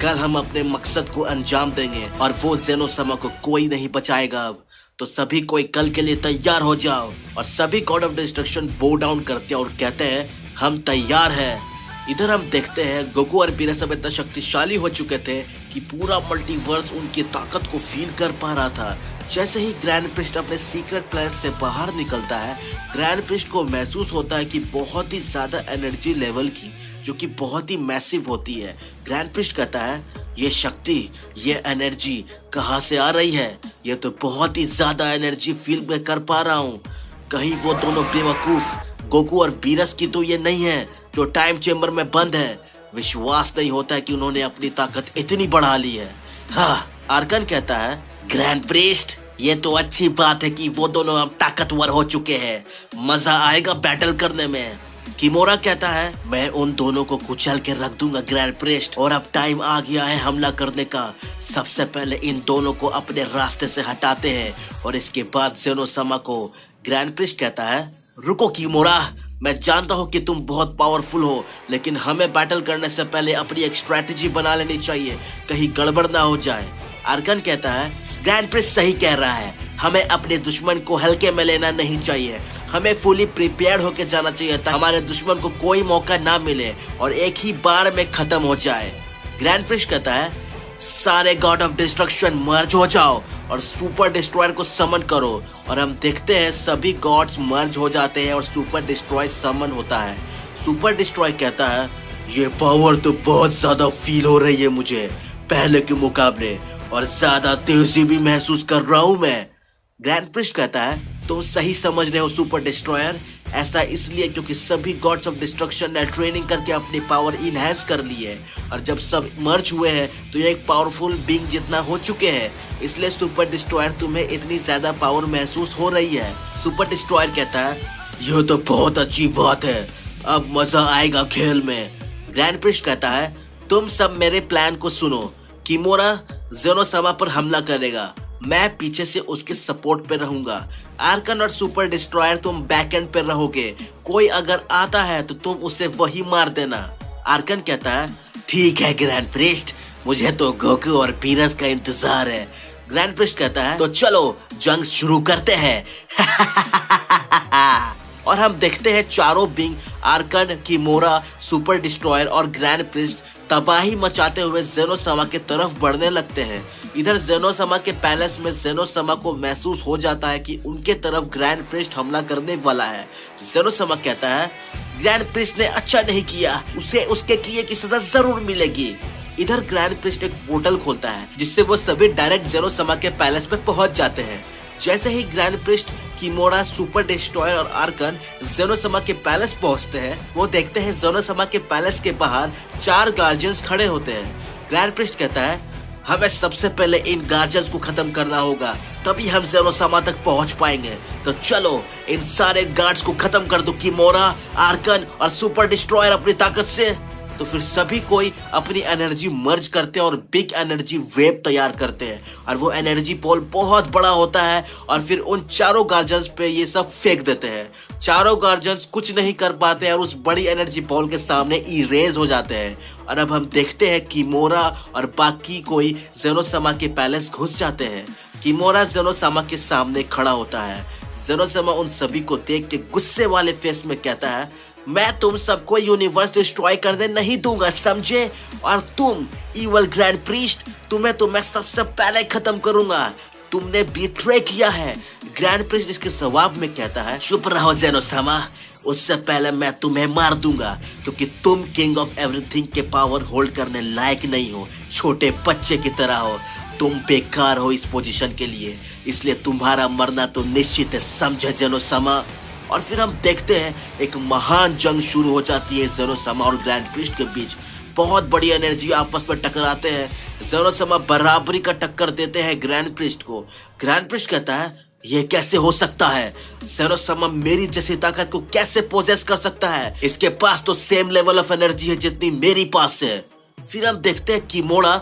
कल हम अपने मकसद को अंजाम देंगे और वो जेनो समा को कोई नहीं बचाएगा अब। तो सभी कोई कल के लिए तैयार हो जाओ। और सभी गॉड ऑफ डिस्ट्रक्शन बो डाउन करते हैं और कहते हैं हम तैयार हैं। इधर हम देखते हैं गोकू और बीरस अब इतना शक्तिशाली हो चुके थे कि पूरा मल्टीवर्स उनकी ताकत को फील कर पा रहा था। जैसे ही ग्रैंड प्रिस्ट अपने सीक्रेट प्लैनेट से बाहर निकलता है, ग्रैंड प्रिस्ट को महसूस होता है कि बहुत ही ज्यादा एनर्जी लेवल की, जो कि बहुत ही मैसिव होती है। ग्रैंड प्रिस्ट कहता है ये शक्ति, ये एनर्जी कहाँ से आ रही है? ये तो बहुत ही ज्यादा एनर्जी फील मैं कर पा रहा हूँ। कहीं वो दोनों बेवकूफ गोकू और बीरस की तो ये नहीं है जो टाइम चेम्बर में बंद है। विश्वास नहीं होता है कि उन्होंने अपनी ताकत इतनी बढ़ा ली है। हाँ, आर्कन कहता है ग्रैंड प्रिस्ट, ये तो अच्छी बात है कि वो दोनों अब ताकतवर हो चुके हैं, मजा आएगा बैटल करने में। किमोरा कहता है मैं उन दोनों को कुचल के रख दूंगा ग्रैंड प्रिस्ट, और अब टाइम आ गया है हमला करने का। सबसे पहले इन दोनों को अपने रास्ते से हटाते हैं और इसके बाद जेनो समा को। ग्रैंड प्रिस्ट कहता है रुको किमोरा, मैं जानता हूँ कि तुम बहुत पावरफुल हो, लेकिन हमें बैटल करने से पहले अपनी एक स्ट्रैटेजी बना लेनी चाहिए, कहीं गड़बड़ ना हो जाए। आर्कन कहता है ग्रैंड प्रिस्ट सही कह रहा है, हमें अपने दुश्मन को हल्के में लेना नहीं चाहिए, हमें फुली प्रिपेयर्ड होकर जाना चाहिए ताकि हमारे दुश्मन को कोई मौका ना मिले और एक ही बार में खत्म हो जाए। ग्रैंड प्रिस्ट कहता है सारे गॉड ऑफ डिस्ट्रक्शन मर्ज हो जाओ और सुपर डिस्ट्रॉयर को समन करो। और हम देखते हैं सभी गॉड्स मर्ज हो जाते हैं और सुपर डिस्ट्रॉय समन होता है। सुपर डिस्ट्रॉय कहता है ये पावर तो बहुत ज्यादा फील हो रही है मुझे पहले के मुकाबले, और ज्यादा तेजी भी महसूस कर रहा हूं मैं। ग्रैंड प्रिस्ट कहता है तुम सही समझ रहे हो सुपर डिस्ट्रॉयर, ऐसा इसलिए क्योंकि सभी गॉड्स ऑफ डिस्ट्रक्शन ने ट्रेनिंग करके अपनी पावर इनहैंस कर ली है, और जब सब मर्ज हुए हैं तो ये एक पावरफुल बीइंग जितना हो चुके हैं, इसलिए सुपर डिस्ट्रॉयर तुम्हें इतनी ज्यादा पावर महसूस हो रही है। सुपर डिस्ट्रॉयर कहता है यह तो बहुत अच्छी बात है, अब मजा आएगा खेल में। ग्रैंड प्रिस्ट कहता है तुम सब मेरे प्लान को सुनो, किमोरा जेनो समा पर हमला करेगा, मैं पीछे से उसके सपोर्ट पे रहूंगा। आर्कन और सुपर डिस्ट्रॉयर तुम बैक एंड पे रहोगे, कोई अगर आता है तो तुम उसे वही मार देना। आर्कन कहता है ठीक है ग्रैंड प्रिस्ट, मुझे तो गोकू और बीरस का इंतजार है। ग्रैंड प्रिस्ट कहता है तो चलो जंग शुरू करते हैं। और हम देखते हैं चारों being Arkan, kimura, super destroyer और ग्रैंड प्रिस्ट तबाही मचाते हुए जेनो समा के तरफ बढ़ने लगते हैं। इधर जेनो समा के पैलेस में जेनो समा को महसूस हो जाता है कि उनके तरफ ग्रैंड प्रिस्ट हमला करने वाला है। जेनो समा कहता है ग्रैंड प्रिस्ट ने अच्छा नहीं किया, उसे उसके किए की सजा जरूर मिलेगी। इधर ग्रैंड प्रिस्ट एक पोर्टल खोलता है जिससे वो सभी डायरेक्ट जेनो समा के पैलेस पे पहुंच जाते हैं। जैसे ही grand priest, kimura, super destroyer और आर्कन जेनो समा के पैलेस पहुंचते हैं, वो देखते हैं जेनो समा के पैलेस के बाहर 4 गार्जियंस खड़े होते हैं। ग्रैंड प्रिस्ट कहता है हमें सबसे पहले इन गार्जियंस को खत्म करना होगा, तभी हम जेनो समा तक पहुंच पाएंगे। तो चलो इन सारे गार्ड्स को खत्म कर दो किमोरा, आर्कन और सुपर डिस्ट्रॉयर अपनी ताकत से। तो फिर सभी कोई अपनी एनर्जी मर्ज करते हैं और बिग एनर्जी वेव तैयार करते हैं, और वो एनर्जी पोल बहुत बड़ा होता है और फिर उन चारों गार्जियंस पे ये सब फेंक देते हैं। चारों गार्जियंस कुछ नहीं कर पाते हैं और उस बड़ी एनर्जी पोल के सामने इरेज हो जाते हैं। और अब हम देखते हैं किमोरा और बाकी कोई जेनो समा के पैलेस घुस जाते हैं। किमोरा जेनो समा के सामने खड़ा होता है। जेनो समा उन सभी को देख के गुस्से वाले फेस में कहता है मैं तुम सबको यूनिवर्स डिस्ट्रॉय करने नहीं दूंगा, समझे? और तुम इवल ग्रैंड प्रीस्ट, तुम्हें तो मैं सबसे पहले खत्म करूंगा, तुमने बिट्रे किया है। ग्रैंड प्रीस्ट इसके जवाब में कहता है चुप रहो जेनो समा, उससे पहले मैं तुम्हें मार दूंगा, क्योंकि तुम किंग ऑफ एवरीथिंग के पावर होल्ड करने लायक नहीं हो, छोटे बच्चे की तरह हो, तुम बेकार हो इस पोजीशन के लिए, इसलिए तुम्हारा मरना तो निश्चित है, समझे जेनो समा? और फिर हम देखते हैं एक महान जंग शुरू हो जाती है जेनो समा और ग्रैंड प्रिस्ट के बीच। बहुत बड़ी एनर्जी आपस में टकराते हैं। जेनो समा बराबरी का टक्कर देते हैं ग्रैंड प्रिस्ट को। ग्रैंड प्रिस्ट कहता है ये कैसे हो सकता है? जेनो समा मेरी जैसी ताकत को कैसे पोजेस कर सकता है? इसके पास तो सेम लेवल ऑफ एनर्जी है जितनी मेरी पास है। फिर हम देखते हैं किमोरा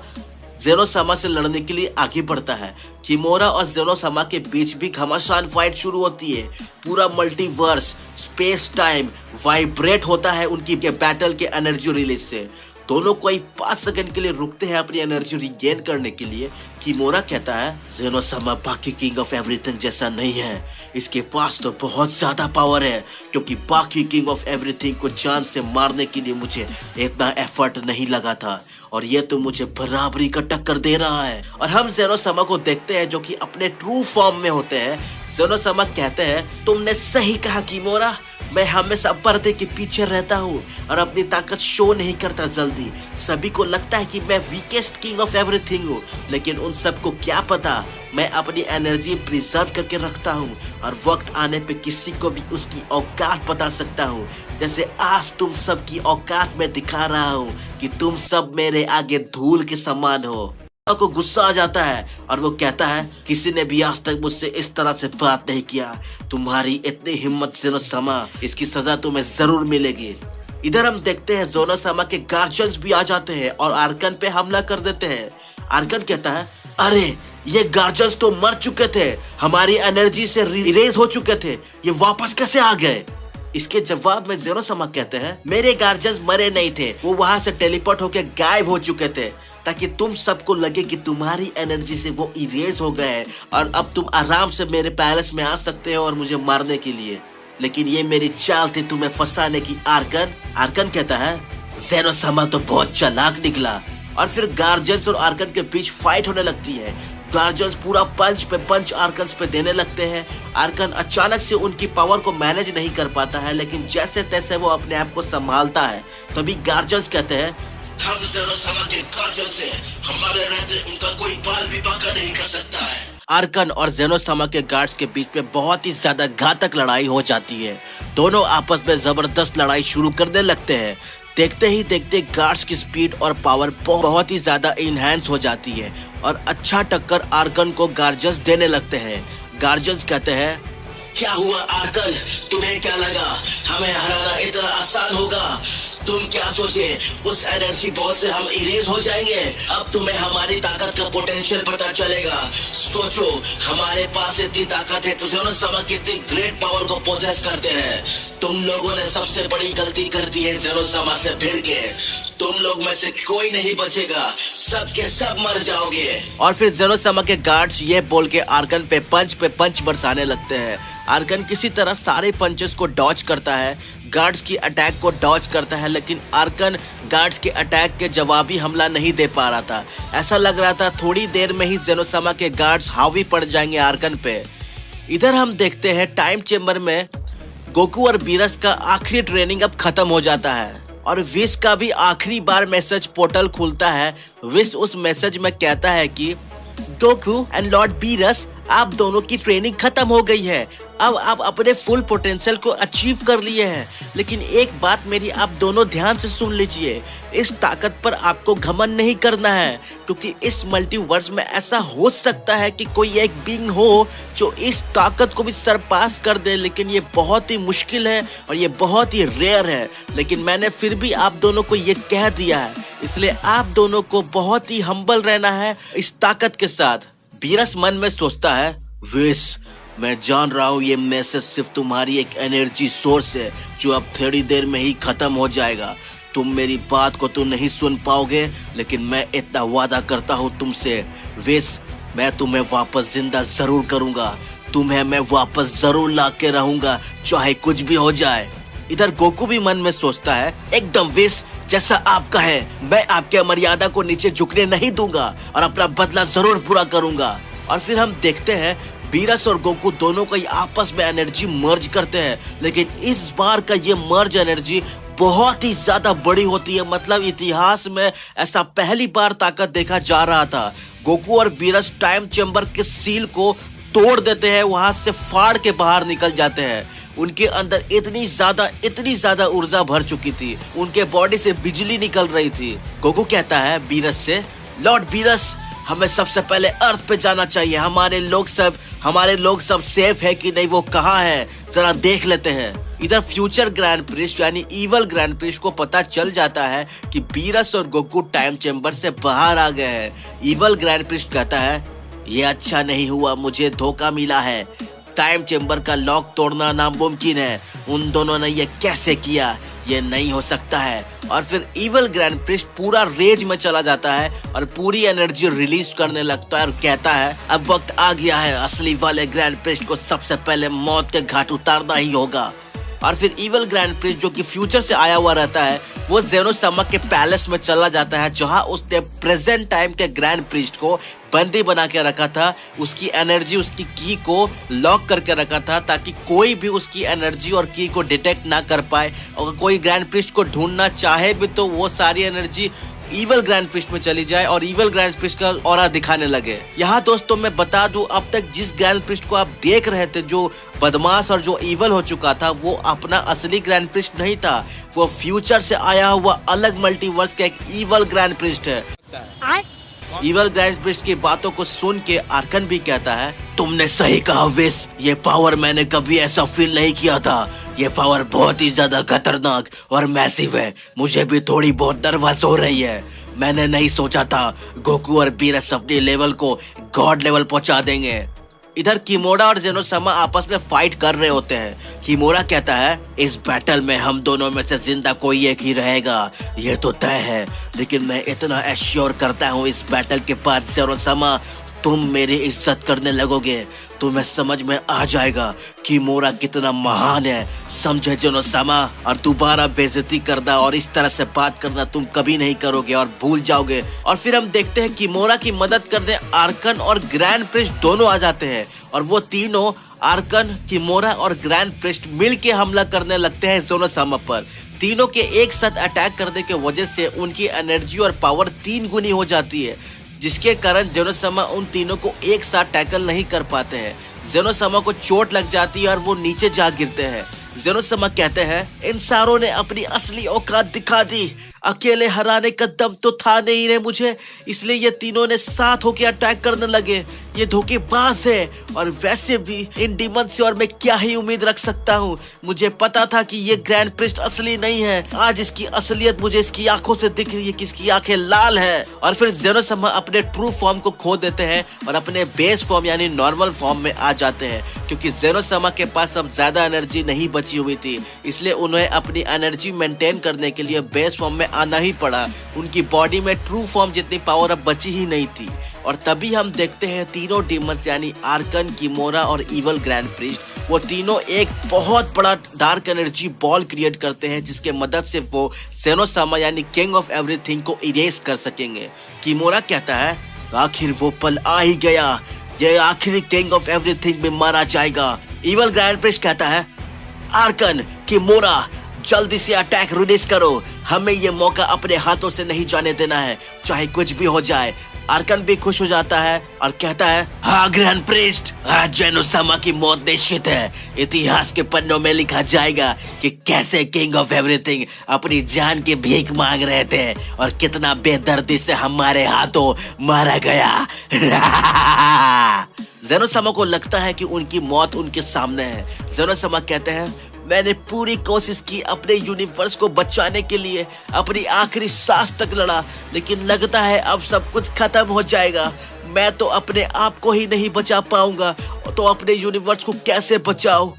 जेनो समा से लड़ने के लिए आगे बढ़ता है। किमोरा और जेनो समा के बीच भी घमासान फाइट शुरू होती है। पूरा मल्टीवर्स, स्पेस टाइम वाइब्रेट होता है उनकी के बैटल के एनर्जी रिलीज से। दोनों कोई 5 सेकंड के लिए रुकते हैं अपनी एनर्जी रिगेन करने के लिए। किमोरा कहता है ज़ेनोसामा बाकी किंग ऑफ एवरीथिंग जैसा नहीं है, इसके पास तो बहुत ज्यादा पावर है, क्योंकि बाकी किंग ऑफ एवरीथिंग को जान से मारने के लिए मुझे इतना एफर्ट नहीं लगा था, और ये तो मुझे बराबरी का टक्कर दे रहा है। और हम ज़ेनोसामा को देखते हैं जो कि अपने ट्रू फॉर्म में होते हैं। ज़ेनोसामा कहते हैं तुमने सही कहा किमोरा, मैं हमेशा पर्दे के पीछे रहता हूँ और अपनी ताकत शो नहीं करता जल्दी। सभी को लगता है कि मैं वीकेस्ट किंग ऑफ एवरीथिंग हूँ, लेकिन उन सबको क्या पता मैं अपनी एनर्जी प्रिजर्व करके रखता हूँ और वक्त आने पे किसी को भी उसकी औकात बता सकता हूँ। जैसे आज तुम सबकी औकात में दिखा रहा हूँ कि तुम सब मेरे आगे धूल के समान हो। को गुस्सा आ जाता है और वो कहता है किसी ने भी आज तक मुझसे इस तरह से बात नहीं किया, तुम्हारी इतनी हिम्मत ज़ेनोसामा, इसकी सजा तुम्हें जरूर मिलेगी। इधर हम देखते हैं ज़ेनोसामा के गार्जियंस भी आ जाते हैं और आर्कन पे हमला कर देते हैं। आर्कन कहता है अरे ये गार्जियंस तो मर चुके थे, हमारी एनर्जी से इरेज हो चुके थे, ये वापस कैसे आ गए? इसके जवाब में ज़ेनोसामा कहते हैं मेरे गार्जियंस मरे नहीं थे, वो वहां से टेलीपोर्ट होकर गायब हो चुके थे ताकि तुम सबको लगे कि तुम्हारी एनर्जी से वो इरेज हो गए हैं और अब तुम आराम से मेरे पैलेस में आ सकते हो और मुझे मारने के लिए। लेकिन ये मेरी चाल थी तुम्हें फंसाने की आर्कन। आर्कन कहता है ज़ेनोसामा तो बहुत चालाक निकला। और फिर गार्जियंस और आर्कन के बीच फाइट होने लगती है। गार्जियंस पूरा पंच पे पंच आर्कन पे देने लगते हैं। आर्कन अचानक से उनकी पावर को मैनेज नहीं कर पाता है, लेकिन जैसे तैसे वो अपने आप को संभालता है। तभी गार्जियंस कहते हैं हम ज़ेनोसामा के गार्जियंस हैं, हमारे रहते उनका कोई बाल भी बांका नहीं कर सकता है। आर्कन और ज़ेनोसामा के गार्ड्स के बीच में बहुत ही ज्यादा घातक लड़ाई हो जाती है। दोनों आपस में जबरदस्त लड़ाई शुरू करने लगते हैं। देखते ही देखते गार्ड्स की स्पीड और पावर बहुत ही ज्यादा इनहैंस हो जाती है और अच्छा टक्कर आर्कन को गार्जियंस देने लगते हैं। गार्जियंस कहते हैं क्या हुआ आर्कन, तुम्हें क्या लगा हमें हराना इतना आसान होगा? तुम क्या सोचे उस एनर्जी बॉल से हम इरेज हो जाएंगे? अब तुम्हें हमारी ताकत का पोटेंशियल पता चलेगा। सोचो हमारे पास इतनी ताकत है तो ज़ेनोसामा कितनी ग्रेट पावर को पोजेस करते हैं। तुम लोगों ने सबसे बड़ी गलती कर दी है ज़ेनोसामा से भिड़ के। तुम लोग में से कोई नहीं बचेगा, सब के सब मर जाओगे। और फिर ज़ेनोसामा के गार्ड्स ये बोल के आर्कन पे पंच बरसाने लगते हैं। आर्कन किसी तरह सारे पंचेस को डॉज करता है, गार्ड्स की अटैक को डॉज करता है, लेकिन आर्कन गार्ड्स के अटैक के जवाबी हमला नहीं दे पा रहा था। ऐसा लग रहा था थोड़ी देर में ही ज़ेनोसामा के गार्ड्स हावी पड़ जाएंगे आर्कन पे। इधर हम देखते हैं टाइम चेम्बर में गोकू और बीरस का आखिरी ट्रेनिंग अब खत्म हो जाता है और विश का भी आखिरी बार मैसेज पोर्टल खुलता है। विश उस मैसेज में कहता है कि गोकू एंड लॉर्ड बीरस आप दोनों की ट्रेनिंग खत्म हो गई है, अब आप अपने फुल पोटेंशियल को अचीव कर लिए हैं। लेकिन एक बात मेरी आप दोनों ध्यान से सुन लीजिए, इस ताकत पर आपको घमंड नहीं करना है, क्योंकि इस मल्टीवर्स में ऐसा हो सकता है कि कोई एक बीइंग हो जो इस ताकत को भी सरपास कर दे, लेकिन ये बहुत ही मुश्किल है और ये बहुत ही रेयर है। लेकिन मैंने फिर भी आप दोनों को ये कह दिया है, इसलिए आप दोनों को बहुत ही हम्बल रहना है इस ताकत के साथ। बीरस मन में सोचता है विश मैं जान रहा हूँ ये मैसेज सिर्फ तुम्हारी एक एनर्जी सोर्स है जो अब थोड़ी देर में ही खत्म हो जाएगा। तुम मेरी बात को तो नहीं सुन पाओगे, लेकिन मैं इतना वादा करता हूँ तुमसे विश, मैं तुम्हें वापस जिंदा जरूर करूंगा, तुम्हें मैं वापस जरूर ला के रहूंगा चाहे कुछ भी हो जाए। इधर गोकू भी मन में सोचता है एकदम विश जैसा आपका है, मैं आपके मर्यादा को नीचे झुकने नहीं दूंगा और अपना बदला जरूर पूरा करूंगा। और फिर हम देखते हैं बीरस और गोकू दोनों को आपस में एनर्जी मर्ज करते हैं, लेकिन इस बार का ये मर्ज एनर्जी बहुत ही ज्यादा बड़ी होती है। मतलब इतिहास में ऐसा पहली बार ताकत देखा जा रहा था। गोकू और बीरस टाइम चेम्बर के सील को तोड़ देते हैं, वहां से फाड़ के बाहर निकल जाते हैं। उनके अंदर इतनी ज्यादा ऊर्जा भर चुकी थी, उनके बॉडी से बिजली निकल रही थी। गोकू कहता है बीरस से लॉर्ड बीरस हमें सबसे पहले अर्थ पे जाना चाहिए, हमारे लोग सब सेफ है कि नहीं वो कहाँ है जरा देख लेते हैं। इधर फ्यूचर ग्रैंड प्रिस्ट यानी इवल ग्रैंड प्रिस्ट को पता चल जाता है कि बीरस और गोकू टाइम चेम्बर से बाहर आ गए हैं। इवल ग्रैंड प्रिस्ट कहता है ये अच्छा नहीं हुआ, मुझे धोखा मिला है, टाइम चेम्बर का लॉक तोड़ना नामुमकिन है, उन दोनों ने ये कैसे किया? ये नहीं हो सकता है। और फिर इवल ग्रैंड प्रिस्ट पूरा रेज में चला जाता है और पूरी एनर्जी रिलीज करने लगता है और कहता है अब वक्त आ गया है, असली वाले ग्रैंड प्रिस्ट को सबसे पहले मौत के घाट उतारना ही होगा। और फिर इवल ग्रैंड प्रिस्ट जो कि फ्यूचर से आया हुआ रहता है वो जेनोसामा के पैलेस में चला जाता है जहां उसने प्रेजेंट टाइम के ग्रैंड प्रिस्ट को बंदी बना के रखा था। उसकी एनर्जी, उसकी की को लॉक करके रखा था ताकि कोई भी उसकी एनर्जी और की को डिटेक्ट ना कर पाए। अगर कोई ग्रैंड प्रिस्ट को ढूंढना चाहे भी तो वो सारी एनर्जी इवल ग्रैंड प्रिस्ट में चली जाए और इवल ग्रैंड प्रिस्ट का ऑरा दिखाने लगे। यहाँ दोस्तों मैं बता दूं, अब तक जिस ग्रैंड प्रिस्ट को आप देख रहे थे जो बदमाश और जो इवल हो चुका था वो अपना असली ग्रैंड प्रिस्ट नहीं था, वो फ्यूचर से आया हुआ अलग मल्टीवर्स का एक इवल ग्रैंड प्रिस्ट है। इवल ग्रैंड प्रिस्ट की बातों को सुन के आर्कन भी कहता है तुमने सही कहा विस, ये पावर मैंने कभी ऐसा फील नहीं किया था। ये पावर बहुत ही ज्यादा खतरनाक और मैसिव है। मुझे भी थोड़ी बहुत नर्वस हो रही है। मैंने नहीं सोचा था गोकू और बीरस अपने लेवल को गॉड लेवल पहुंचा देंगे। इधर किमोरा और जेनोसामा आपस में फाइट कर रहे होते हैं। किमोरा कहता है इस बैटल में हम दोनों में से जिंदा कोई एक ही रहेगा, ये तो तय है। लेकिन मैं इतना एश्योर करता हूँ इस बैटल के बाद जेनोसामा तुम मेरी इज्जत करने लगोगे, तुम्हें समझ में आ जाएगा कि मोरा कितना महान है, समझे जेनोसामा। और दोबारा बेइज्जती करना और इस तरह से बात करना तुम कभी नहीं करोगे और भूल जाओगे। और फिर हम देखते हैं कि मोरा की मदद करने आर्कन और ग्रैंड प्रिस्ट दोनों आ जाते हैं और वो तीनों आर्कन, किमोरा और ग्रैंड प्रिस्ट मिल के हमला करने लगते हैं जेनोसामा पर। तीनों के एक साथ अटैक करने की वजह से उनकी एनर्जी और पावर 3 गुनी हो जाती है, जिसके कारण जेनोसामा उन तीनों को एक साथ टैकल नहीं कर पाते हैं। जेनोसामा को चोट लग जाती है और वो नीचे जा गिरते हैं। जेनोसामा कहते हैं इन सारों ने अपनी असली औकात दिखा दी, अकेले हराने का दम तो था नहीं रे मुझे, इसलिए ये तीनों ने साथ होकर अटैक करने लगे। ये धोखेबाज है और वैसे भी इन डीमन से और मैं क्या ही उम्मीद रख सकता हूँ। मुझे पता था कि ये ग्रैंड प्रिस्ट असली नहीं है, आज इसकी असलियत मुझे इसकी आंखों से दिख रही है कि इसकी आंखें लाल है। और फिर जेनोसामा अपने ट्रू फॉर्म को खो देते हैं और अपने बेस फॉर्म यानी नॉर्मल फॉर्म में आ जाते हैं, क्योंकि जेनोसामा के पास अब ज्यादा एनर्जी नहीं बची हुई थी, इसलिए उन्हें अपनी एनर्जी मेंटेन करने के लिए बेस फॉर्म में आना ही पड़ा। उनकी बॉडी में ट्रू फॉर्म जितनी पावर अब बची ही नहीं थी। और तभी हम देखते हैं तीनों डीमंस यानी आर्कन, किमोरा और इवल ग्रैंड प्रिस्ट, वो तीनों एक बहुत बड़ा डार्क एनर्जी बॉल क्रिएट करते हैं जिसके मदद से वो जेनोसामा यानी किंग ऑफ एवरीथिंग को इरेज कर सकेंगे। किमोरा कहता है आखिर वो पल आ ही गया, ये आखिरी किंग ऑफ एवरीथिंग में मारा जाएगा। इवल ग्रैंड प्रिस्ट कहता है आर्कन, किमोरा जल्दी से अटैक रिलीज करो, हमें ये मौका अपने हाथों से नहीं जाने देना है, चाहे कुछ भी हो जाए। आर्कन भी खुश हो जाता है और कहता है हाँ ग्रैंड प्रिस्ट, आज जेनोसामा की मौत निश्चित है। इतिहास के पन्नों में लिखा जाएगा कि कैसे किंग ऑफ एवरीथिंग अपनी जान की भीख मांग रहे थे और कितना बेदर्दी से हमारे हाथों मारा गया। जेनोसामा को लगता है कि उनकी मौत उनके सामने है। जेनोसामा कहते हैं मैंने पूरी कोशिश की अपने यूनिवर्स को बचाने के लिए, अपनी आखिरी सांस तक लड़ा, लेकिन लगता है अब सब कुछ खत्म हो जाएगा। मैं तो अपने आप को ही नहीं बचा पाऊंगा, तो अपने यूनिवर्स को कैसे बचाऊं?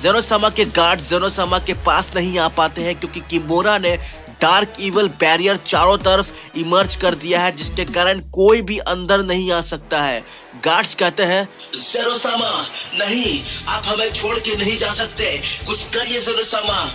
जेनोसामा के गार्ड जेनोसामा के पास नहीं आ पाते हैं क्योंकि किमोरा ने डार्क इवल बैरियर चारों तरफ इमर्ज कर दिया है, जिसके कारण कोई भी अंदर नहीं आ सकता है। गार्ड्स कहते हैं जेनोसामा नहीं, आप हमें छोड़ के नहीं जा सकते, कुछ करिए जेनोसामा।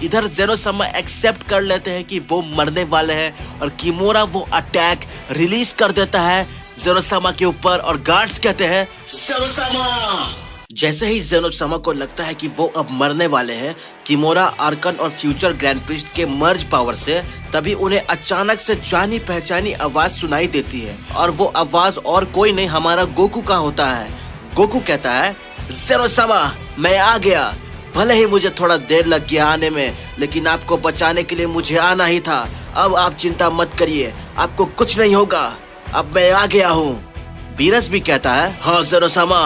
इधर जेनोसामा एक्सेप्ट कर लेते हैं कि वो मरने वाले हैं और किमोरा वो अटैक रिलीज कर देता है जेनोसामा के ऊपर और गार्ड्स कहते हैं जेनोसामा। जैसे ही जेनोसामा को लगता है कि वो अब मरने वाले हैं, किमोरा, आर्कन और फ्यूचर ग्रैंड प्रिस्ट के मर्ज पावर से तभी उन्हें अचानक से जानी पहचानी आवाज सुनाई देती है और वो आवाज और कोई नहीं हमारा गोकू का होता है। गोकू कहता है जेनोसामा मैं आ गया, भले ही मुझे थोड़ा देर लग गया आने में, लेकिन आपको बचाने के लिए मुझे आना ही था। अब आप चिंता मत करिए, आपको कुछ नहीं होगा, अब मैं आ गया हूँ। बीरस भी कहता है हाँ जेनोसामा,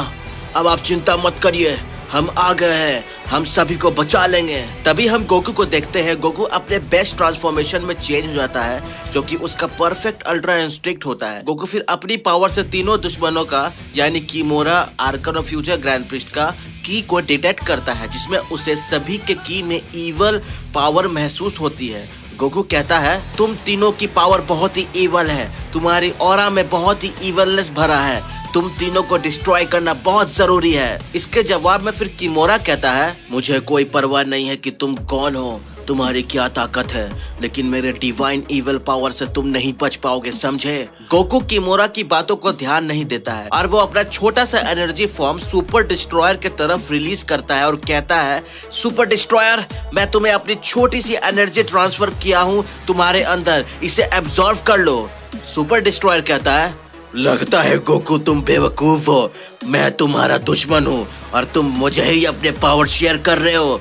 अब आप चिंता मत करिए, हम आ गए हैं, हम सभी को बचा लेंगे। तभी हम गोकू को देखते हैं। गोकू अपने बेस्ट ट्रांसफॉर्मेशन में चेंज हो जाता है जो कि उसका परफेक्ट अल्ट्रा इंस्टिंक्ट होता है। गोकू फिर अपनी पावर से तीनों दुश्मनों का यानी किमोरा, आर्कन और फ्यूचर ग्रैंड प्रिस्ट का की को डिटेक्ट करता है जिसमें उसे सभी के की में ईवल पावर महसूस होती है। गोकू कहता है तुम तीनों की पावर बहुत ही ईवल है, तुम्हारी ऑरा में बहुत ही ईवलनेस भरा है, तुम तीनों को डिस्ट्रॉय करना बहुत जरूरी है। इसके जवाब में फिर किमोरा कहता है मुझे कोई परवाह नहीं है कि तुम कौन हो, तुम्हारी क्या ताकत है, लेकिन मेरे डिवाइन ईवल पावर से तुम नहीं बच पाओगे, समझे। गोकू किमोरा की बातों को ध्यान नहीं देता है और वो अपना छोटा सा एनर्जी फॉर्म सुपर डिस्ट्रॉयर के तरफ रिलीज करता है और कहता है सुपर डिस्ट्रॉयर, मैं तुम्हें अपनी छोटी सी एनर्जी ट्रांसफर किया हूँ तुम्हारे अंदर, इसे एब्जॉर्व कर लो। सुपर डिस्ट्रॉयर कहता है लगता है गोकू तुम बेवकूफ हो, मैं तुम्हारा दुश्मन हूँ और तुम मुझे ही अपने पावर शेयर कर रहे हो।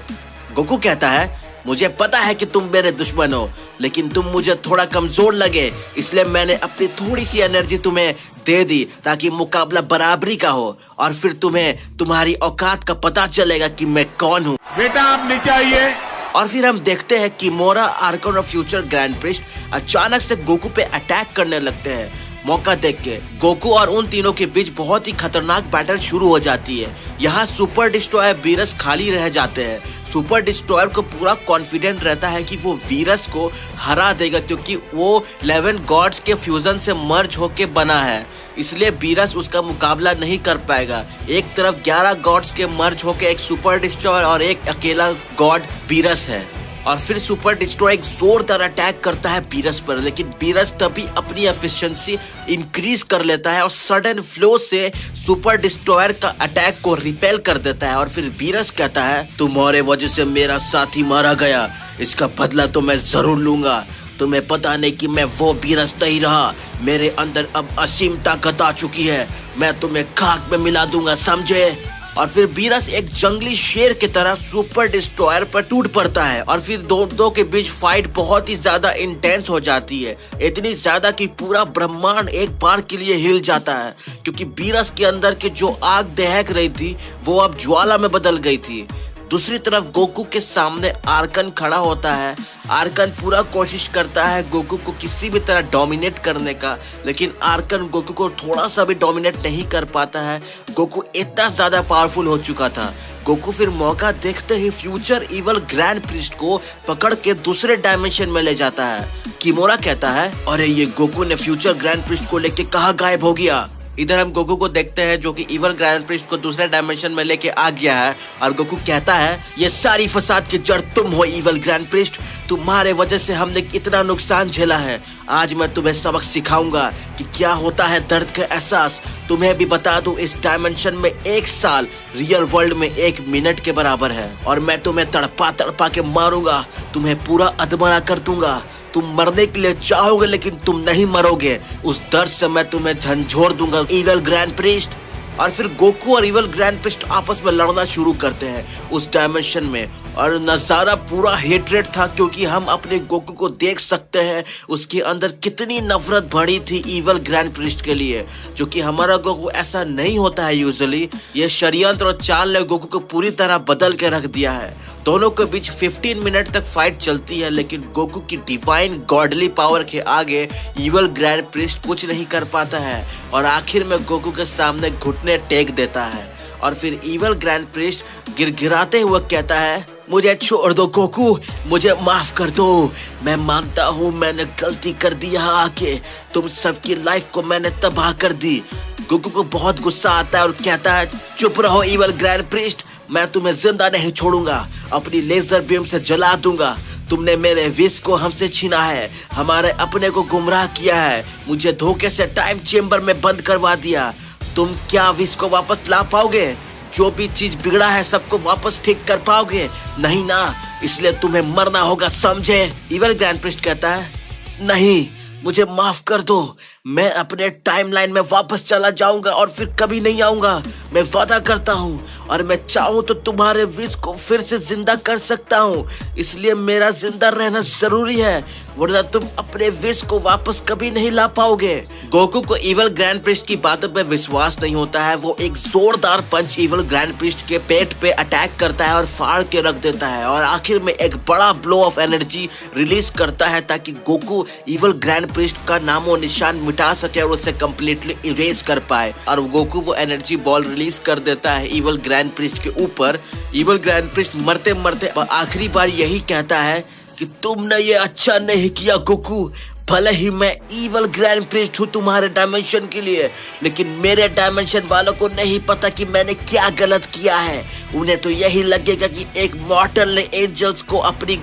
गोकू कहता है मुझे पता है कि तुम मेरे दुश्मन हो, लेकिन तुम मुझे थोड़ा कमजोर लगे, इसलिए मैंने अपनी थोड़ी सी एनर्जी तुम्हें दे दी ताकि मुकाबला बराबरी का हो और फिर तुम्हें तुम्हारी औकात का पता चलेगा कि मैं कौन हूँ। बेटा आप नीचे आइए। और फिर हम देखते हैं कि किमोरा, आर्कन और फ्यूचर ग्रैंड प्रिस्ट अचानक से गोकू पे अटैक करने लगते हैं। मौका देख के गोकू और उन तीनों के बीच बहुत ही खतरनाक बैटल शुरू हो जाती है। यहाँ सुपर डिस्ट्रॉयर वीरस खाली रह जाते हैं। सुपर डिस्ट्रॉयर को पूरा कॉन्फिडेंट रहता है कि वो वीरस को हरा देगा क्योंकि वो 11 गॉड्स के फ्यूजन से मर्ज होके बना है, इसलिए वीरस उसका मुकाबला नहीं कर पाएगा। एक तरफ 11 गॉड्स के मर्ज होके एक सुपर डिस्ट्रॉयर और एक अकेला गॉड वीरस है और फिर सुपर डिस्ट्रॉयर एक जोरदार अटैक करता है बीरस पर, लेकिन बीरस तभी अपनी एफिशिएंसी इंक्रीज कर लेता है और सडन फ्लो से सुपर डिस्ट्रॉयर का अटैक को रिपेल कर देता है। और फिर बीरस कहता है तुम्हारे वजह से मेरा साथी मारा गया, इसका बदला तो मैं जरूर लूंगा। तुम्हें पता नहीं कि मैं वो बीरस नहीं रहा, मेरे अंदर अब असीम ताकत आ चुकी है, मैं तुम्हें खाक में मिला दूंगा, समझे। और फिर बीरस एक जंगली शेर की तरह सुपर डिस्ट्रॉयर पर टूट पड़ता है और फिर दोनों के बीच फाइट बहुत ही ज्यादा इंटेंस हो जाती है, इतनी ज्यादा कि पूरा ब्रह्मांड एक बार के लिए हिल जाता है क्योंकि बीरस के अंदर की जो आग दहक रही थी वो अब ज्वाला में बदल गई थी। दूसरी तरफ गोकू के सामने आर्कन खड़ा होता है। आर्कन पूरा कोशिश करता है गोकू को किसी भी तरह डोमिनेट करने का, लेकिन आर्कन गोकू को थोड़ा सा भी डोमिनेट नहीं कर पाता है। गोकू इतना ज्यादा पावरफुल हो चुका था। गोकू फिर मौका देखते ही फ्यूचर इवल ग्रैंड प्रिस्ट को पकड़ के दूसरे डायमेंशन में ले जाता है। किमोरा कहता है अरे ये गोकू ने फ्यूचर ग्रैंड प्रिस्ट को लेके कहाँ गायब हो गया। इधर हम गोकू को देखते हैं जो कि इवल ग्रैंड प्रिस्ट को दूसरे डायमेंशन में लेके आ गया है और गोकू कहता है ये सारी फसाद की जड़ तुम हो इवल ग्रैंड प्रिस्ट, तुम्हारे वजह से हमने इतना नुकसान झेला है। आज मैं तुम्हें सबक सिखाऊंगा कि क्या होता है दर्द का एहसास। तुम्हें भी बता दूं इस डायमेंशन में 1 साल रियल वर्ल्ड में 1 मिनट के बराबर है और मैं तुम्हें तड़पा तड़पा के मारूंगा, तुम्हें पूरा अधमरा कर दूंगा। तुम मरने के लिए चाहोगे लेकिन तुम नहीं मरोगे, उस दर्द से मैं तुम्हें झंझोर दूंगा इवल ग्रैंड प्रिस्ट। और फिर गोकू और इवल ग्रैंड प्रिस्ट आपस में लड़ना शुरू करते हैं उस डायमेंशन में और नजारा पूरा हेट्रेड था क्योंकि हम अपने गोकू को देख सकते हैं उसके अंदर कितनी नफरत भरी थी इवल ग्रैंड प्रिस्ट के लिए, जो कि हमारा गोकू ऐसा नहीं होता है यूजुअली। ये षड्यंत्र और चाल ने गोकू को पूरी तरह बदल के रख दिया है। दोनों के बीच 15 मिनट तक फाइट चलती है, लेकिन गोकू की डिवाइन गॉडली पावर के आगे इवल ग्रैंड प्रिस्ट कुछ नहीं कर पाता है और आखिर में गोकू के सामने घुटने टेक देता है। और फिर इवल ग्रैंड प्रिस्ट गिड़गिड़ाते हुए कहता है मुझे छोड़ दो गोकू, मुझे माफ कर दो, मैं मानता हूँ मैंने गलती कर दी, यहाँ आके तुम सबकी लाइफ को मैंने तबाह कर दी। गोकू को बहुत गुस्सा आता है और कहता है चुप रहो इवल ग्रैंड प्रिस्ट, मैं तुम्हें जिंदा नहीं छोड़ूंगा, अपनी लेजर बीम से जला दूंगा। तुमने मेरे विश को हमसे छीना है, हमारे अपने को गुमराह किया है, मुझे धोखे से टाइम चेम्बर में बंद करवा दिया। तुम क्या विश को वापस ला पाओगे? जो भी चीज बिगड़ा है सबको वापस ठीक कर पाओगे? नहीं ना, इसलिए तुम्हें मरना होगा, समझे। इवल ग्रैंड प्रिस्ट कहता है नहीं, मुझे माफ कर दो, मैं अपने टाइमलाइन में वापस चला जाऊंगा और फिर कभी नहीं आऊंगा, मैं वादा करता हूँ। और मैं चाहूँ तो तुम्हारे विश को फिर से जिंदा कर सकता हूँ, इसलिए मेरा जिंदा रहना जरूरी है, वरना तुम अपने विश को वापस कभी नहीं ला पाओगे। गोकू को इवल ग्रैंड प्रिस्ट की बातों पे विश्वास नहीं होता है। वो एक जोरदार पंच इवल ग्रैंड प्रिस्ट के पेट पे अटैक करता है और फाड़ के रख देता है और आखिर में एक बड़ा ब्लो ऑफ एनर्जी रिलीज करता है ताकि गोकू इवल ग्रैंड प्रिस्ट का नामो निशान उठा सके और उसे कम्प्लीटली इरेज कर पाए। और गोकू वो एनर्जी बॉल रिलीज कर देता है इवल ग्रैंड प्रिस्ट के ऊपर। इवल ग्रैंड प्रिस्ट मरते मरते आखिरी बार यही कहता है कि तुमने ये अच्छा नहीं किया गोकू। भले ही मैं इवल ग्रैंड प्रिस्ट हूँ तुम्हारे डायमेंशन के लिए, लेकिन मेरे डायमेंशन वालों को नहीं पता कि मैंने क्या गलत किया है। उन्हें तो यही लगेगा कि एक मॉर्टल ने एंजल्स को अपनी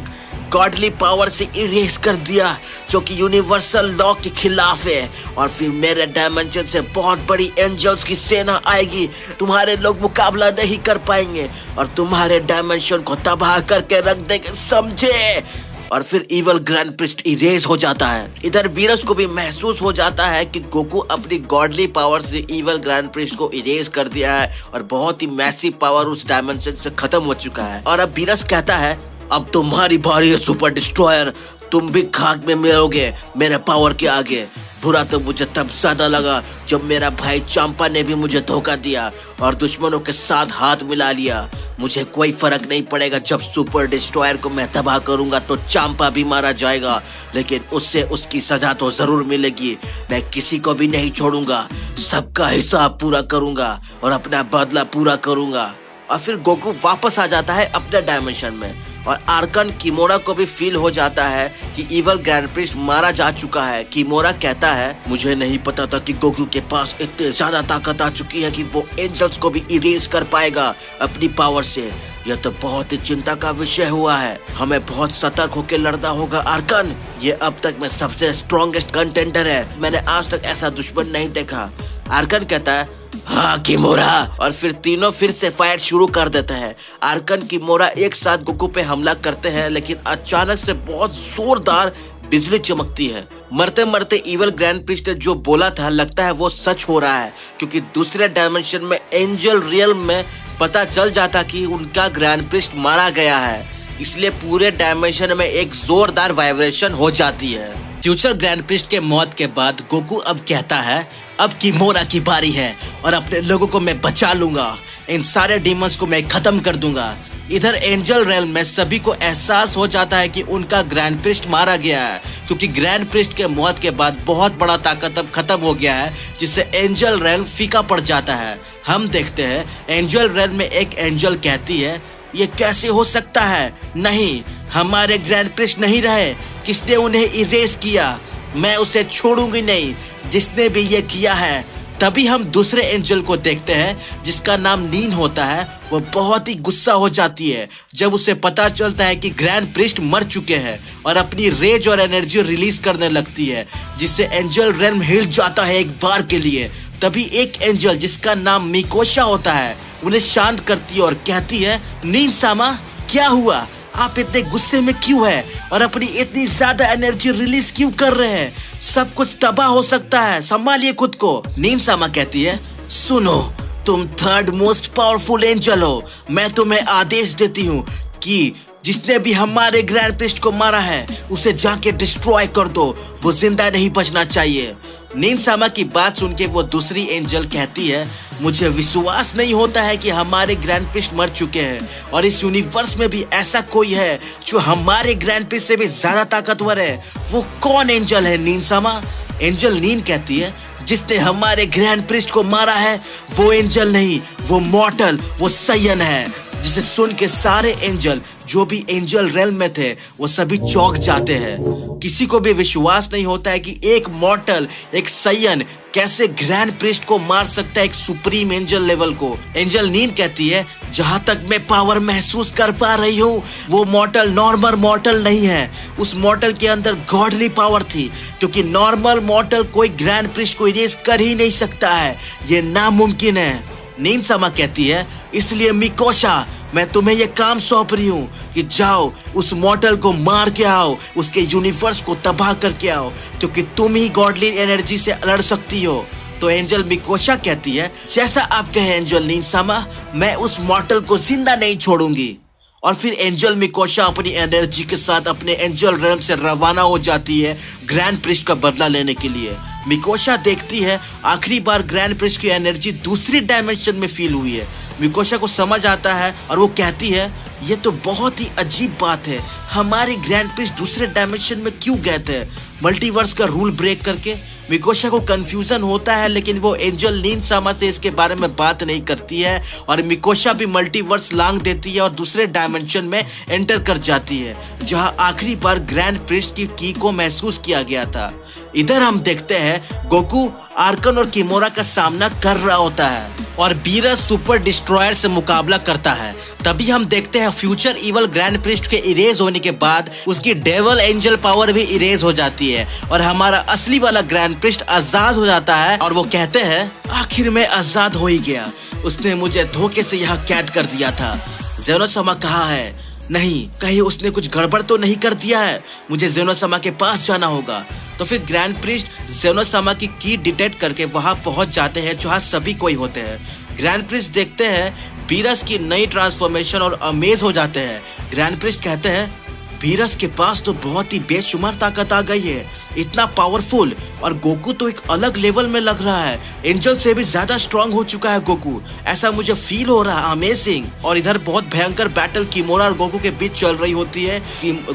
गॉडली पावर से इरेज कर दिया, जो कि यूनिवर्सल लॉ के खिलाफ है। और फिर मेरे डायमेंशन से बहुत बड़ी एंजल्स की सेना आएगी, तुम्हारे लोग मुकाबला नहीं कर पाएंगे और तुम्हारे डायमेंशन को तबाह करके रख देंगे, समझे। और फिर इवल ग्रैंड प्रिस्ट इरेज हो जाता है। इधर बीरस को भी महसूस हो जाता है कि गोकू अपनी गॉडली पावर से इवल ग्रैंड प्रिस्ट को इरेज कर दिया है और बहुत ही मैसिव पावर उस डायमेंशन से खत्म हो चुका है। और अब बीरस कहता है, अब तुम्हारी बारी है सुपर डिस्ट्रॉयर, तुम भी खाक में मिलोगे मेरे पावर के आगे। बुरा तो मुझे तब ज्यादा लगा जब मेरा भाई चांपा ने भी मुझे धोखा दिया और दुश्मनों के साथ हाथ मिला लिया। मुझे कोई फर्क नहीं पड़ेगा, जब सुपर डिस्ट्रॉयर को मैं तबाह करूंगा तो चांपा भी मारा जाएगा, लेकिन उससे उसकी सजा तो जरूर मिलेगी। मैं किसी को भी नहीं छोड़ूंगा, सबका हिसाब पूरा करूंगा और अपना बदला पूरा करूंगा। और फिर गोकू वापस आ जाता है अपने डायमेंशन में और आर्कन किमोरा को भी फील हो जाता है कि इवल ग्रैंड प्रिस्ट मारा जा चुका है। किमोरा कहता है, मुझे नहीं पता था कि गोकू के पास इतनी ज्यादा ताकत आ चुकी है कि वो एंजल्स को भी इरेज कर पाएगा अपनी पावर से। यह तो बहुत ही चिंता का विषय हुआ है, हमें बहुत सतर्क होकर लड़ना होगा आर्कन। ये अब तक में सबसे स्ट्रॉन्गेस्ट कंटेंडर है, मैंने आज तक ऐसा दुश्मन नहीं देखा। आर्कन कहता है, हाँ किमोरा। और फिर तीनों फिर से फाइट शुरू कर देते हैं। आर्कन किमोरा एक साथ गोकू पे हमला करते हैं, लेकिन अचानक से बहुत जोरदार बिजली चमकती है। मरते मरते इवल ग्रैंड प्रिस्ट ने जो बोला था लगता है वो सच हो रहा है, क्योंकि दूसरे डायमेंशन में एंजल रियल में पता चल जाता कि उनका ग्रैंड प्रिस्ट मारा गया है, इसलिए पूरे डायमेंशन में एक जोरदार वाइब्रेशन हो जाती है। फ्यूचर ग्रैंड प्रिस्ट के मौत के बाद गोकू अब कहता है, अब किमोरा की बारी है और अपने लोगों को मैं बचा लूंगा, इन सारे डीमंस को मैं खत्म कर दूंगा। इधर एंजल रेल में सभी को एहसास हो जाता है कि उनका ग्रैंड प्रिस्ट मारा गया है, क्योंकि ग्रैंड प्रिस्ट के मौत के बाद बहुत बड़ा ताकत अब खत्म हो गया है, जिससे एंजल रेल फीका पड़ जाता है। हम देखते हैं एंजल रेल में एक एंजल कहती है, ये कैसे हो सकता है, नहीं हमारे ग्रैंड प्रिस्ट नहीं रहे, किसने उन्हें इरेज किया, मैं उसे छोड़ूंगी नहीं जिसने भी ये किया है। तभी हम दूसरे एंजल को देखते हैं जिसका नाम नीन होता है। वो बहुत ही गुस्सा हो जाती है जब उसे पता चलता है कि ग्रैंड प्रिस्ट मर चुके हैं और अपनी रेज और एनर्जी रिलीज करने लगती है, जिससे एंजल रेल्म हिल जाता है एक बार के लिए। तभी एक एंजल जिसका नाम मिकोशा होता है उन्हें शांत करती है और कहती है, नीन सामा क्या हुआ, आप इतने गुस्से में क्यों हैं और अपनी इतनी ज्यादा एनर्जी रिलीज क्यों कर रहे हैं, सब कुछ तबाह हो सकता है, संभालिए खुद को। नीन सामा कहती है, सुनो तुम थर्ड मोस्ट पावरफुल एंजल हो, मैं तुम्हें आदेश देती हूँ कि जिसने भी हमारे ग्रैंड प्रिस्ट को मारा है उसे जाके डिस्ट्रॉय कर दो, वो जिंदा नहीं बचना चाहिए। नीन सामा की बात सुन के वो दूसरी एंजल कहती है, मुझे विश्वास नहीं होता है कि हमारे ग्रैंड प्रिस्ट मर चुके हैं और इस यूनिवर्स में भी ऐसा कोई है जो हमारे ग्रैंड प्रिस्ट से भी ज्यादा ताकतवर है। वो कौन एंजल है नीन सामा? एंजल नीन कहती है, जिसने हमारे ग्रैंड प्रिस्ट को मारा है वो एंजल नहीं, वो मॉर्टल, वो सयन है। जिसे सुन के सारे एंजल जो भी एंजल रेल्म में थे वो सभी चौंक जाते हैं। किसी को भी विश्वास नहीं होता है कि एक मॉर्टल, एक सयन कैसे ग्रैंड प्रिस्ट को मार सकता है, एक सुप्रीम एंजल लेवल को। एंजल नीन कहती है, जहां तक मैं पावर महसूस कर पा रही हूँ वो मॉर्टल नॉर्मल मॉर्टल नहीं है, उस मॉर्टल के अंदर गॉडली पावर थी, क्योंकि नॉर्मल मॉर्टल कोई ग्रैंड प्रिस्ट को इरेज कर ही नहीं सकता है, ये नामुमकिन है। नीन सामा कहती है, इसलिए मिकोशा मैं तुम्हें ये काम सौंप रही हूँ कि जाओ उस मॉर्टल को मार के आओ, उसके यूनिवर्स को तबाह करके आओ, क्योंकि तुम ही गॉडली एनर्जी से लड़ सकती हो। तो एंजल मिकोशा कहती है, जैसा आप कहे एंजल नीन सामा, मैं उस मॉर्टल को जिंदा नहीं छोड़ूंगी। और फिर एंजल मिकोशा अपनी एनर्जी के साथ अपने एंजल रेल्म से रवाना हो जाती है ग्रैंड प्रिस्ट का बदला लेने के लिए। मिकोशा देखती है आखिरी बार ग्रैंड प्रिस्ट की एनर्जी दूसरी डायमेंशन में फील हुई है। मिकोशा को समझ आता है और वो कहती है ये तो बहुत ही अजीब बात है, हमारे ग्रैंड प्रिस्ट दूसरे डायमेंशन में क्यों गए थे मल्टीवर्स का रूल ब्रेक करके। मिकोशा को कंफ्यूजन होता है लेकिन वो एंजल नीन सामा से इसके बारे में बात नहीं करती है और मिकोशा भी मल्टीवर्स लांग देती है और दूसरे डायमेंशन में एंटर कर जाती है जहां आखिरी बार ग्रैंड प्रिस्ट की को महसूस किया गया था। इधर हम देखते हैं गोकू आर्कन और किमोरा का सामना कर रहा होता है और बीरस सुपर डिस्ट्रॉयर से मुकाबला करता है। तभी हम देखते हैं फ्यूचर इवल ग्रैंड प्रिस्ट के इरेज होने के बाद उसकी डेवल एंजल पावर भी इरेज हो जाती है और हमारा असली वाला ग्रैंड प्रिस्ट आजाद हो जाता है और वो कहते हैं आखिर में आजाद हो ही गया, उसने मुझे धोखे से यहाँ कैद कर दिया था। ज़ेनोसामा कहा है नहीं, कहीं उसने कुछ गड़बड़ तो नहीं कर दिया है, मुझे ज़ेनोसामा के पास जाना होगा। तो फिर ग्रैंड प्रिस्ट ज़ेनोसामा की डिटेक्ट करके वहां पहुंच जाते हैं जहां सभी कोई होते हैं। ग्रैंड प्रिस्ट देखते हैं बीरस की नई ट्रांसफॉर्मेशन और अमेज हो जाते हैं। ग्रैंड प्रिस्ट कहते हैं बीरस के पास तो बहुत ही बेशुमार ताकत आ गई है, इतना पावरफुल, और गोकू तो एक अलग लेवल में लग रहा है, एंजल से भी ज्यादा स्ट्रांग हो चुका है गोकू, ऐसा मुझे फील हो रहा है, अमेजिंग। और इधर बहुत भयंकर बैटल किमोरा और गोकू के बीच चल रही होती है।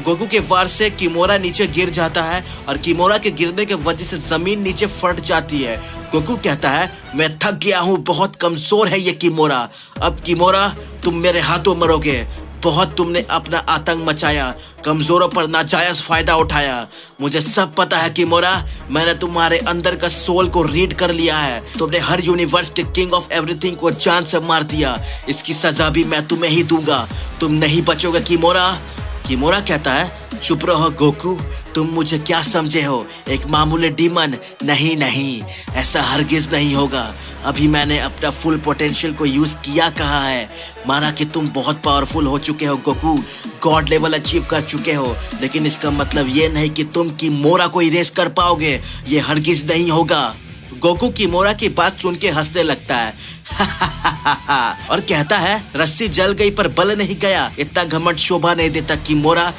गोकू के वार से किमोरा नीचे गिर जाता है और किमोरा के गिरने के वजह से जमीन नीचे फट जाती है। गोकू कहता है मैं थक गया हूँ, बहुत कमजोर है ये किमोरा, अब किमोरा तुम मेरे हाथों मरोगे, बहुत तुमने अपना आतंक मचाया, कमजोरों पर नाजायज फायदा उठाया, मुझे सब पता है किमोरा, मैंने तुम्हारे अंदर का सोल को रीड कर लिया है, तुमने हर यूनिवर्स के किंग ऑफ एवरीथिंग को जान से मार दिया, इसकी सजा भी मैं तुम्हें ही दूंगा, तुम नहीं बचोगे किमोरा। किमोरा कहता है चुप रहो गोकू, तुम मुझे क्या समझे हो, एक मामूली डीमन, नहीं नहीं, ऐसा हरगिज नहीं होगा, अभी मैंने अपना फुल पोटेंशियल को यूज किया कहा है, माना कि तुम बहुत पावरफुल हो चुके हो गोकू, गॉड लेवल अचीव कर चुके हो, लेकिन इसका मतलब ये नहीं कि तुम किमोरा को इरेज कर पाओगे, ये हरगिज नहीं होगा। गोकू किमोरा की बात सुन के हंसने लगता है और कहता है रस्सी जल गई पर बल नहीं गया, इतना घमंड शोभा नहीं देता किमोरा,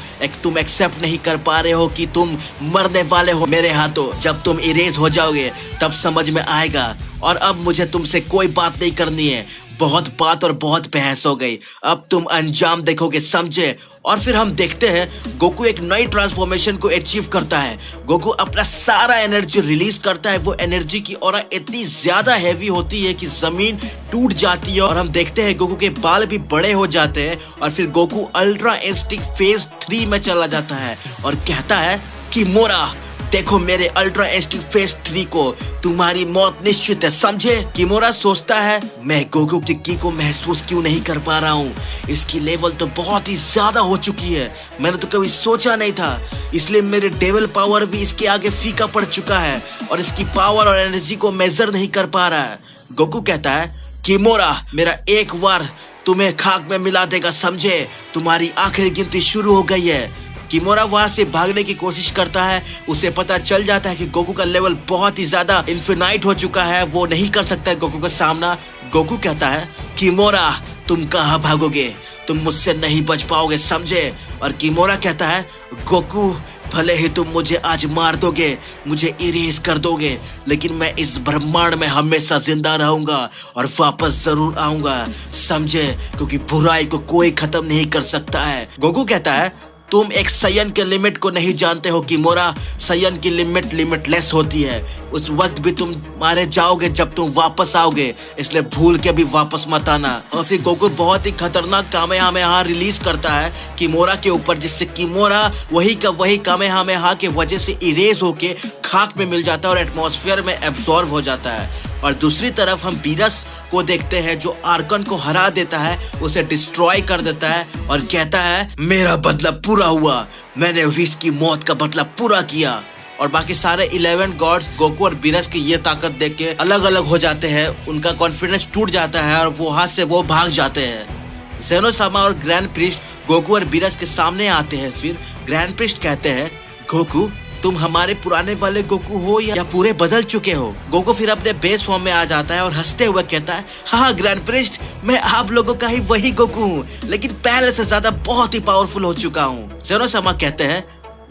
तुम एक्सेप्ट नहीं कर पा रहे हो कि तुम मरने वाले हो मेरे हाथों, जब तुम इरेज हो जाओगे तब समझ में आएगा, और अब मुझे तुमसे कोई बात नहीं करनी है, बहुत बात और बहुत बहस हो गई, अब तुम अंजाम देखोगे, समझे। और फिर हम देखते हैं गोकू एक नई ट्रांसफॉर्मेशन को अचीव करता है। गोकू अपना सारा एनर्जी रिलीज करता है, वो एनर्जी की ऑरा इतनी ज्यादा हैवी होती है कि जमीन टूट जाती है और हम देखते हैं गोकू के बाल भी बड़े हो जाते हैं और फिर गोकू अल्ट्रा इंस्टिंक्ट फेज 3 में चला जाता है और कहता है किमोरा देखो मेरे अल्ट्रा इंस्टिंक्ट फेज 3 को, तुम्हारी मौत निश्चित है, समझे। किमोरा सोचता है मैं गोकू की की को महसूस क्यों नहीं कर पा रहा हूँ, इसकी लेवल तो बहुत ही ज्यादा हो चुकी है, मैंने तो कभी सोचा नहीं था, इसलिए मेरे डेविल पावर भी इसके आगे फीका पड़ चुका है और इसकी पावर और एनर्जी को मेजर नहीं कर पा रहा है। गोकू कहता है किमोरा मेरा एक बार तुम्हें खाक में मिला देगा, समझे, तुम्हारी आखिरी गिनती शुरू हो गई है। किमोरा वहां से भागने की कोशिश करता है, उसे पता चल जाता है कि गोकू का लेवल बहुत ही ज्यादा इन्फिनाइट हो चुका है, वो नहीं कर सकता है गोकू का सामना। गोकू कहता है किमोरा तुम कहाँ भागोगे, तुम मुझसे नहीं बच पाओगे, समझे। और किमोरा कहता है गोकू भले ही तुम मुझे आज मार दोगे, मुझे इरेज कर दोगे, लेकिन मैं इस ब्रह्मांड में हमेशा जिंदा रहूंगा और वापस जरूर आऊंगा, समझे, क्योंकि बुराई को कोई खत्म नहीं कर सकता है। गोकू कहता है तुम एक सयन के लिमिट को नहीं जानते हो किमोरा, सयन की लिमिट लिमिटलेस होती है, उस वक्त भी तुम मारे जाओगे जब तुम वापस आओगे, इसलिए भूल के भी वापस मत आना। और फिर गोकू बहुत ही खतरनाक कामेहामेहा रिलीज करता है किमोरा के ऊपर, जिससे किमोरा वही का वही कामेहामेहा के वजह से इरेज होके खाक में मिल जाता है और एटमॉस्फेयर में एब्जॉर्ब हो जाता है। और दूसरी तरफ हम बीरस को देखते हैं जो आर्कन को हरा देता है, उसे डिस्ट्रॉय कर देता है और कहता है मेरा बदला पूरा हुआ, मैंने व्हिस की मौत का बदला पूरा किया। और बाकी सारे 11 गॉड्स गोकू और बीरस की ये ताकत देख के अलग अलग हो जाते हैं, उनका कॉन्फिडेंस टूट जाता है और वो हाथ से वो भाग जाते हैं। ज़ेनोसामा और ग्रैंड प्रिस्ट गोकू और बीरस के सामने आते हैं। फिर ग्रैंड प्रिस्ट कहते हैं गोकू तुम हमारे पुराने वाले गोकू हो या पूरे बदल चुके हो। गोकू फिर अपने बेस फॉर्म में आ जाता है और हंसते हुए कहता है हाँ ग्रैंड प्रिस्ट, मैं आप लोगों का ही वही गोकू हूँ, लेकिन पहले से ज्यादा बहुत ही पावरफुल हो चुका हूँ। ज़ेनोसामा कहते हैं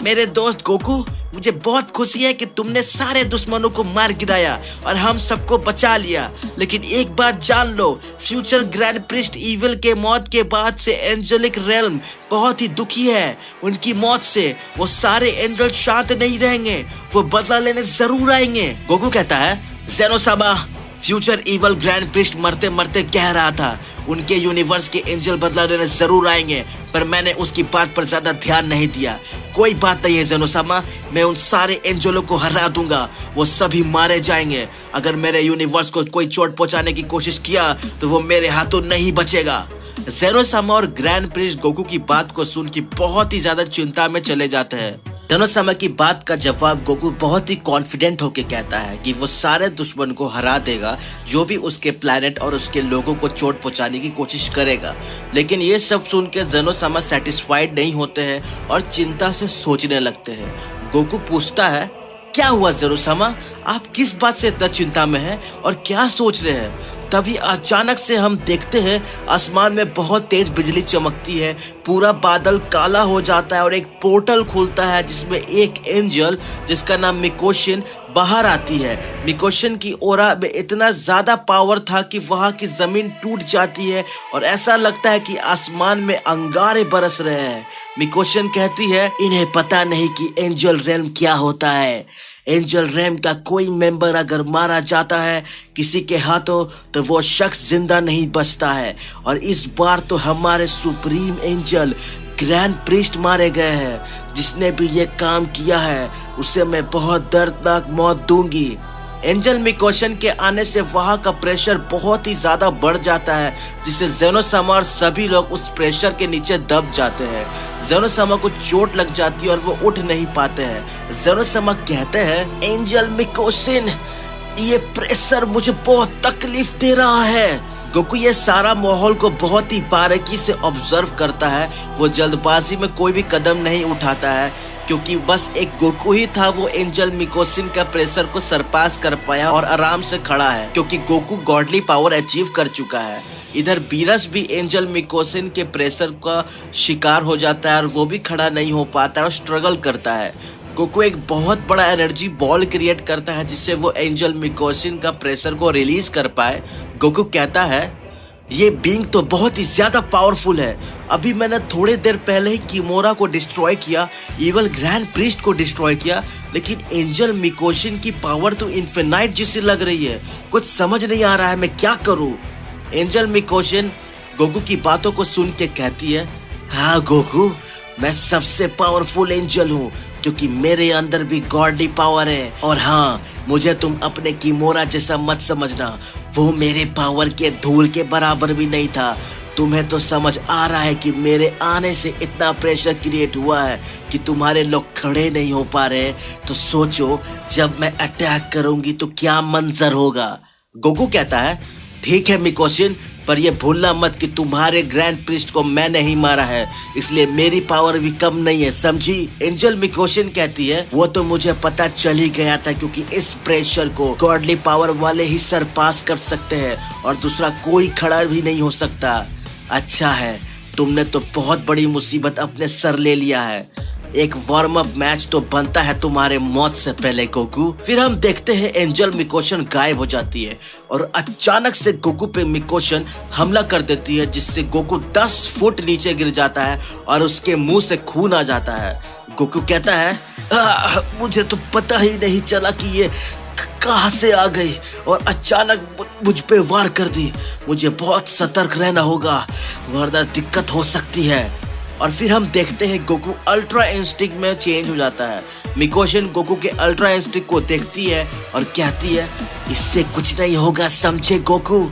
मेरे दोस्त गोकू, मुझे बहुत खुशी है कि तुमने सारे दुश्मनों को मार गिराया और हम सबको बचा लिया। लेकिन एक बात जान लो, फ्यूचर ग्रैंड प्रिस्ट ईविल के मौत के बाद से एंजेलिक रेल्म बहुत ही दुखी है। उनकी मौत से वो सारे एंजल शांत नहीं रहेंगे, वो बदला लेने जरूर आएंगे। गोकू कहता है, ज़ेनोसामा, फ्यूचर इवल ग्रैंड प्रिस्ट मरते मरते कह रहा था उनके यूनिवर्स के एंजल बदला लेने जरूर आएंगे, पर मैंने उसकी बात पर ज्यादा ध्यान नहीं दिया। कोई बात नहीं है ज़ेनोसामा, मैं उन सारे एंजलों को हरा दूंगा, वो सभी मारे जाएंगे। अगर मेरे यूनिवर्स को कोई चोट पहुंचाने की कोशिश किया तो वो मेरे हाथों नहीं बचेगा। ज़ेनोसामा और ग्रैंड प्रिस्ट गोकू की बात को सुन के बहुत ही ज्यादा चिंता में चले जाते हैं। ज़ेनोसामा की बात का जवाब गोकू बहुत ही कॉन्फिडेंट होके कहता है कि वो सारे दुश्मन को हरा देगा जो भी उसके प्लैनेट और उसके लोगों को चोट पहुंचाने की कोशिश करेगा। लेकिन ये सब सुन के ज़ेनोसामा सेटिस्फाइड नहीं होते हैं और चिंता से सोचने लगते हैं। गोकू पूछता है, क्या हुआ ज़ेनोसामा, आप किस बात से इतना चिंता में हैं और क्या सोच रहे हैं? तभी अचानक से हम देखते हैं आसमान में बहुत तेज बिजली चमकती है, पूरा बादल काला हो जाता है और एक पोर्टल खुलता है जिसमें एक एंजल जिसका नाम मिकोशिन बाहर आती है। मिकोशिन की ओरा में इतना ज्यादा पावर था कि वहां की जमीन टूट जाती है और ऐसा लगता है कि आसमान में अंगारे बरस रहे हैं। मिकोशिन कहती है, इन्हें पता नहीं कि एंजल रेल्म क्या होता है। एंजल रेल्म का कोई मेंबर अगर मारा जाता है किसी के हाथों तो वो शख्स जिंदा नहीं बचता है, और इस बार तो हमारे सुप्रीम एंजल ग्रैंड प्रिस्ट मारे गए हैं। जिसने भी ये काम किया है उसे मैं बहुत दर्दनाक मौत दूंगी। एंजल मिकोशन के आने से वहां का प्रेशर बहुत ही ज्यादा बढ़ जाता है, जिससे ज़ेनोसामा और सभी लोग उस प्रेशर के नीचे दब जाते हैं। ज़ेनोसामा को चोट लग जाती है और वो उठ नहीं पाते हैं। ज़ेनोसामा कहते हैं, एंजल मिकोशन, ये प्रेशर मुझे बहुत तकलीफ दे रहा है। गोकू ये सारा माहौल को बहुत ही बारीकी से ऑब्जर्व करता है। वो जल्दबाजी में कोई भी कदम नहीं उठाता है क्योंकि बस एक गोकू ही था वो एंजल मिकोशिन का प्रेशर को सरपास कर पाया और आराम से खड़ा है क्योंकि गोकू गॉडली पावर अचीव कर चुका है। इधर बीरस भी एंजल मिकोशिन के प्रेशर का शिकार हो जाता है और वो भी खड़ा नहीं हो पाता है और स्ट्रगल करता है। गोकू एक बहुत बड़ा एनर्जी बॉल क्रिएट करता है जिससे वो एंजल मिकोशिन का प्रेशर को रिलीज कर पाए। गोकू कहता है, ये बीइंग तो बहुत ही ज्यादा पावरफुल है। अभी मैंने थोड़ी देर पहले ही किमोरा को डिस्ट्रॉय किया, इवल ग्रैंड प्रीस्ट को डिस्ट्रॉय किया, लेकिन एंजल मिकोशिन की पावर तो इन्फिनाइट जैसी लग रही है। कुछ समझ नहीं आ रहा है मैं क्या करूं। एंजल मिकोशिन गोकू की बातों को सुन के कहती है, हाँ गोकू, मैं सबसे पावरफुल एंजल हूँ क्योंकि मेरे अंदर भी गॉडली पावर है। और हाँ, मुझे तुम अपने किमोरा जैसा मत समझना, वो मेरे पावर के धूल के बराबर भी नहीं था। तुम्हें तो समझ आ रहा है कि मेरे आने से इतना प्रेशर क्रिएट हुआ है कि तुम्हारे लोग खड़े नहीं हो पा रहे। तो सोचो जब मैं अटैक करूंगी तो क्या मंजर होगा। गोकू कहता है, ठीक है मिकोशिन, पर यह भूलना मत कि तुम्हारे ग्रैंड प्रिस्ट को मैंने ही मारा है, इसलिए मेरी पावर भी कम नहीं है, समझी। एंजल मिकोशिन कहती है, वो तो मुझे पता चल ही गया था क्योंकि इस प्रेशर को गॉडली पावर वाले ही सरपास कर सकते हैं और दूसरा कोई खड़ा भी नहीं हो सकता। अच्छा है, तुमने तो बहुत बड़ी मुसीबत अपने सर ले लिया है। एक वार्म अप मैच तो बनता है तुम्हारे मौत से पहले गोकू। फिर हम देखते हैं एंजल मिकोशन गायब हो जाती है और अचानक से गोकू पे मिकोशन हमला कर देती है जिससे गोकू 10 फुट नीचे गिर जाता है और उसके मुंह से खून आ जाता है। गोकू कहता है, मुझे तो पता ही नहीं चला कि ये कहाँ से आ गई और अचानक मुझ पे वार कर दी। मुझे बहुत सतर्क रहना होगा वरना दिक्कत हो सकती है। और फिर हम देखते हैं गोकू अल्ट्रा इंस्टिंक्ट में चेंज हो जाता है। मिकोशन गोकू के अल्ट्रा इंस्टिंक्ट को देखती है और कहती है, इससे कुछ नहीं होगा, समझे गोकू।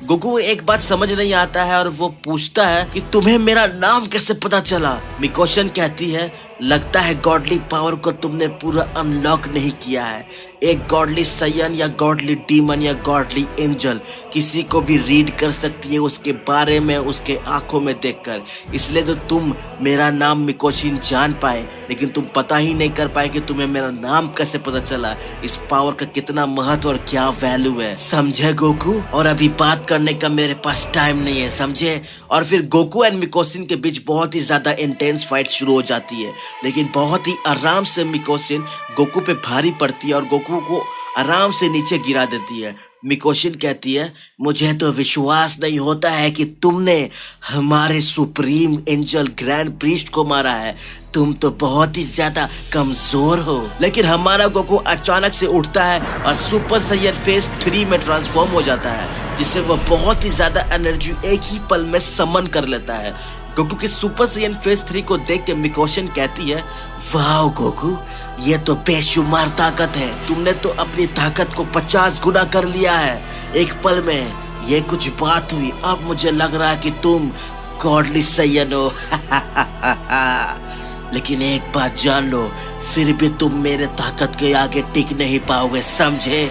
गोकू एक बात समझ नहीं आता है और वो पूछता है कि तुम्हें मेरा नाम कैसे पता चला। मिकोशन कहती है, लगता है गॉडली पावर को तुमने पूरा अनलॉक नहीं किया है। एक गॉडली सयन या गॉडली डीमन या गॉडली एंजल किसी को भी रीड कर सकती है उसके बारे में उसके आंखों में देखकर। इसलिए तो तुम मेरा नाम मिकोशिन जान पाए, लेकिन तुम पता ही नहीं कर पाए कि तुम्हें मेरा नाम कैसे पता चला। इस पावर का कितना महत्व और क्या वैल्यू है, समझे गोकू। और अभी बात करने का मेरे पास टाइम नहीं है, समझे। और फिर गोकू एंड मिकोशिन के बीच बहुत ही ज्यादा इंटेंस फाइट शुरू हो जाती है लेकिन बहुत ही आराम से मिकोशिन गोकू पे भारी पड़ती है और गोकू को आराम से नीचे गिरा देती है। मिकोशिन कहती है, मुझे तो विश्वास नहीं होता है कि तुमने हमारे सुप्रीम एंजल ग्रैंड प्रीस्ट को मारा है। तुम तो बहुत ही ज्यादा कमजोर हो। लेकिन हमारा गोकू अचानक से उठता है और सुपर सैयन फेज 3 में ट्रांसफॉर्म हो जाता है, जिससे वह बहुत ही ज्यादा एनर्जी एक ही पल में समन कर लेता है। गोकू के सुपर सैयन फेज 3 को देख के मिकोशिन कहती है, वाह गोकू, ये तो बेशुमार ताकत है। तुमने तो अपनी ताकत को 50 गुना कर लिया है एक पल में। ये कुछ बात हुई, अब मुझे लग रहा है कि तुम गॉडली सैयन हो। लेकिन एक बात जान लो, फिर भी तुम मेरे ताकत के आगे टिक नहीं पाओगे, समझे?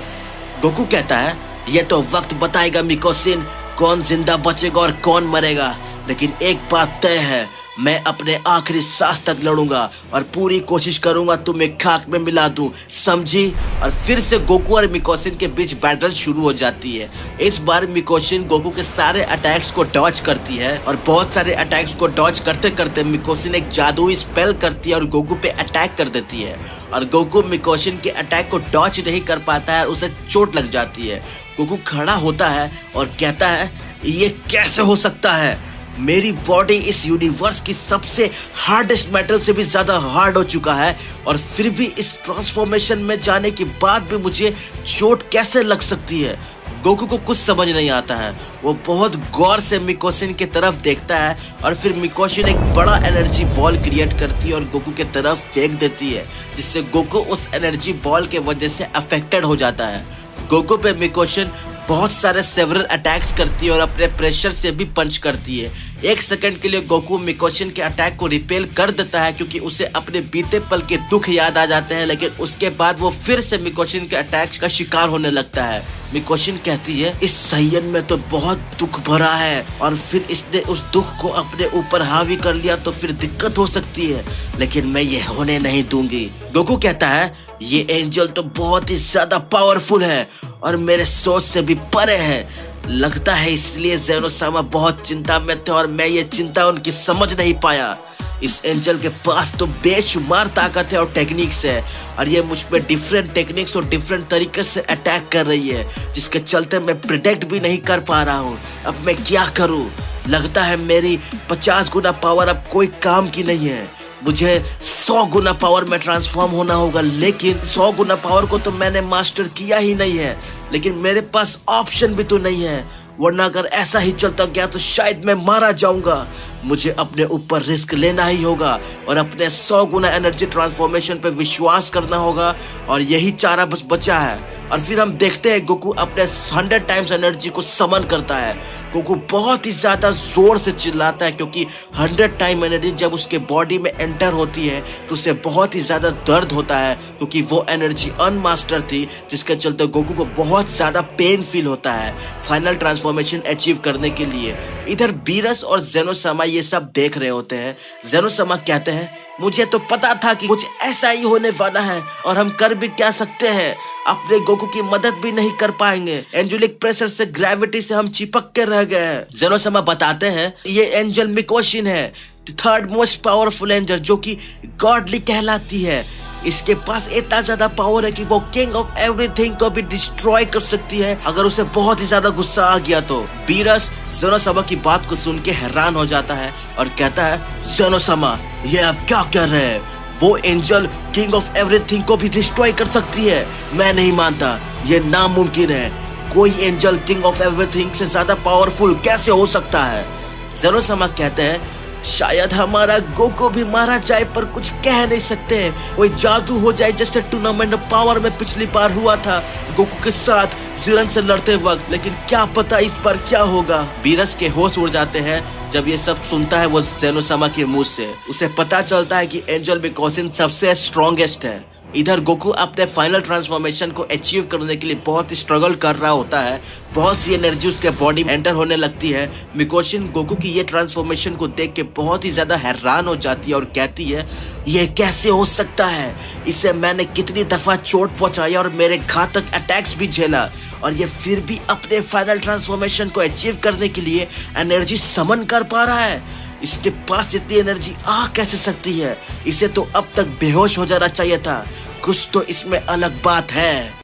गोकू कहता है, ये तो वक्त बताएगा मिकोशिन, कौन जिंदा बचेगा और कौन मरेगा। लेकिन एक बात तय है, मैं अपने आखिरी सांस तक लड़ूंगा और पूरी कोशिश करूंगा तुम्हें खाक में मिला दूं, समझी? और फिर से गोकू और मिकोशिन के बीच बैटल शुरू हो जाती है। इस बार मिकोशिन गोकू के सारे अटैक्स को डॉज करती है और बहुत सारे अटैक्स को डॉज करते करते मिकोशिन एक जादुई स्पेल करती है और गोकू पे अटैक कर देती है। और गोकू मिकोशिन के अटैक को डॉज नहीं कर पाता है, उसे चोट लग जाती है। गोकू खड़ा होता है और कहता है, ये कैसे हो सकता है? मेरी बॉडी इस यूनिवर्स की सबसे हार्डेस्ट मेटल से भी ज्यादा हार्ड हो चुका है और फिर भी इस ट्रांसफॉर्मेशन में जाने के बाद भी मुझे चोट कैसे लग सकती है? गोकू को कुछ समझ नहीं आता है। वो बहुत गौर से मिकोशिन की तरफ देखता है और फिर मिकोशिन एक बड़ा एनर्जी बॉल क्रिएट करती है और गोकू की तरफ फेंक देती है, जिससे गोकू उस एनर्जी बॉल के वजह से अफेक्टेड हो जाता है। गोकू पे मिकोशिन बहुत सारे सेवरल अटैक्स करती है और अपने प्रेशर से भी पंच करती है। एक सेकंड के लिए गोकू मिकोशिन के अटैक को रिपेल कर देता है क्योंकि उसे अपने बीते पल के दुख याद आ जाते हैं, लेकिन उसके बाद वो फिर से मिकोशिन के अटैक का शिकार होने लगता है। मिकोशिन कहती है, इस सैयन में तो बहुत दुख भरा है और फिर इसने उस दुख को अपने ऊपर हावी कर लिया तो फिर दिक्कत हो सकती है, लेकिन मैं ये होने नहीं दूंगी। गोकू कहता है, ये एंजल तो बहुत ही ज्यादा पावरफुल है और मेरे सोच से भी परे है। लगता है इसलिए ज़ेनोसामा बहुत चिंता में थे और मैं ये चिंता उनकी समझ नहीं पाया। इस एंजल के पास तो बेशुमार ताकत है और टेक्निक्स है और ये मुझ पे डिफरेंट टेक्निक्स और डिफरेंट तरीके से अटैक कर रही है, जिसके चलते मैं प्रिडिक्ट भी नहीं कर पा रहा हूँ। अब मैं क्या करूँ? लगता है मेरी 50 गुना पावर अब कोई काम की नहीं है। मुझे 100 गुना पावर में ट्रांसफॉर्म होना होगा, लेकिन 100 गुना पावर को तो मैंने मास्टर किया ही नहीं है। लेकिन मेरे पास ऑप्शन भी तो नहीं है, वरना अगर ऐसा ही चलता गया तो शायद मैं मारा जाऊंगा। मुझे अपने ऊपर रिस्क लेना ही होगा और अपने 100 गुना एनर्जी ट्रांसफॉर्मेशन पे विश्वास करना होगा और यही चारा बस बचा है। और फिर हम देखते हैं गोकू अपने 100 टाइम्स एनर्जी को समन करता है। गोकू बहुत ही ज्यादा जोर से चिल्लाता है क्योंकि 100 टाइम एनर्जी जब उसके बॉडी में एंटर होती है तो उसे बहुत ही ज्यादा दर्द होता है, क्योंकि वो एनर्जी अनमास्टर थी, जिसके चलते गोकू को बहुत ज्यादा पेन फील होता है फाइनल ट्रांसफॉर्मेशन अचीव करने के लिए। इधर बीरस और ज़ेनोसामा ये सब देख रहे होते हैं। ज़ेनोसामा कहते हैं, मुझे तो पता था कि कुछ ऐसा ही होने वाला है और हम कर भी क्या सकते हैं, अपने गोकू की मदद भी नहीं कर पाएंगे। एंजेलिक प्रेशर से, ग्रेविटी से हम चिपक के रह गए हैं। ज़ेनोसामा बताते हैं, ये एंजल मिकोशिन है, थर्ड मोस्ट पावरफुल एंजल, जो कि गॉडली कहलाती है। इसके पास इतना ज्यादा पावर है कि वो किंग ऑफ एवरीथिंग को भी डिस्ट्रॉय कर सकती है अगर उसे बहुत ही ज्यादा गुस्सा आ गया तो। बीरस ज़ेनोसामा की बात को सुन के हैरान हो जाता है और कहता है, ज़ेनोसामा ये आप क्या कह रहे हैं? वो एंजल किंग ऑफ एवरीथिंग को भी डिस्ट्रॉय कर सकती है? मैं नहीं मानता, ये नामुमकिन है। कोई एंजल किंग ऑफ एवरीथिंग से ज्यादा पावरफुल कैसे हो सकता है? ज़ेनोसामा कहते हैं, शायद हमारा गोकू भी मारा जाए पर कुछ कह नहीं सकते। कोई जादू हो जाए जैसे टूर्नामेंट पावर में पिछली बार हुआ था गोकू के साथ जीरन से लड़ते वक्त, लेकिन क्या पता इस बार क्या होगा। बीरस के होश उड़ जाते हैं जब ये सब सुनता है वो ज़ेनोसामा के मुंह से। उसे पता चलता है कि एंजल मिकोशिन सबसे स्ट्रॉन्गेस्ट है। इधर गोकू अपने फाइनल ट्रांसफॉर्मेशन को अचीव करने के लिए बहुत ही स्ट्रगल कर रहा होता है। बहुत सी एनर्जी उसके बॉडी में एंटर होने लगती है। मिकोशिन गोकू की ये ट्रांसफॉर्मेशन को देख के बहुत ही ज्यादा हैरान हो जाती है और कहती है, ये कैसे हो सकता है? इसे मैंने कितनी दफा चोट पहुंचाई और मेरे घातक अटैक्स भी झेला और ये फिर भी अपने फाइनल ट्रांसफॉर्मेशन को अचीव करने के लिए एनर्जी समन कर पा रहा है। इसके पास इतनी एनर्जी आ कैसे सकती है? इसे तो अब तक बेहोश हो जाना चाहिए था। कुछ तो इसमें अलग बात है।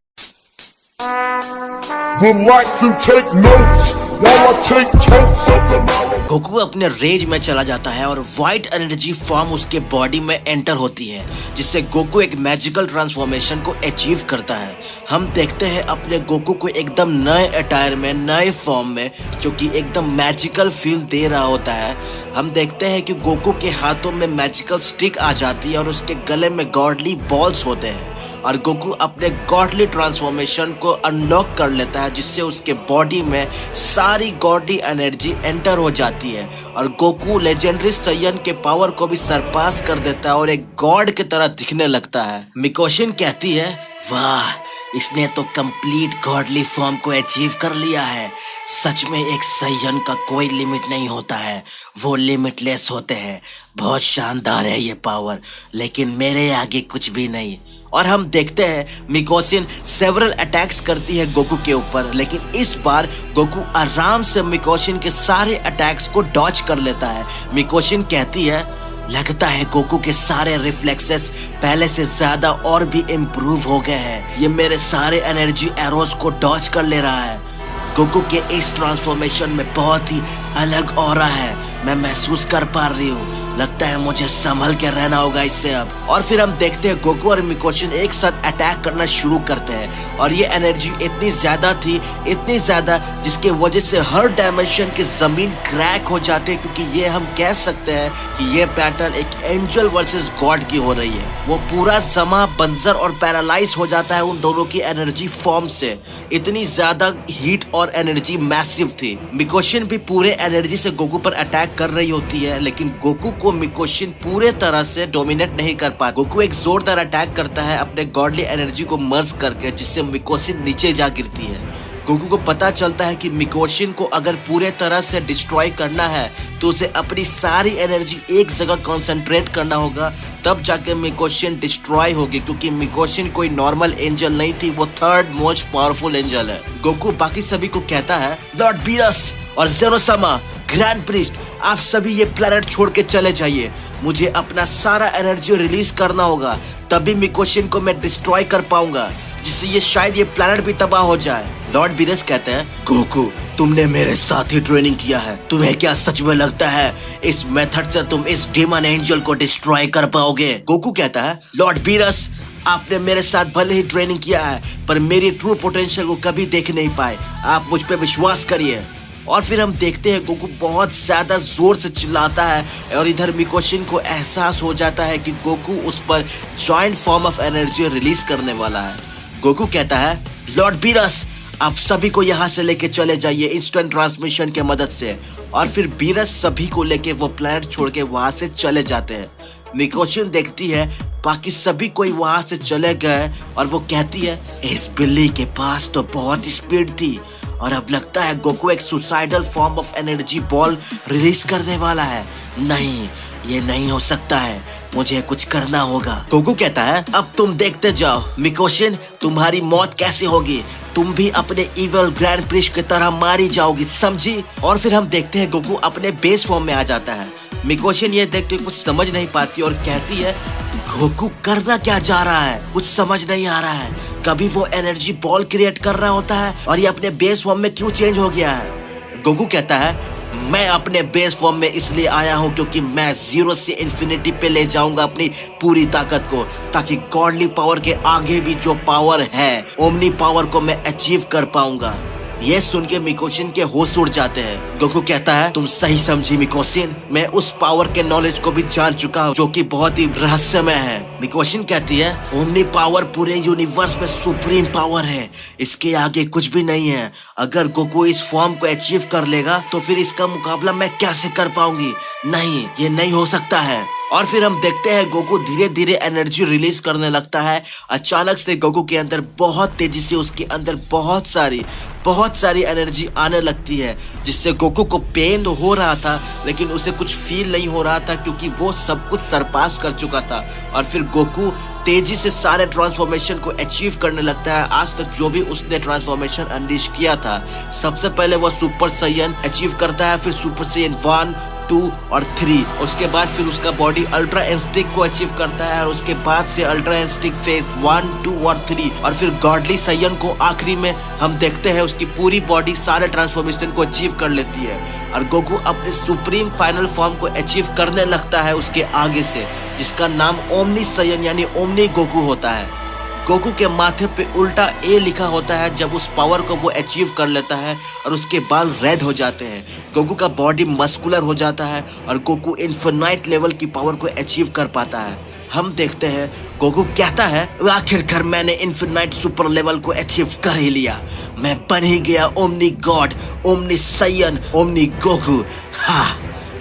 Relax and take notes while I take totes of the knowledge. Goku अपने रेज में चला जाता है और व्हाइट एनर्जी फॉर्म उसके बॉडी में एंटर होती है, जिससे गोकू एक मैजिकल ट्रांसफॉर्मेशन को अचीव करता है। हम देखते हैं अपने गोकू को एकदम नए अटायर में, नए फॉर्म में, जो कि एकदम मैजिकल फील दे रहा होता है। हम देखते हैं कि गोकू के हाथों में मैजिकल स्टिक आ जाती है और उसके गले में गॉडली बॉल्स होते हैं और गोकू अपने गॉडली ट्रांसफॉर्मेशन को अनलॉक कर लेता है, जिससे उसके बॉडी में सारी गॉडली एनर्जी एंटर हो जाती है और गोकू लेजेंडरी सैयन के पावर को भी सरपास कर देता है और एक गॉड की तरह दिखने लगता है। मिकोशिन कहती है, वाह, इसने तो कंप्लीट गॉडली फॉर्म को अचीव कर लिया है। सच में एक सैयन का कोई लिमिट नहीं होता है, वो लिमिटलेस होते हैं। बहुत शानदार है ये पावर, लेकिन मेरे आगे कुछ भी नहीं। और हम देखते हैं मिकोशिन सेवरल अटैक्स करती है गोकू के ऊपर, लेकिन इस बार गोकू आराम से मिकोशिन के सारे अटैक्स को डॉज कर लेता है। मिकोशिन कहती है, लगता है गोकू के सारे रिफ्लेक्सेस पहले से ज्यादा और भी इम्प्रूव हो गए हैं। ये मेरे सारे एनर्जी एरोस को डॉज कर ले रहा है। गोकू के इस ट्रांसफॉर्मेशन में बहुत ही अलग ऑरा है, मैं महसूस कर पा रही हूँ। लगता है मुझे संभल के रहना होगा इससे अब। और फिर हम देखते हैं गोकू और मिकोशिन एक साथ अटैक करना शुरू करते हैं और ये एनर्जी इतनी ज्यादा थी, इतनी ज्यादा, जिसके वजह से हर डायमेंशन की जमीन क्रैक हो जाती है, क्योंकि ये हम कह सकते हैं कि ये बैटल एक एंजल वर्सेस गॉड की हो रही है। वो पूरा जमा, बंजर और पैरालाइज हो जाता है उन दोनों की एनर्जी फॉर्म से। इतनी ज्यादा हीट और एनर्जी मैसिव थी। मिकोशिन भी पूरे एनर्जी से गोकू पर अटैक कर रही होती है, लेकिन गोकू को मिकोशिन पूरे तरह से डोमिनेट नहीं कर पाता। गोकू एक जोरदार अटैक करता है अपने गॉडली एनर्जी को मर्ज करके, जिससे मिकोशिन नीचे जा गिरती है। गोकू को पता चलता है कि मिकोशिन को अगर पूरे तरह से डिस्ट्रॉय करना है तो उसे अपनी सारी एनर्जी एक जगह कंसंट्रेट करना होगा, तब जाके मिकोशिन डिस्ट्रॉय होगी, क्योंकि मिकोशिन कोई नॉर्मल एंजल नहीं थी, वो थर्ड मोस्ट पावरफुल एंजल है। गोकू बाकी सभी को कहता है, लॉर्ड बीरस और ज़ेनोसामा, ग्रैंड प्रीस्ट, आप सभी ये प्लेनेट छोड़ के चले जाइए। मुझे अपना सारा एनर्जी रिलीज करना होगा, तभी मिकोशिन को मैं डिस्ट्रॉय कर पाऊंगा, जिससे ये शायद ये प्लेनेट भी तबाह हो जाए। लॉर्ड बीरस कहते हैं, गोकू, तुमने मेरे साथ ही ट्रेनिंग किया है, तुम्हें क्या सच में लगता है इस मेथड से तुम इस डीमन एंजल को डिस्ट्रॉय कर पाओगे? गोकू कहता है, लॉर्ड बीरस, आपने मेरे साथ भले ही ट्रेनिंग किया है, पर मेरी ट्रू पोटेंशियल को कभी देख नहीं पाए। आप मुझ पे विश्वास करिए। और फिर हम देखते हैं गोकू बहुत ज्यादा जोर से चिल्लाता है और इधर मिकोशिन को एहसास हो जाता है कि गोकू उस पर joint form of energy release करने वाला है। गोकू कहता है, लॉर्ड बीरस, आप सभी को यहाँ से लेके चले जाइए इंस्टेंट ट्रांसमिशन के मदद से। और फिर बीरस सभी को लेके वो प्लेनेट छोड़ के वहां से चले जाते हैं। मिकोशिन देखती है बाकी सभी कोई वहां से चले गए और वो कहती है, इस बिल्ली के पास तो बहुत स्पीड थी और अब लगता है गोकू एक suicidal form of energy ball release करने वाला है। नहीं, ये नहीं हो सकता है, मुझे कुछ करना होगा। गोकू कहता है, अब तुम देखते जाओ मिकोशिन, तुम्हारी मौत कैसे होगी, तुम भी अपने इविल ग्रैंड प्रीस्ट की तरह मारी जाओगी, समझी? और फिर हम देखते हैं गोकू अपने बेस फॉर्म में आ जाता है। मिकोशिन ये देख के कुछ समझ नहीं पाती और कहती है, गोकू करना क्या चाह रहा है, कुछ समझ नहीं आ रहा है। कभी वो एनर्जी बॉल क्रिएट कर रहा होता है और ये अपने बेस फॉर्म में क्यों चेंज हो गया है? गोकू कहता है, मैं अपने बेस फॉर्म में इसलिए आया हूँ क्योंकि मैं जीरो से इन्फिनिटी पे ले जाऊंगा अपनी पूरी ताकत को, ताकि गॉडली पावर के आगे भी जो पावर है, ओमनी पावर को मैं अचीव कर पाऊंगा। ये सुन के मिकोशिन के होश उड़ जाते हैं। गोकू कहता है, तुम सही समझी मिकोशिन, मैं उस पावर के नॉलेज को भी जान चुका हूँ जो कि बहुत ही रहस्यमय है। मिकोशिन कहती है, ओमनी पावर पूरे यूनिवर्स में सुप्रीम पावर है, इसके आगे कुछ भी नहीं है। अगर गोकू इस फॉर्म को अचीव कर लेगा तो फिर इसका मुकाबला मैं कैसे कर पाऊंगी? नहीं, ये नहीं हो सकता है। और फिर हम देखते हैं गोकू धीरे धीरे एनर्जी रिलीज करने लगता है। अचानक से गोकू के अंदर बहुत तेजी से उसके अंदर बहुत सारी एनर्जी आने लगती है, जिससे गोकू को पेन तो हो रहा था लेकिन उसे कुछ फील नहीं हो रहा था, क्योंकि वो सब कुछ सरपास कर चुका था। और फिर गोकू तेजी से सारे ट्रांसफॉर्मेशन को अचीव करने लगता है। आज तक जो भी उसने ट्रांसफॉर्मेशन अनलीश किया था, सबसे पहले वो सुपर सैयन अचीव करता है, फिर सुपर सैयन 1, 2 और 3। उसके बाद फिर उसका बॉडी अल्ट्रा इंस्टिंक्ट को अचीव करता है और उसके बाद से अल्ट्रा इंस्टिंक्ट फेज 1, 2 और 3 और फिर गॉडली साइयन को आखिरी में हम देखते हैं उसकी पूरी बॉडी सारे ट्रांसफॉर्मेशन को अचीव कर लेती है और गोकू अपने सुप्रीम फाइनल फॉर्म को अचीव करने लगता है उसके आगे से, जिसका नाम ओमनी साइयन यानी ओमनी गोकू होता है। गोकू के माथे पे उल्टा ए लिखा होता है जब उस पावर को वो अचीव कर लेता है और उसके बाल रेड हो जाते हैं। गोकू का बॉडी मस्कुलर हो जाता है और गोकू इन्फिनाइट लेवल की पावर को अचीव कर पाता है। हम देखते हैं गोकू कहता है, आखिरकार मैंने इन्फिनाइट सुपर लेवल को अचीव कर ही लिया, मैं बन ही गया omni god, omni Saiyan, omni Goku. हाँ,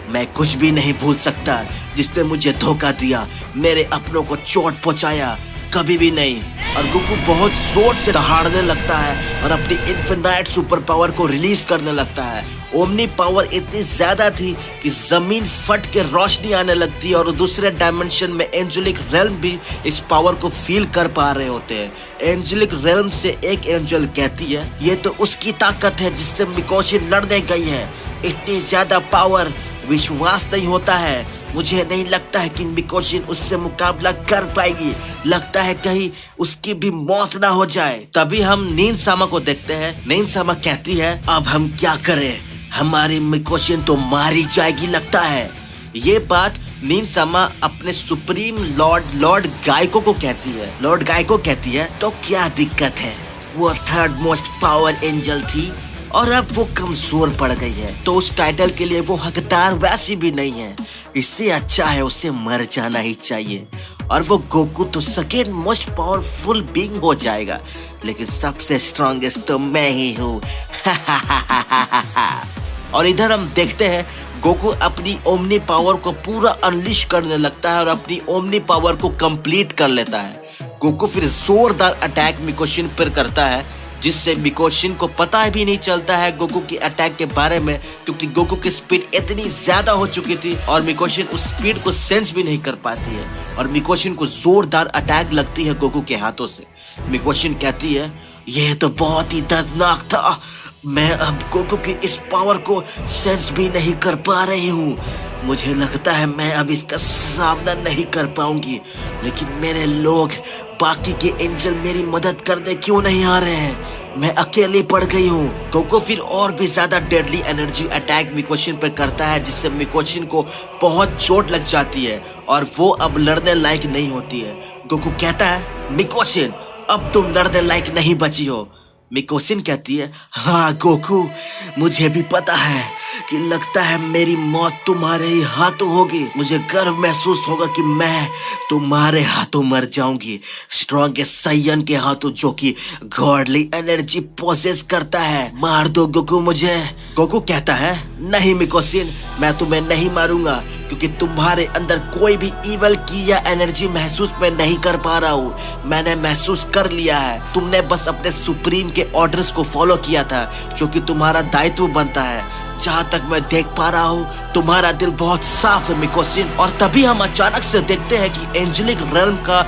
मैं कुछ भी नहीं भूल सकता जिसने मुझे धोखा दिया, मेरे अपनों को चोट पहुंचाया, कभी भी नहीं। और गोकू बहुत जोर से दहाड़ने लगता है और अपनी इन्फिनाइट सुपर पावर को रिलीज करने लगता है। ओमनी पावर इतनी ज्यादा थी कि जमीन फट के रोशनी आने लगती है और दूसरे डायमेंशन में एंजेलिक रेल्म भी इस पावर को फील कर पा रहे होते हैं। एंजेलिक रेल्म से एक एंजल कहती है, ये तो उसकी ताकत है जिससे मिकोशी लड़ने गई है, इतनी ज्यादा पावर विश्वास नहीं होता है, मुझे नहीं लगता है कि मिकोशिन उससे मुकाबला कर पाएगी, लगता है कहीं उसकी भी मौत ना हो जाए। तभी हम नीन सामा को देखते हैं। नीन सामा कहती है, अब हम क्या करें, हमारी मिकोशिन तो मारी जाएगी लगता है। ये बात नीन सामा अपने सुप्रीम लॉर्ड गाइको को कहती है। लॉर्ड गाइको कहती है, तो क्या दिक्कत है, वो थर्ड मोस्ट पावर एंजल थी और अब वो कमजोर पड़ गई है, तो उस टाइटल के लिए वो हकदार वैसी भी नहीं है, इससे अच्छा है उसे मर जाना ही चाहिए। और वो गोकू तो सेकेंड मोस्ट पावरफुल बीइंग हो जाएगा, लेकिन सबसे स्ट्रॉन्गेस्ट तो मैं ही हूँ। और इधर हम देखते हैं गोकू अपनी ओमनी पावर को पूरा अनलिश करने लगता है और अपनी ओमनी पावर को कंप्लीट कर लेता है। गोकू फिर जोरदार अटैक मिकोशिन पर करता है, जिससे मिकोशिन को पता भी नहीं चलता है गोकू की अटैक के बारे में, क्योंकि गोकू की स्पीड इतनी ज्यादा हो चुकी थी और मिकोशिन उस स्पीड को सेंस भी नहीं कर पाती है और मिकोशिन को जोरदार अटैक लगती है गोकू के हाथों से। मिकोशिन कहती है, यह तो बहुत ही दर्दनाक था, मैं अब गोकू की इस पावर को सेंस भी नहीं कर पा रही हूँ, मुझे लगता है मैं अब इसका सामना नहीं कर पाऊंगी, लेकिन मेरे लोग बाकी के एंजल मेरी मदद करने क्यों नहीं आ रहे हैं, मैं अकेली पड़ गई हूँ। गोकू फिर और भी ज्यादा डेडली एनर्जी अटैक मिकोशिन पर करता है, जिससे मिकोशिन को बहुत चोट लग जाती है और वो अब लड़ने लायक नहीं होती है। गोकू कहता है, मिकोशिन अब तुम लड़ने लायक नहीं बची हो। मिकोशिन कहती है, हाँ गोकू, मुझे भी पता है कि लगता है मेरी मौत तुम्हारे ही हाथों होगी, मुझे गर्व महसूस होगा कि मैं तुम्हारे हाथों मर जाऊंगी, स्ट्रॉन्गेस्ट साइयन के हाथों, जो कि गॉडली एनर्जी पोसेस करता है, मार दो गोकू मुझे। गोकू कहता है, नहीं मिकोशिन, मैं तुम्हें नहीं मारूंगा, क्योंकि तुम्हारे अंदर कोई भी इवल की या एनर्जी महसूस मैं नहीं कर पा रहा हूँ, मैंने महसूस कर लिया है, तुमने बस अपने सुप्रीम के ऑर्डर्स को फॉलो किया था, जो कि तुम्हारा दायित्व बनता है। जहाँ तक मैं देख पा रहा हूँ तुम्हारा दिल बहुत साफ है मिकोशिन। और तभी हम अचानक से देखते हैं कि एंजेलिक रेल्म का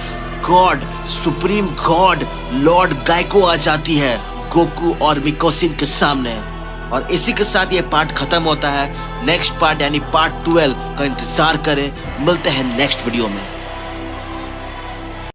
गॉड, सुप्रीम गॉड लॉर्ड गाइको आ जाती है गोकू और मिकोशिन के सामने। और इसी के साथ ये पार्ट खत्म होता है। नेक्स्ट पार्ट यानी पार्ट 12 का इंतजार करें, मिलते हैं नेक्स्ट वीडियो में।